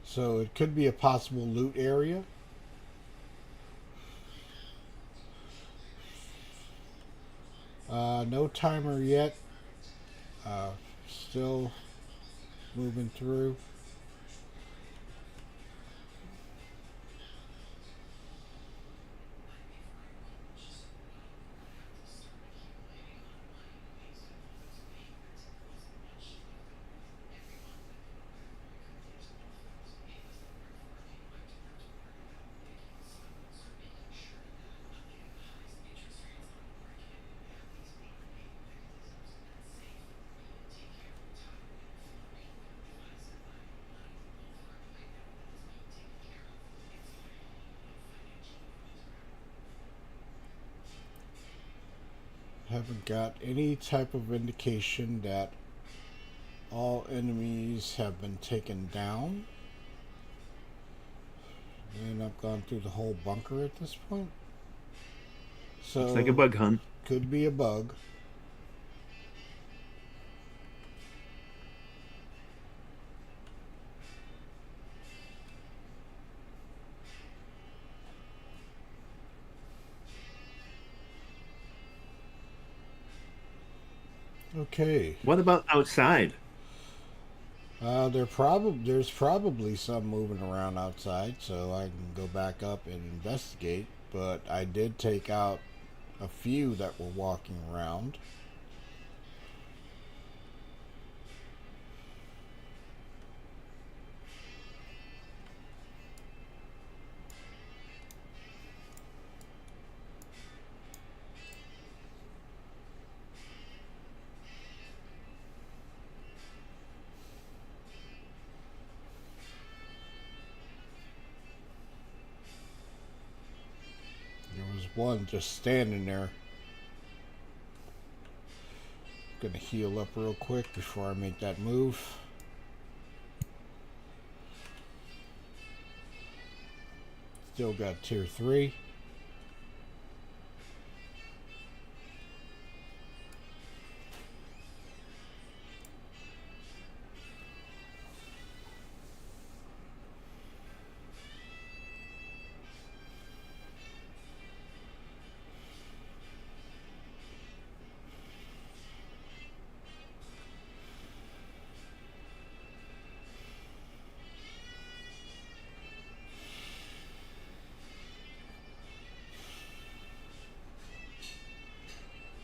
So it could be a possible loot area. No timer yet. Still moving through. Haven't got any type of indication that all enemies have been taken down. And I've gone through the whole bunker at this point. So It's like a bug hunt. could be a bug. Okay. What about outside? There's probably some moving around outside, so I can go back up and investigate. But I did take out a few that were walking around. One just standing there. Gonna heal up real quick before I make that move. Still got tier 3.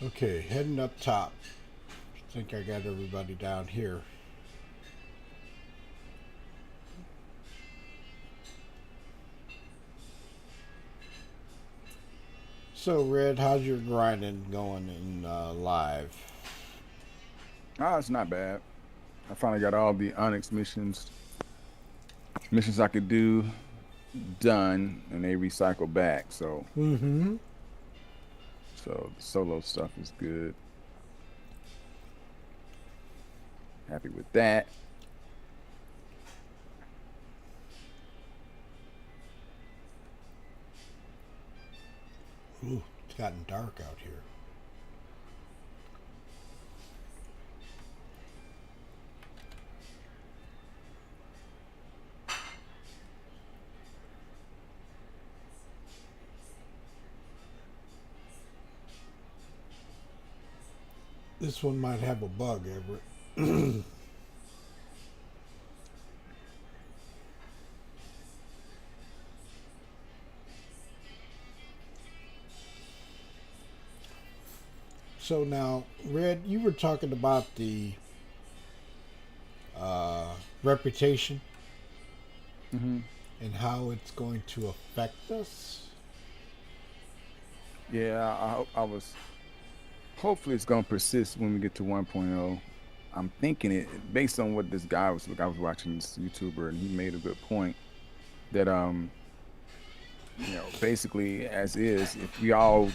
Okay, heading up top. I think I got everybody down here. So, Red, how's your grinding going in live? It's not bad. I finally got all the Onyx missions I could do done, and they recycle back. So, so the solo stuff is good. Happy with that. Ooh, it's gotten dark out here. This one might have a bug, Everett. So now, Red, you were talking about the reputation and how it's going to affect us. Yeah, I was. Hopefully, it's gonna persist when we get to 1.0. I'm thinking it based on what this guy was. I was watching this YouTuber, and he made a good point that basically as is, if we all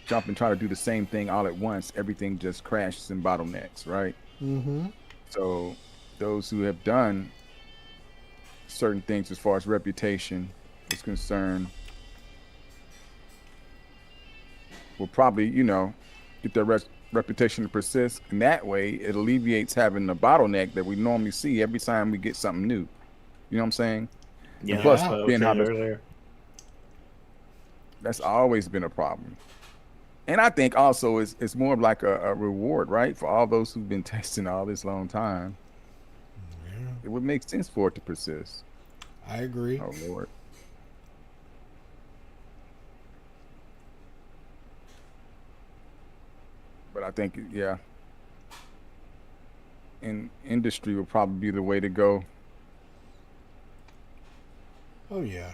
jump and try to do the same thing all at once, everything just crashes and bottlenecks, right? So those who have done certain things as far as reputation is concerned will probably, get their reputation to persist. And that way it alleviates having the bottleneck that we normally see every time we get something new. You know what I'm saying? Yeah, And plus, that's what I was being how saying this- earlier. that's always been a problem. And I think also it's more of like a reward, right? For all those who've been testing all this long time. Yeah, It would make sense for it to persist. I agree. Oh, Lord. But I think, yeah, in industry will probably be the way to go. Oh, yeah.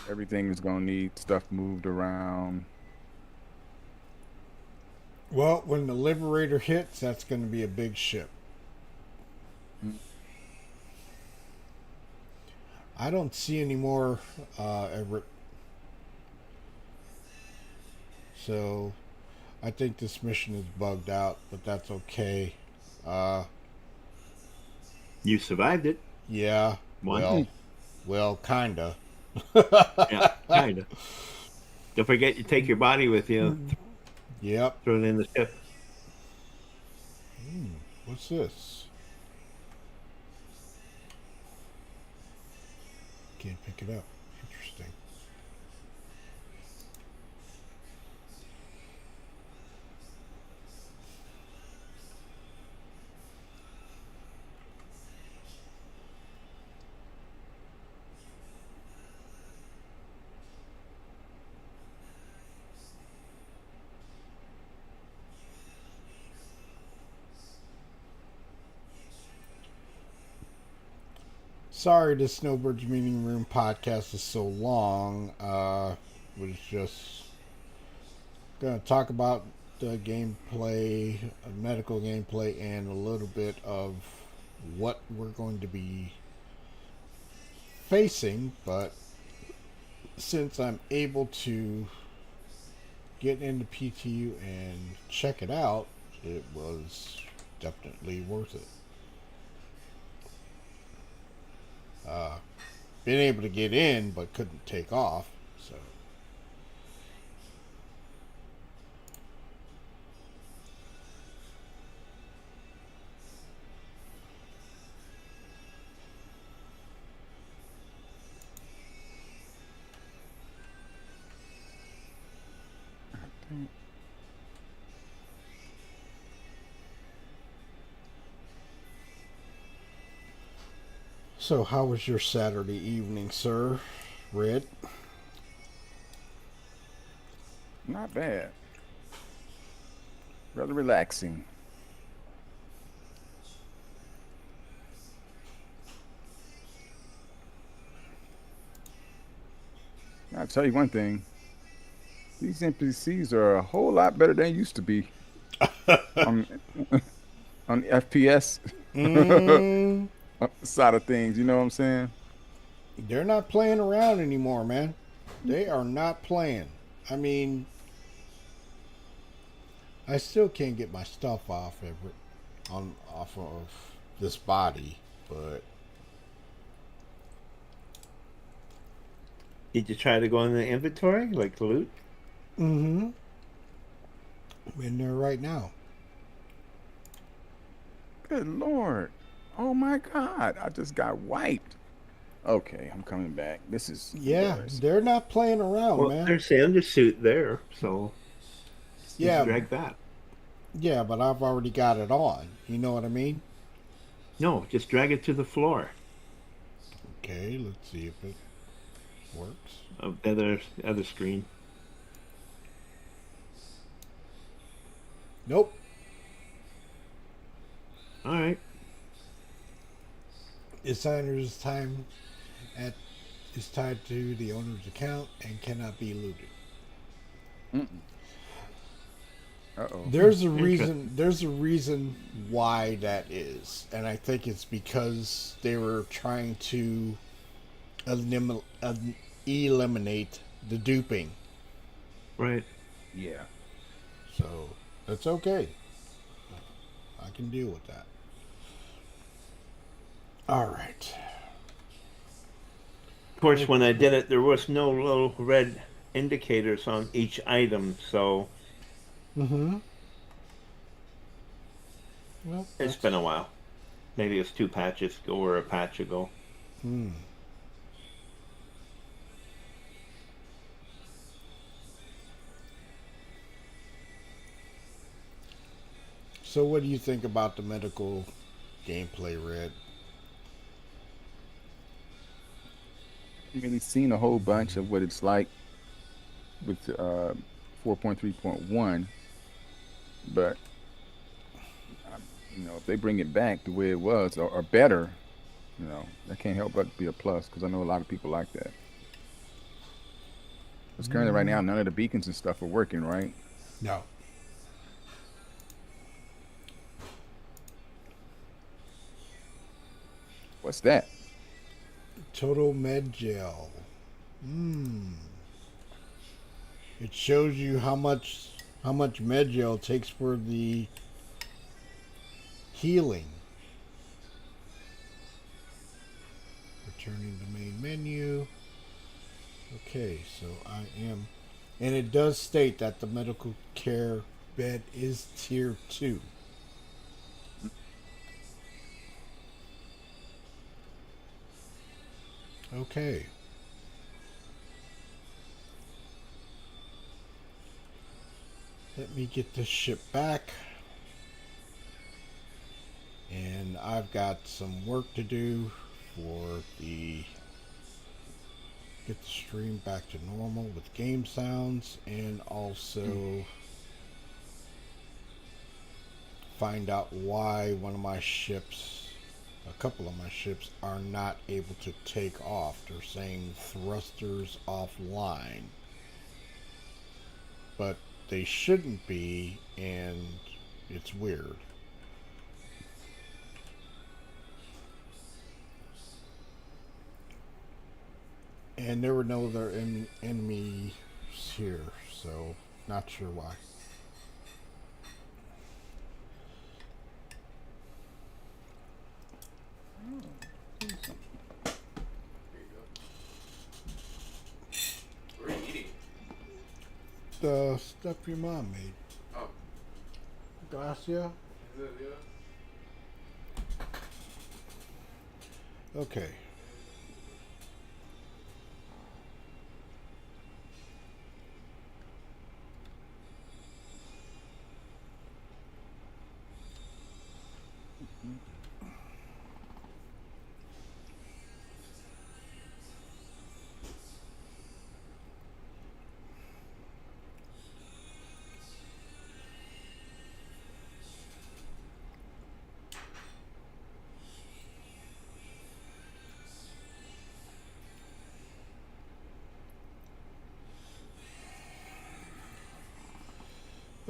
Everything is going to need stuff moved around. Well, when the Liberator hits, that's going to be a big ship. I don't see any more Everett So I think this mission is bugged out, but that's okay. You survived it. Yeah. One. Well, kinda. Yeah, kind of. Don't forget you take your body with you. Yep. Throw it in the ship. What's this? Can't pick it up. Interesting. Sorry, the Snowbirds Meeting Room podcast is so long. Was just gonna talk about the gameplay, medical gameplay, and a little bit of what we're going to be facing. But since I'm able to get into PTU and check it out, it was definitely worth it. Been able to get in, but couldn't take off. So So, how was your Saturday evening, sir? Red? Not bad. Rather relaxing. I'll tell you one thing. These NPCs are a whole lot better than they used to be. on the FPS side of things, you know what I'm saying? They're not playing around anymore, man. They are not playing. I mean, I still can't get my stuff off of this body, but Did you try to go in the inventory, like loot? I'm in there right now. Good Lord. Oh my God. I just got wiped. Okay, I'm coming back. This is embarrassing. They're not playing around, Well, man. there's the undersuit there, so Yeah, drag that. yeah, but I've already got it on. You know what I mean? No, just drag it to the floor Okay, let's see if it works. of the other screen. Nope. All right. Designer's time is tied to the owner's account and cannot be looted. Uh-oh. There's a reason. There's a reason why that is, and I think it's because they were trying to eliminate the duping. Right. Yeah. So that's okay. I can deal with that. All right. Of course, when I did it, there was no little red indicators on each item, so Well, it's been a while. Maybe it's 2 patches ago or a patch ago. So, what do you think about the medical gameplay, Red? I've really seen a whole bunch of what it's like with 4.3.1, but you know, if they bring it back the way it was or better, you know, that can't help but be a plus because I know a lot of people like that. Because currently, right now, none of the beacons and stuff are working, right? No. What's that? Total Med Gel. It shows you how much medgel takes for the healing. Returning to main menu. Okay, so I am, and it does state that the medical care bed is tier 2. Okay. Let me get this ship back. And I've got some work to do for the get the stream back to normal with game sounds, and also find out why one of my ships, a couple of my ships, are not able to take off. They're saying thrusters offline, but they shouldn't be, and it's weird. And there were no other enemies here, so not sure why. There you go. What are you eating? The stuff your mom made. Oh. Gracia? Is it, yeah? Okay.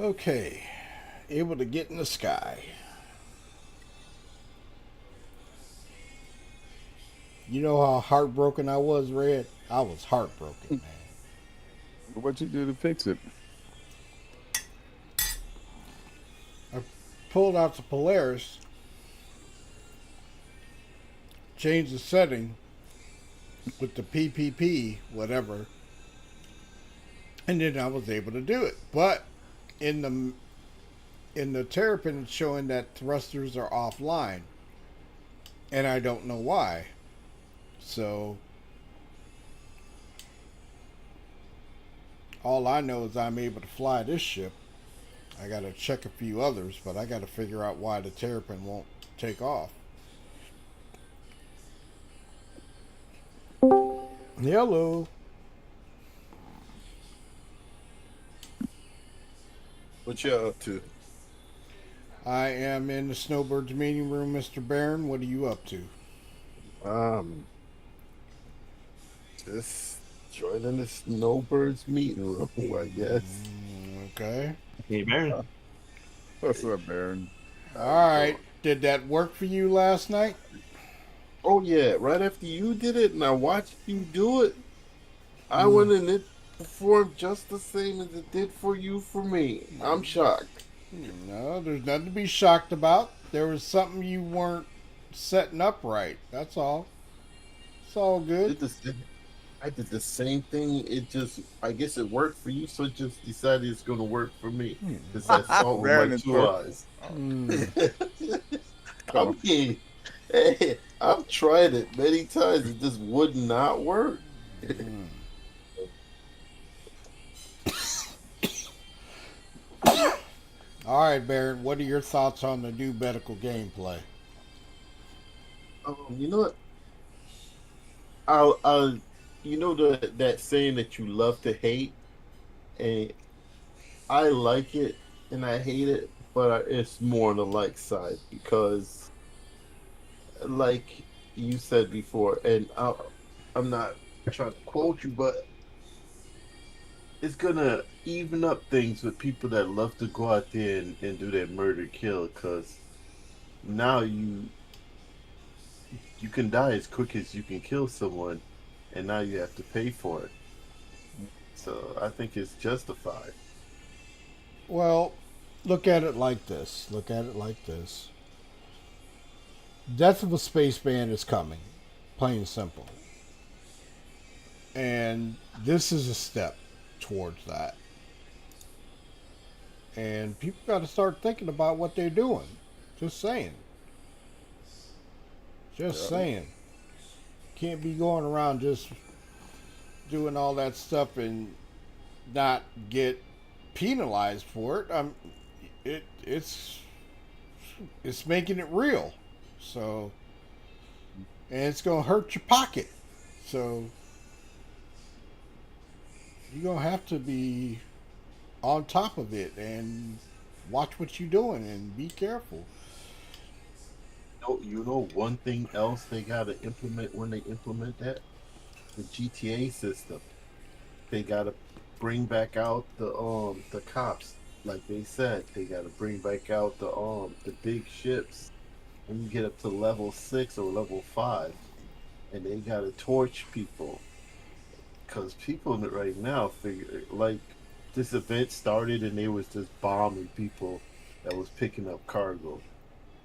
Okay, able to get in the sky. You know how heartbroken I was, Red? I was heartbroken, man. What you do to fix it? I pulled out the Polaris, changed the setting with the PPP, whatever, and then I was able to do it. But in the Terrapin, it's showing that thrusters are offline, and I don't know why. So all I know is I'm able to fly this ship. I got to check a few others, but I got to figure out why the Terrapin won't take off. Hello. What you up to? I am in the Snowbirds meeting room, Mr. Barron. What are you up to? Just joining the Snowbirds meeting room, I guess. Okay. Hey, Baron. What's up, Baron? All right. Did that work for you last night? Oh yeah, right after you did it and I watched you do it, I went and it performed just the same as it did for you for me. I'm shocked. No, there's nothing to be shocked about. There was something you weren't setting up right. That's all. It's all good. I did the same thing. It just, I guess it worked for you, so it just decided it's going to work for me. Because I saw it with my 2 eyes. I'm kidding. Hey, I've tried it many times. It just would not work. All right, Barrett, what are your thoughts on the new medical gameplay? You know what? You know that saying that you love to hate, and I like it and I hate it, but it's more on the like side because, like you said before, and I'm not trying to quote you, but it's gonna even up things with people that love to go out there and do that murder kill, because now you can die as quick as you can kill someone, and now you have to pay for it. So I think it's justified. Well, look at it like this. Death of a spaceman is coming, plain and simple. And this is a step towards that. And people got to start thinking about what they're doing. Just saying. Can't be going around just doing all that stuff and not get penalized for it. It's making it real. So, and it's gonna hurt your pocket. So you're gonna have to be on top of it and watch what you're doing and be careful. You know one thing else they gotta implement when they implement that? The GTA system. They gotta bring back out the cops. Like they said, they gotta bring back out the big ships. When you get up to level 6 or level 5, and they gotta torch people. Cause people right now figure like this event started and they was just bombing people that was picking up cargo.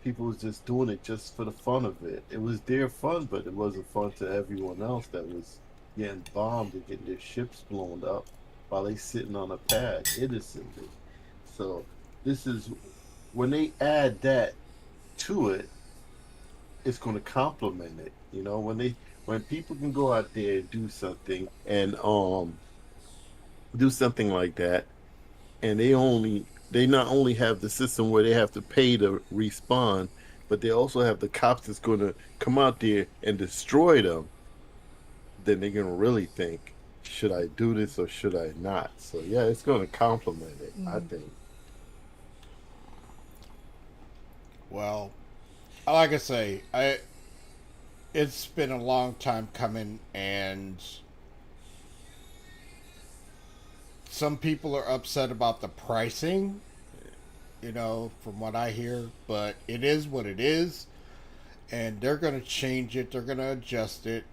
People was just doing it just for the fun of it. It was their fun, but it wasn't fun to everyone else that was getting bombed and getting their ships blown up while they sitting on a pad innocently. So this is when they add that to it, it's going to complement it. You know, when people can go out there and do something and do something like that, and they not only have the system where they have to pay to respawn, but they also have the cops that's going to come out there and destroy them. Then they're going to really think, should I do this or should I not? So yeah, it's going to complement it, I think. Well, like I say, it's been a long time coming, and some people are upset about the pricing, you know, from what I hear, but it is what it is, and they're going to change it, they're going to adjust it,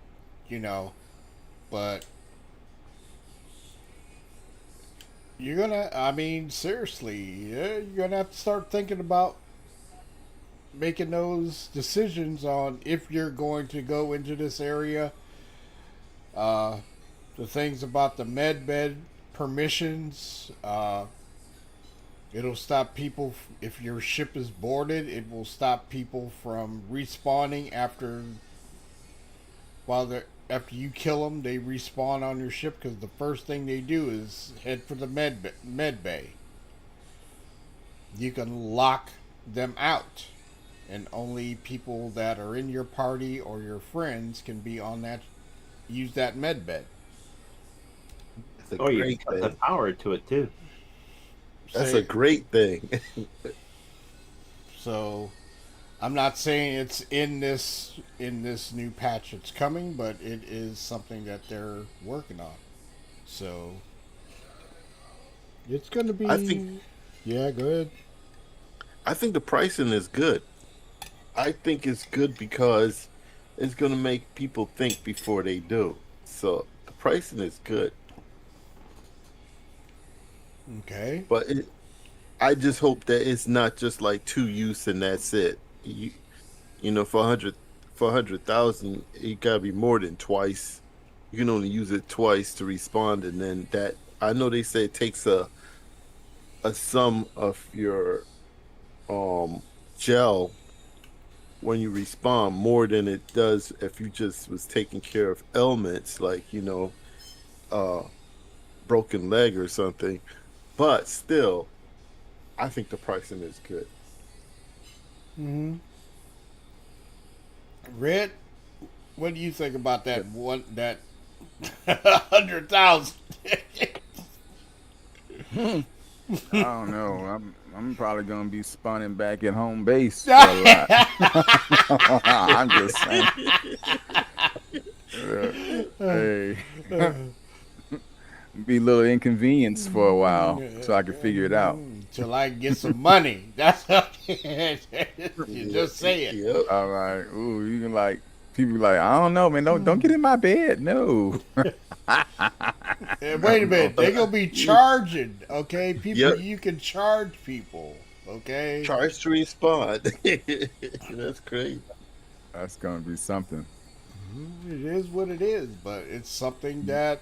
you know, but you're going to, I mean, seriously, you're going to have to start thinking about making those decisions on if you're going to go into this area. The things about the medbed permissions, it'll stop people if your ship is boarded. It will stop people from respawning after you kill them. They respawn on your ship because the first thing they do is head for the med bay. You can lock them out, and only people that are in your party or your friends can be on that, use that med bed. You got the power to it too. That's a great thing. So, I'm not saying it's in this new patch that's coming, but it is something that they're working on. So, it's going to be. Yeah, go ahead. I think the pricing is good. I think it's good because it's going to make people think before they do. So the pricing is good. Okay. But I just hope that it's not just like 2 use and that's it. You know, for 100,000, it got to be more than twice. You can only use it twice to respond, and then that, I know they say it takes a sum of your gel when you respond more than it does if you just was taking care of ailments like, you know, broken leg or something. But still, I think the pricing is good. Mm-hmm. Red, what do you think about that? That 100,000? I don't know. I'm probably gonna be spawning back at home base for a lot. I'm just saying. Hey. Be a little inconvenience for a while so I can figure it out. Till I can get some money. That's how you just say it. Yep. All right. Ooh, you can like people be like, I don't know, man. Don't get in my bed. No. Wait a minute, they're gonna be charging, okay? People, Yep. you can charge people, okay? Charge to respond. That's crazy. That's gonna be something. It is what it is, but it's something that,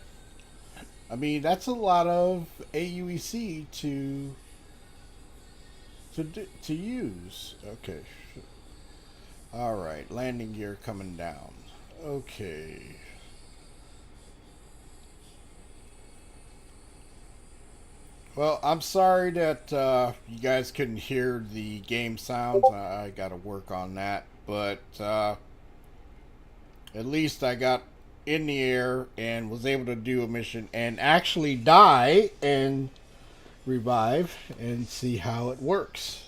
I mean, that's a lot of AUEC to use. Okay. All right, landing gear coming down. Okay. Well, I'm sorry that you guys couldn't hear the game sounds. I got to work on that, but at least I got in the air and was able to do a mission and actually die and revive and see how it works.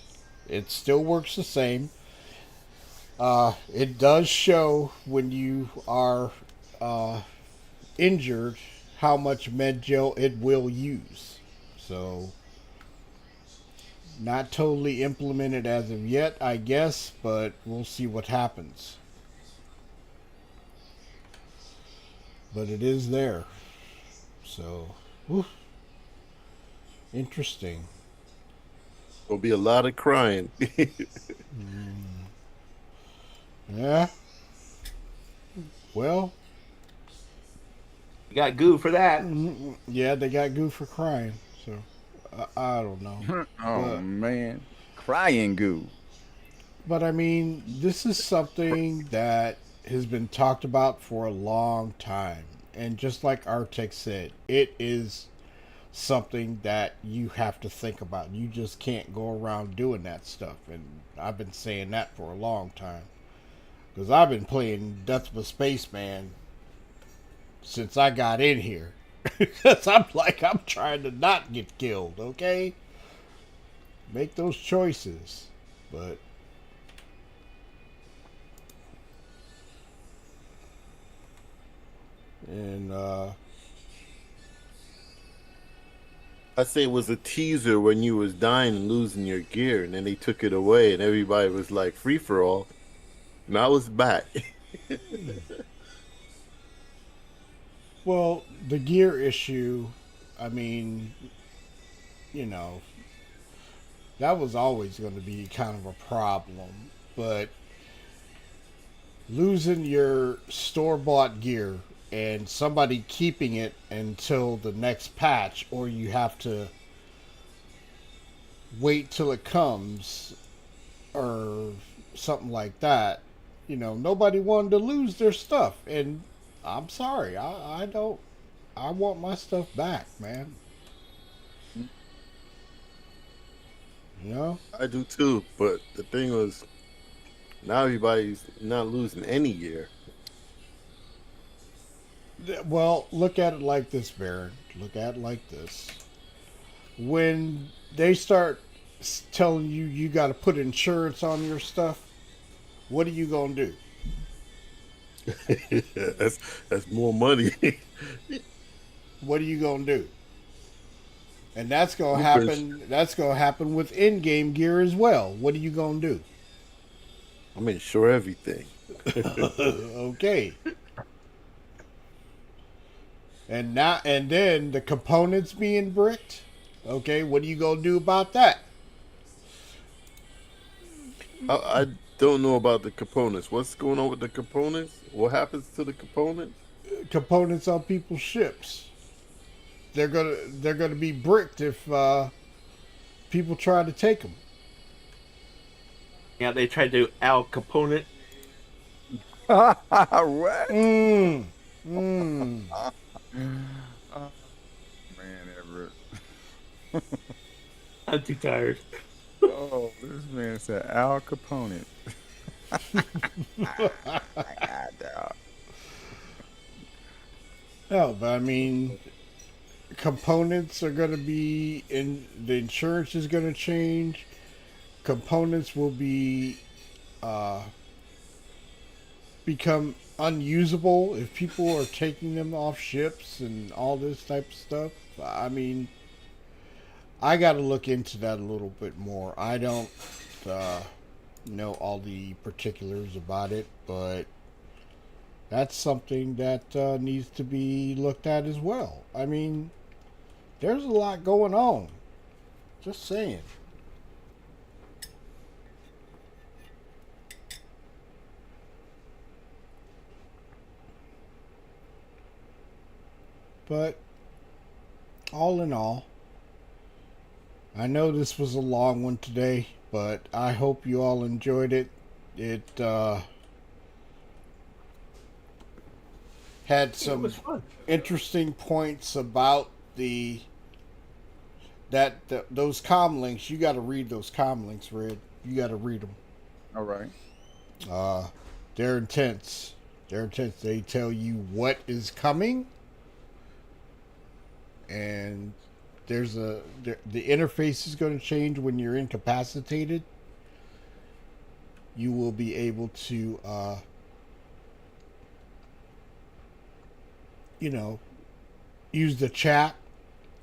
It still works the same. It does show when you are injured how much med gel it will use. So, not totally implemented as of yet, I guess, but we'll see what happens. But it is there. So, whew, interesting. There'll be a lot of crying. Yeah. Well. You got goo for that. Yeah, they got goo for crying. So, I don't know. Oh, man. Crying goo. But I mean, this is something that has been talked about for a long time. And just like Artex said, it is something that you have to think about. You just can't go around doing that stuff. And I've been saying that for a long time. Because I've been playing Death of a Spaceman since I got in here. Because I'm trying to not get killed, okay? Make those choices. But and I say it was a teaser when you was dying and losing your gear, and then they took it away, and everybody was like free for all. Now it's back. well, the gear issue, I mean, you know, that was always going to be kind of a problem, but losing your store-bought gear and somebody keeping it until the next patch, or you have to wait till it comes or something like that, you know, nobody wanted to lose their stuff. And I'm sorry, I want my stuff back, man. You know? I do too, but the thing was, now everybody's not losing any gear. Well, look at it like this, Baron. Look at it like this. When they start telling you you got to put insurance on your stuff, what are you going to do? that's more money. What are you going to do? And that's going to happen. That's going to happen with in-game gear as well. What are you going to do? I'm insure everything. Okay. And then the components being bricked. Okay, what are you gonna do about that? I don't know about the components. What's going on with the components? What happens to the components? Components on people's ships. They're gonna be bricked if people try to take them. Yeah, they tried to do Al Capone. What? Man, Everett. I'm too tired. Oh, this man said Al Capone. No, but I mean, components are going to be in the insurance is going to change. Components will be become unusable if people are taking them off ships and all this type of stuff. I mean, I got to look into that a little bit more. I don't know all the particulars about it, but that's something that needs to be looked at as well. I mean, there's a lot going on. Just saying. But all in all, I know this was a long one today, but I hope you all enjoyed it. It had some interesting points about those comm links. You got to read those comm links, Red. You got to read them. All right. They're intense. They're intense. They tell you what is coming, and the interface is going to change when you're incapacitated. You will be able to, use the chat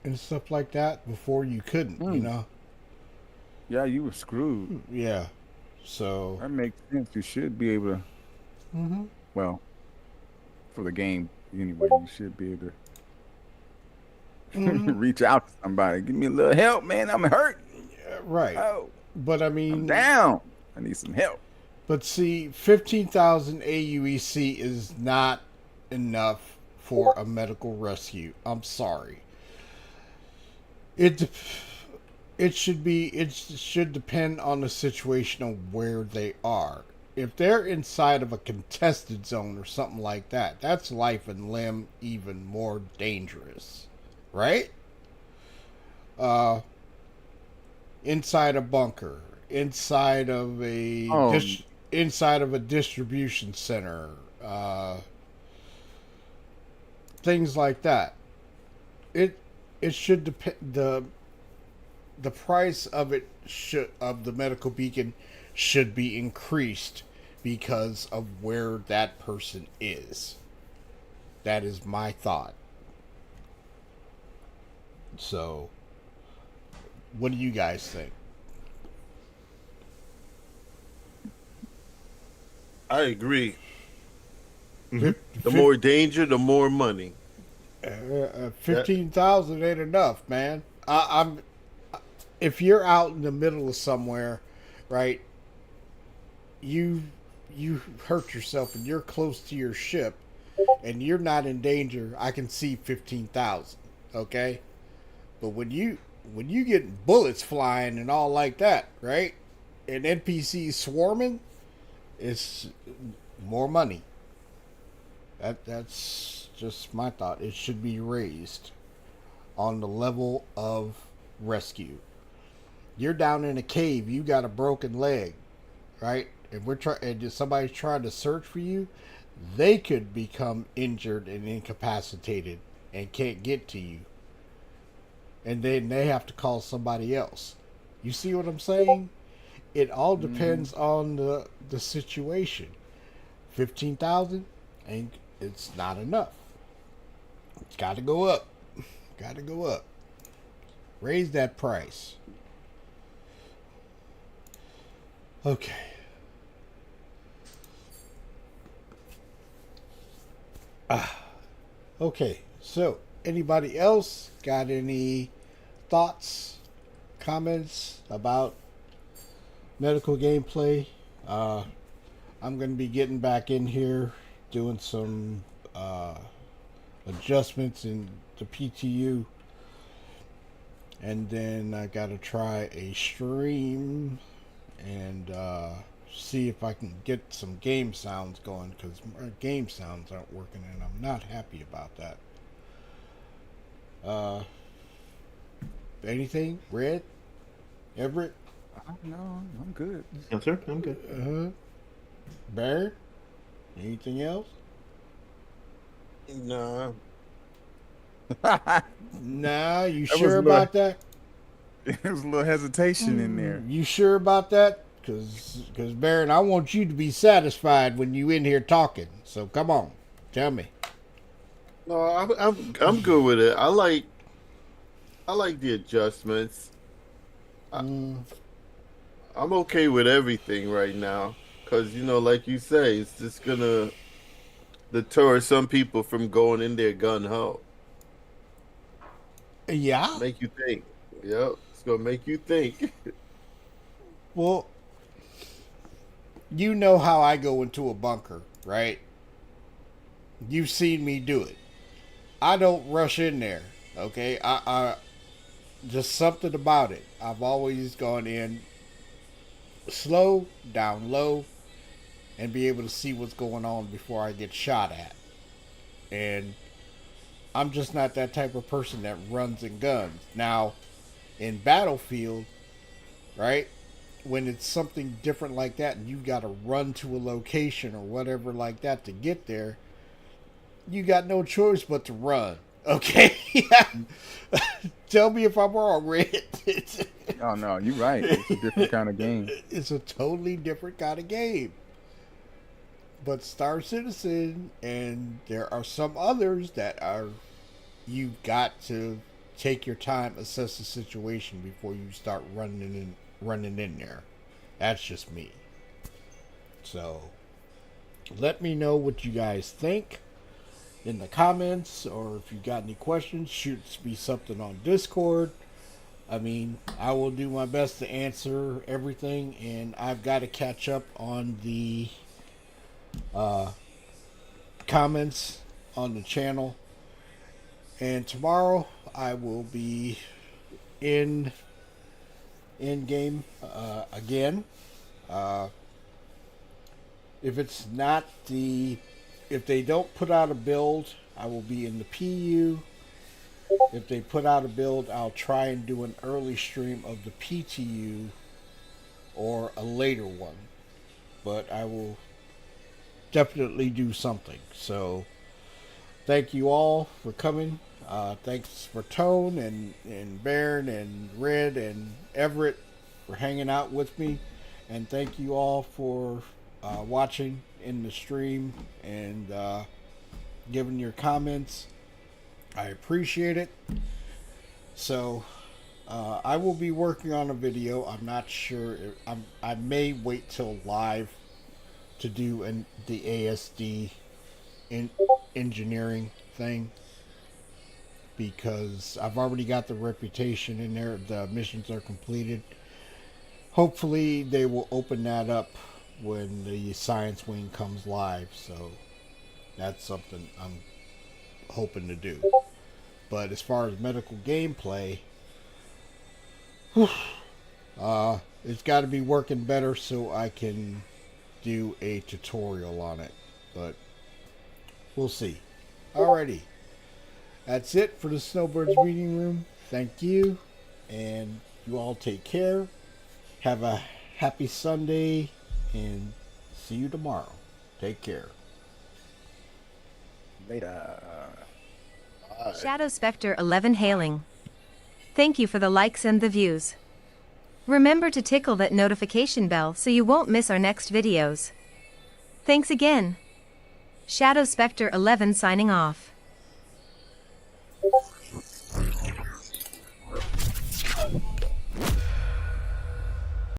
and stuff like that. Before you couldn't, Yeah, you were screwed. Yeah. So That makes sense. You should be able to. Mm-hmm. Well, for the game anyway, you should be able to reach out to somebody. Give me a little help, man. I'm hurt. Right. Oh, but I mean, I'm down. I need some help. But see, 15,000 AUEC is not enough for a medical rescue. I'm sorry. It should depend on the situation of where they are. If they're inside of a contested zone or something like that, that's life and limb even more dangerous, right? Inside a bunker, inside of a distribution center, things like that. It should depend. The price of the medical beacon should be increased because of where that person is. That is my thought. So, what do you guys think? I agree. The more danger, the more money. 15,000 ain't enough, man. If you're out in the middle of somewhere, right? You hurt yourself and you're close to your ship, and you're not in danger. I can see 15,000. Okay, but when you get bullets flying and all like that, right? And NPCs swarming, it's more money. That's just my thought. It should be raised on the level of rescue. You're down in a cave. You got a broken leg, right? If somebody's trying to search for you, they could become injured and incapacitated and can't get to you, and then they have to call somebody else. You see what I'm saying? It all depends on the situation. 15,000 it's not enough. It's got to go up. Got to go up. Raise that price. Okay. Okay. So, anybody else got any thoughts, comments about medical gameplay? I'm going to be getting back in here, doing some adjustments in the PTU, and then I got to try a stream and see if I can get some game sounds going, because my game sounds aren't working and I'm not happy about that. Anything? Red? Everett? No, I'm good. No, sir, I'm good. Barrett? Anything else? Nah. Nah, you That sure was about that? There was a little hesitation in there. You sure about that? Because Barrett, I want you to be satisfied when you in here talking. So come on, tell me. No, I'm good with it. I like the adjustments. I'm okay with everything right now, because like you say, it's just gonna deter some people from going in there gun ho. Yeah. Make you think. Yep, it's gonna make you think. Well, you know how I go into a bunker, right? You've seen me do it. I don't rush in there, okay? I just something about it. I've always gone in slow, down low, and be able to see what's going on before I get shot at. And I'm just not that type of person that runs and guns. Now, in Battlefield, right? When it's something different like that and you got to run to a location or whatever like that to get there, you got no choice but to run. Okay? Tell me if I'm wrong, Red. Oh no, you're right. It's a different kind of game. It's a totally different kind of game. But Star Citizen, and there are some others that are, you've got to take your time, assess the situation before you start running in there. That's just me. So let me know what you guys think in the comments, or if you got any questions, shoot me something on Discord. I mean, I will do my best to answer everything, and I've got to catch up on the comments on the channel. And tomorrow I will be in game again. If they don't put out a build, I will be in the PU. If they put out a build, I'll try and do an early stream of the PTU or a later one. But I will definitely do something. So thank you all for coming. Thanks for Tone and Baron and Red and Everett for hanging out with me. And thank you all for watching in the stream and giving your comments. I appreciate it. So I will be working on a video. I'm not sure. I may wait till live to do the ASD engineering thing, because I've already got the reputation in there. The missions are completed. Hopefully they will open that up when the science wing comes live. So that's something I'm hoping to do. But as far as medical gameplay, it's got to be working better so I can do a tutorial on it. But we'll see. Alrighty. That's it for the Snowbirds Reading Room. Thank you. And you all take care. Have a happy Sunday. And see you tomorrow. Take care. Later. Shadow Spectre 11 hailing. Thank you for the likes and the views. Remember to tickle that notification bell so you won't miss our next videos. Thanks again. Shadow Spectre 11 signing off.